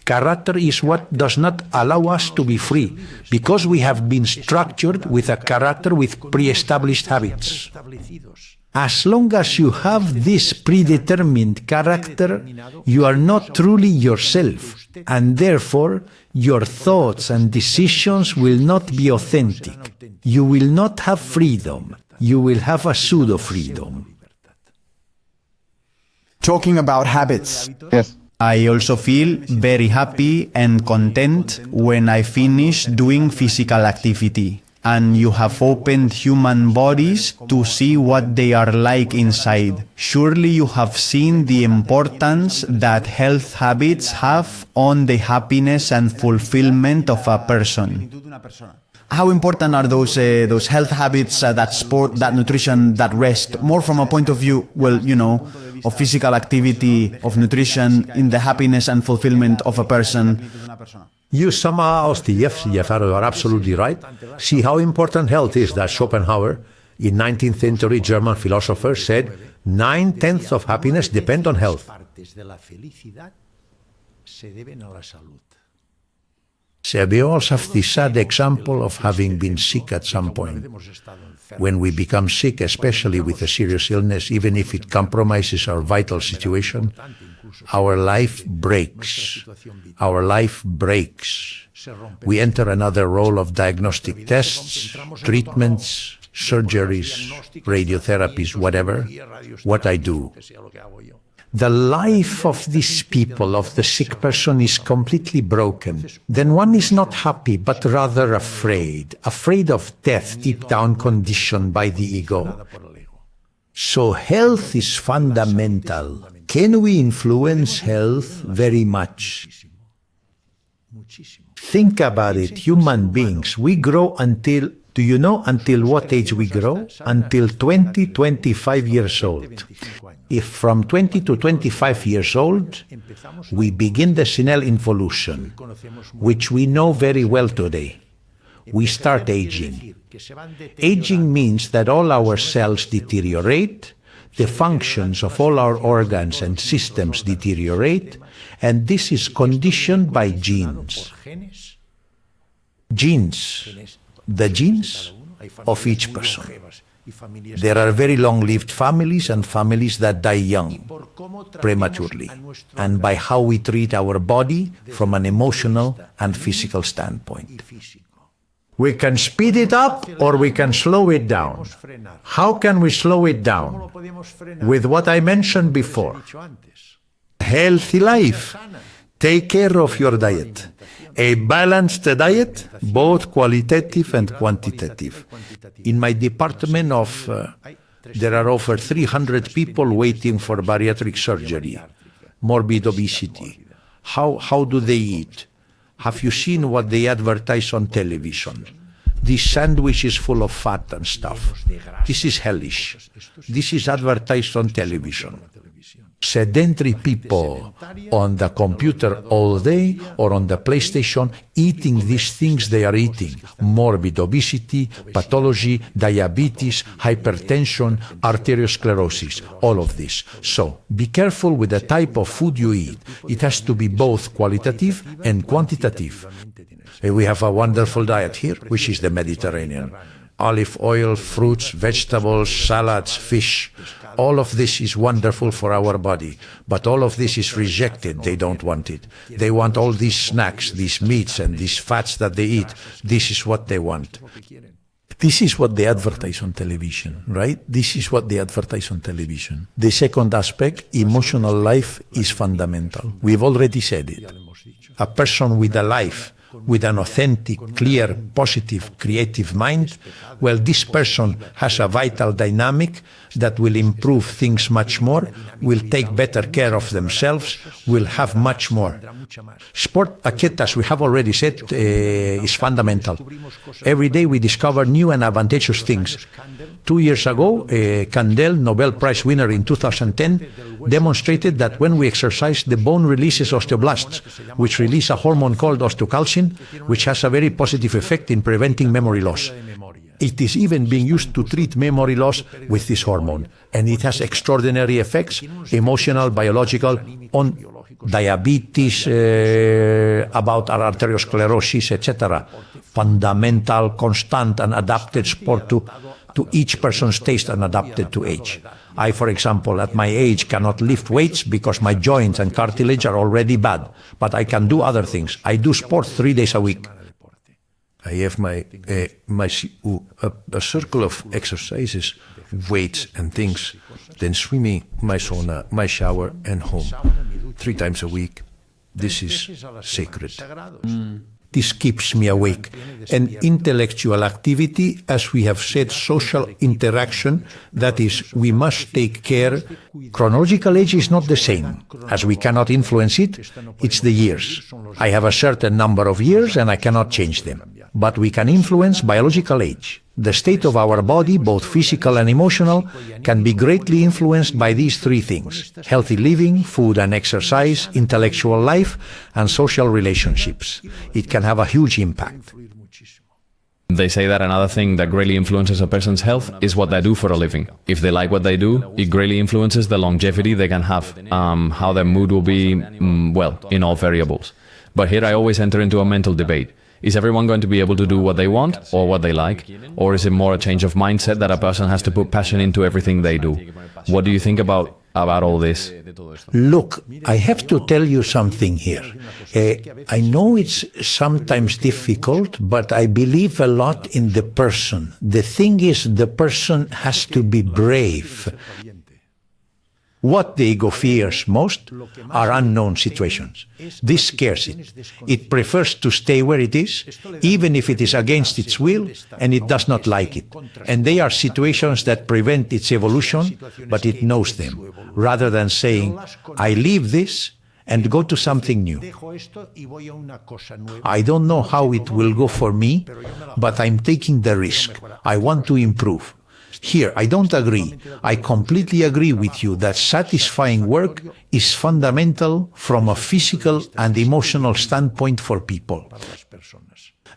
Character is what does not allow us to be free, because we have been structured with a character with pre-established habits. As long as you have this predetermined character, you are not truly yourself, and therefore your thoughts and decisions will not be authentic. You will not have freedom. You will have a pseudo-freedom. Talking about habits. Yes. I also feel very happy and content when I finish doing physical activity. And you have opened human bodies to see what they are like inside. Surely you have seen the importance that health habits have on the happiness and fulfillment of a person. How important are those health habits, that sport, that nutrition, that rest, more from a point of view, well, you know, of physical activity, of nutrition, in the happiness and fulfillment of a person? You somehow, yes, you are absolutely right. See how important health is that Schopenhauer, in 19th century German philosopher, said 9/10 of happiness depend on health. So we also have the sad example of having been sick at some point. When we become sick, especially with a serious illness, even if it compromises our vital situation, our life breaks. Our life breaks. We enter another role of diagnostic tests, treatments, surgeries, radiotherapies, whatever. What I do. The life of these people, of the sick person, is completely broken. Then one is not happy, but rather afraid of death, deep down conditioned by the ego. So health is fundamental. Can we influence health? Very much. Think about it, human beings, we grow until, do you know until what age we grow? Until 20, 25 years old. If from 20 to 25 years old, we begin the senile involution, which we know very well today, we start aging. Aging means that all our cells deteriorate, the functions of all our organs and systems deteriorate, and this is conditioned by genes. Genes, the genes of each person. There are very long-lived families and families that die young, prematurely, and by how we treat our body from an emotional and physical standpoint. We can speed it up or we can slow it down. How can we slow it down? With what I mentioned before. Healthy life. Take care of your diet. A balanced diet, both qualitative and quantitative. In my department there are over 300 people waiting for bariatric surgery, morbid obesity. How do they eat? Have you seen what they advertise on television? This sandwich is full of fat and stuff. This is hellish. This is advertised on television. Sedentary people on the computer all day or on the PlayStation eating these things they are eating. Morbid obesity, pathology, diabetes, hypertension, arteriosclerosis, all of this. So be careful with the type of food you eat. It has to be both qualitative and quantitative. We have a wonderful diet here, which is the Mediterranean. Olive oil, fruits, vegetables, salads, fish. All of this is wonderful for our body, but all of this is rejected. They don't want it. They want all these snacks, these meats and these fats that they eat. This is what they want. This is what they advertise on television, right? This is what they advertise on television. The second aspect, emotional life, is fundamental. We've already said it. A person with a life, with an authentic, clear, positive, creative mind, well, this person has a vital dynamic that will improve things much more, will take better care of themselves, will have much more. Sport, as we have already said, is fundamental. Every day we discover new and advantageous things. 2 years ago, Candel, Nobel Prize winner in 2010, demonstrated that when we exercise, the bone releases osteoblasts, which release a hormone called osteocalcin, which has a very positive effect in preventing memory loss. It is even being used to treat memory loss with this hormone, and it has extraordinary effects, emotional, biological, on diabetes, about our arteriosclerosis, etc. Fundamental, constant, and adapted sport to each person's taste and adapted to age. I, for example, at my age cannot lift weights because my joints and cartilage are already bad, but I can do other things. I do sport 3 days a week. I have a circle of exercises, weights and things, then swimming, my sauna, my shower and home. 3 times a week. This is sacred. This keeps me awake. And intellectual activity, as we have said, social interaction, that is, we must take care. Chronological age is not the same. As we cannot influence it, it's the years. I have a certain number of years and I cannot change them. but we can influence biological age. The state of our body, both physical and emotional, can be greatly influenced by these three things: healthy living, food and exercise, intellectual life, and social relationships. It can have a huge impact. They say that another thing that greatly influences a person's health is what they do for a living. If they like what they do, it greatly influences the longevity they can have, how their mood will be, well, in all variables. But here I always enter into a mental debate. Is everyone going to be able to do what they want or what they like? Or is it more a change of mindset that a person has to put passion into everything they do? What do you think about all this? Look, I have to tell you something here. I know it's sometimes difficult, but I believe a lot in the person. The thing is, the person has to be brave. What the ego fears most are unknown situations. This scares it. It prefers to stay where it is, even if it is against its will and it does not like it. And they are situations that prevent its evolution, but it knows them, rather than saying, I leave this and go to something new. I don't know how it will go for me, but I'm taking the risk. I want to improve. Here, I don't agree. I completely agree with you that satisfying work is fundamental from a physical and emotional standpoint for people.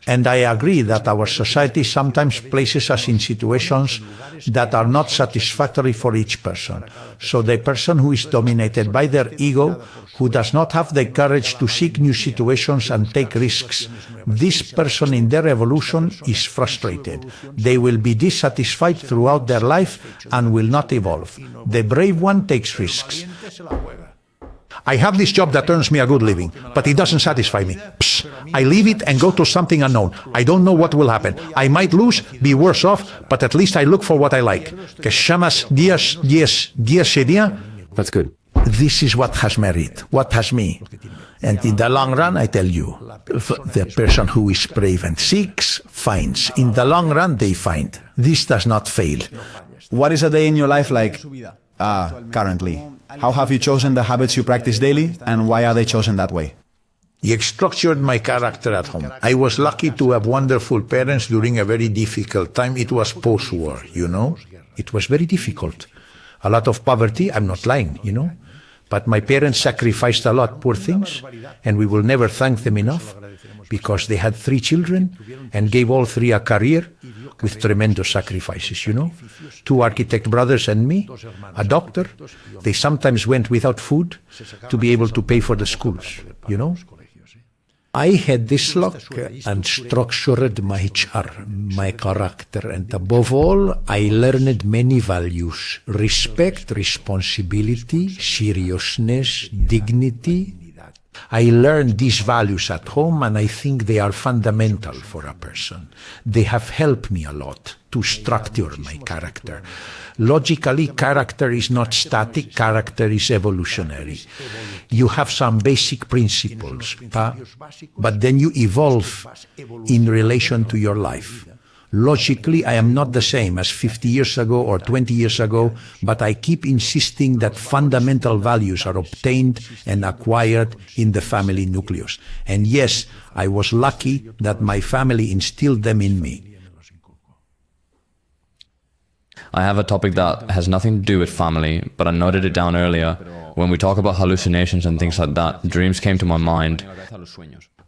And I agree that our society sometimes places us in situations that are not satisfactory for each person. So the person who is dominated by their ego, who does not have the courage to seek new situations and take risks, this person in their evolution is frustrated. They will be dissatisfied throughout their life and will not evolve. The brave one takes risks. I have this job that earns me a good living, but it doesn't satisfy me. Psst, I leave it and go to something unknown. I don't know what will happen. I might lose, be worse off, but at least I look for what I like. Que chamas dias seria? That's good. This is what has merit, what has me. And in the long run, I tell you, the person who is brave and seeks, finds. In the long run, they find. This does not fail. What is a day in your life like currently? How have you chosen the habits you practice daily, and why are they chosen that way? He structured my character at home. I was lucky to have wonderful parents during a very difficult time. It was post-war, you know. It was very difficult. A lot of poverty, I'm not lying, you know. But my parents sacrificed a lot, poor things, and we will never thank them enough, because they had 3 children and gave all 3 a career with tremendous sacrifices, you know. 2 architect brothers and me, a doctor. They sometimes went without food to be able to pay for the schools, you know. I had this luck and structured my my character, and above all, I learned many values: respect, responsibility, seriousness, dignity. I learned these values at home, and I think they are fundamental for a person. They have helped me a lot to structure my character. Logically, character is not static, character is evolutionary. You have some basic principles, but then you evolve in relation to your life. Logically, I am not the same as 50 years ago or 20 years ago, but I keep insisting that fundamental values are obtained and acquired in the family nucleus. And yes, I was lucky that my family instilled them in me. I have a topic that has nothing to do with family, but I noted it down earlier. When we talk about hallucinations and things like that, dreams came to my mind.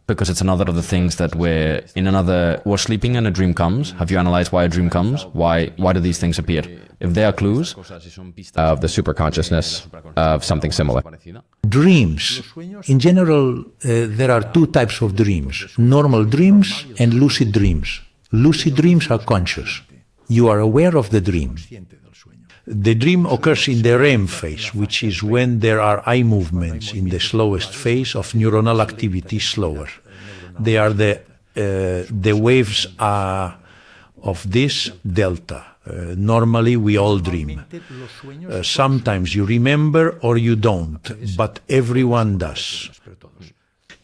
Because it's another of the things that we're sleeping and a dream comes. Have you analyzed why a dream comes? Why do these things appear? If they are clues Of the superconsciousness of something similar. Dreams. In general, there are 2 types of dreams: normal dreams and lucid dreams. Lucid dreams are conscious. You are aware of the dream. The dream occurs in the REM phase, which is when there are eye movements in the slowest phase of neuronal activity slower. They are the waves of this delta. Normally we all dream. Sometimes you remember or you don't, but everyone does.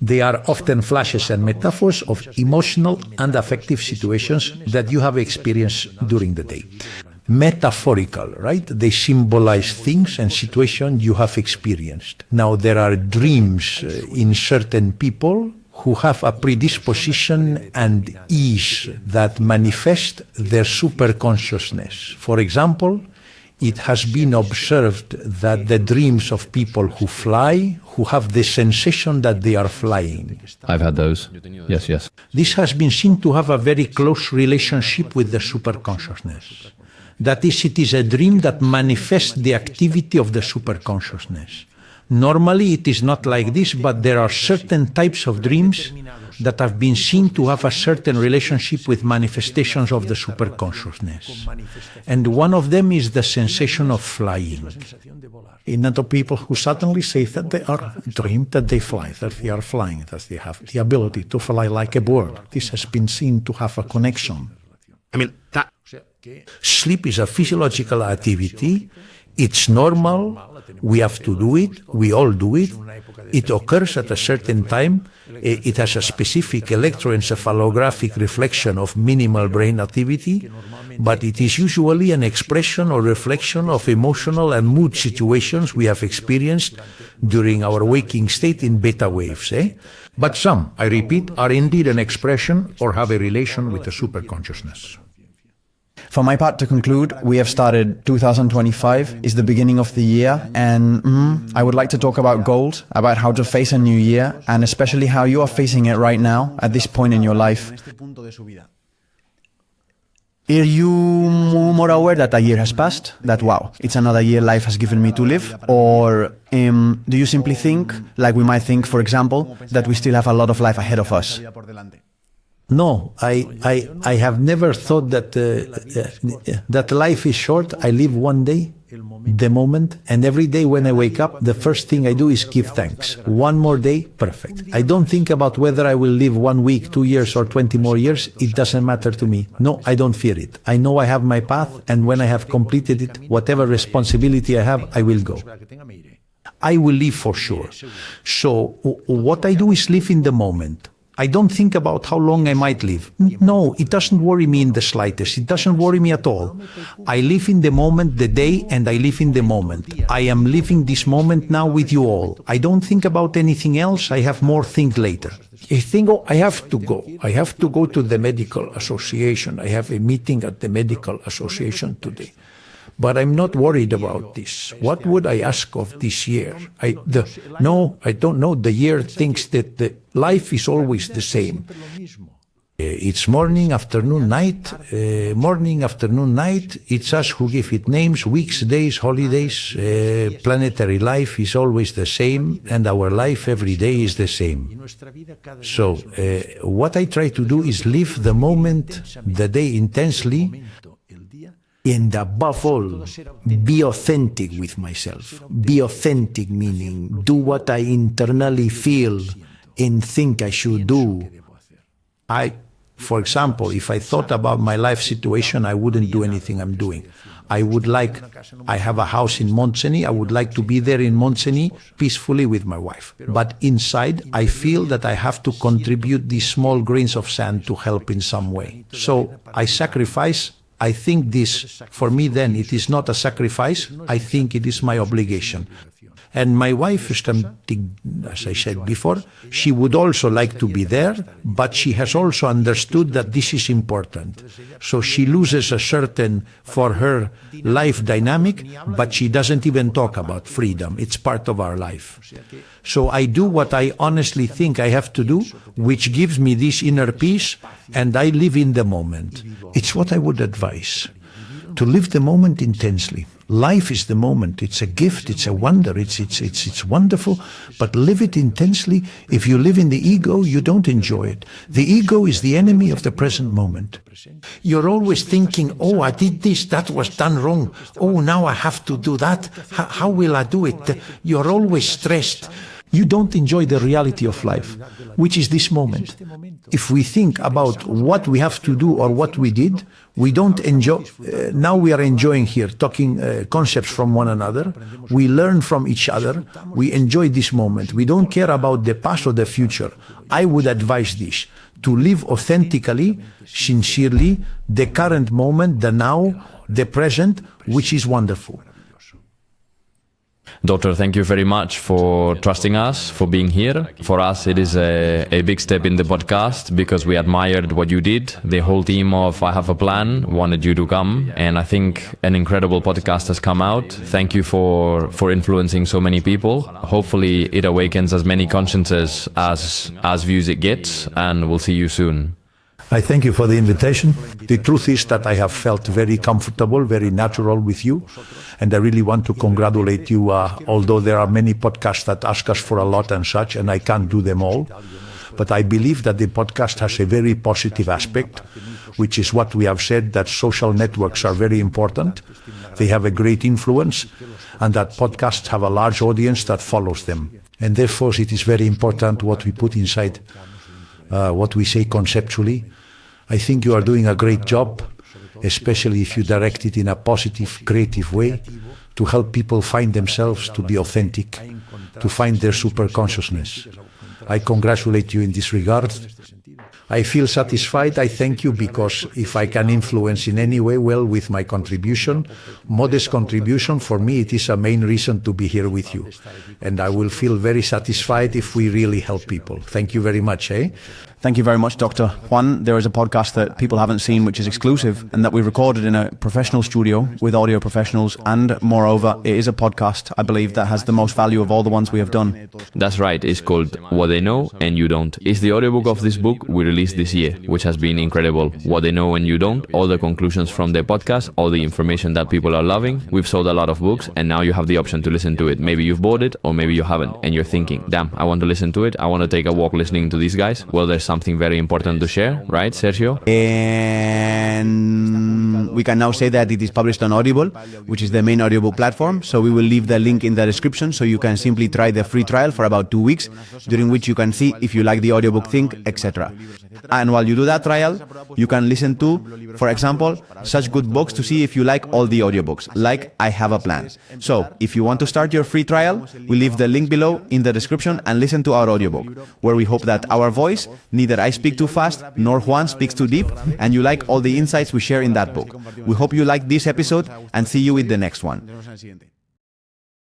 They are often flashes and metaphors of emotional and affective situations that you have experienced during the day. Metaphorical, right? They symbolize things and situations you have experienced. Now, there are dreams in certain people who have a predisposition and ease that manifest their superconsciousness. For example, it has been observed that the dreams of people who fly, who have the sensation that they are flying. I've had those. Yes, yes. This has been seen to have a very close relationship with the superconsciousness. That is, it is a dream that manifests the activity of the superconsciousness. Normally it is not like this, but there are certain types of dreams that have been seen to have a certain relationship with manifestations of the superconsciousness. And one of them is the sensation of flying. In other people who suddenly say that they are dreamed that they fly, that they are flying, that they have the ability to fly like a bird. This has been seen to have a connection. Sleep is a physiological activity. It's normal. We have to do it. We all do it. It occurs at a certain time. It has a specific electroencephalographic reflection of minimal brain activity, but it is usually an expression or reflection of emotional and mood situations we have experienced during our waking state in beta waves. But some, I repeat, are indeed an expression or have a relation with the superconsciousness. For my part, to conclude, we have started 2025, is the beginning of the year, and I would like to talk about goals, about how to face a new year, and especially how you are facing it right now, at this point in your life. Are you more aware that a year has passed? That, wow, it's another year life has given me to live? Or do you simply think, like we might think, for example, that we still have a lot of life ahead of us? No, I have never thought that that life is short. I live one day, the moment, and every day when I wake up, the first thing I do is give thanks. One more day, perfect. I don't think about whether I will live 1 week, 2 years, or 20 more years. It doesn't matter to me. No, I don't fear it. I know I have my path, and when I have completed it, whatever responsibility I have, I will go. I will live for sure. So what I do is live in the moment. I don't think about how long I might live. No, it doesn't worry me in the slightest. It doesn't worry me at all. I live in the moment, the day, and I live in the moment. I am living this moment now with you all. I don't think about anything else. I have more think later. I think, oh, I have to go. I have to go to the medical association. I have a meeting at the medical association today. But I'm not worried about this. What would I ask of this year? No, I don't know. The year thinks that the life is always the same. It's morning, afternoon, night. Morning, afternoon, night. It's us who give it names, weeks, days, holidays. Planetary life is always the same, and our life every day is the same. So what I try to do is live the moment, the day intensely, and above all, be authentic with myself. Be authentic, meaning do what I internally feel and think I should do. For example, if I thought about my life situation, I wouldn't do anything I'm doing. I have a house in Montseny. I would like to be there in Montseny peacefully with my wife. But inside, I feel that I have to contribute these small grains of sand to help in some way. So I sacrifice. I think this, for me then, it is not a sacrifice. I think it is my obligation. And my wife, as I said before, she would also like to be there, but she has also understood that this is important. So she loses a certain, for her, life dynamic, but she doesn't even talk about freedom. It's part of our life. So I do what I honestly think I have to do, which gives me this inner peace, and I live in the moment. It's what I would advise, to live the moment intensely. Life is the moment. It's a gift. It's a wonder. It's wonderful, but live it intensely. If you live in the ego, you don't enjoy it. The ego is the enemy of the present moment. You're always thinking, oh, I did this, that was done wrong. Oh, now I have to do that. How will I do it? You're always stressed. You don't enjoy the reality of life, which is this moment. If we think about what we have to do or what we did, we don't enjoy. Now we are enjoying here, talking concepts from one another. We learn from each other. We enjoy this moment. We don't care about the past or the future. I would advise this, to live authentically, sincerely, the current moment, the now, the present, which is wonderful. Doctor, thank you very much for trusting us, for being here. For us, it is a big step in the podcast because we admired what you did. The whole team of I Have a Plan wanted you to come, and I think an incredible podcast has come out. Thank you for influencing so many people. Hopefully it awakens as many consciences as views it gets, and we'll see you soon. I thank you for the invitation. The truth is that I have felt very comfortable, very natural with you, and I really want to congratulate you, although there are many podcasts that ask us for a lot and such, and I can't do them all. But I believe that the podcast has a very positive aspect, which is what we have said, that social networks are very important. They have a great influence, and that podcasts have a large audience that follows them. And therefore, it is very important what we put inside, what we say conceptually. I think you are doing a great job, especially if you direct it in a positive, creative way to help people find themselves, to be authentic, to find their superconsciousness. I congratulate you in this regard. I feel satisfied. I thank you because if I can influence in any way, well, with my contribution, modest contribution, for me it is a main reason to be here with you. And I will feel very satisfied if we really help people. Thank you very much. Thank you very much, Dr. Juan. There is a podcast that people haven't seen, which is exclusive, and that we recorded in a professional studio with audio professionals. And moreover, it is a podcast, I believe, that has the most value of all the ones we have done. That's right. It's called What They Know and You Don't. It's the audiobook of this book we released this year, which has been incredible. What They Know and You Don't, all the conclusions from the podcast, all the information that people are loving. We've sold a lot of books, and now you have the option to listen to it. Maybe you've bought it, or maybe you haven't, and you're thinking, damn, I want to listen to it. I want to take a walk listening to these guys. Well, there's something very important to share, right, Sergio? And we can now say that it is published on Audible, which is the main audiobook platform. So we will leave the link in the description so you can simply try the free trial for about 2 weeks, during which you can see if you like the audiobook thing, etc. And while you do that trial, you can listen to, for example, such good books to see if you like all the audiobooks, like I Have a Plan. So if you want to start your free trial, we leave the link below in the description and listen to our audiobook, where we hope that our voice, neither I speak too fast nor Juan speaks too deep, and you like all the insights we share in that book. We hope you like this episode and see you with the next one.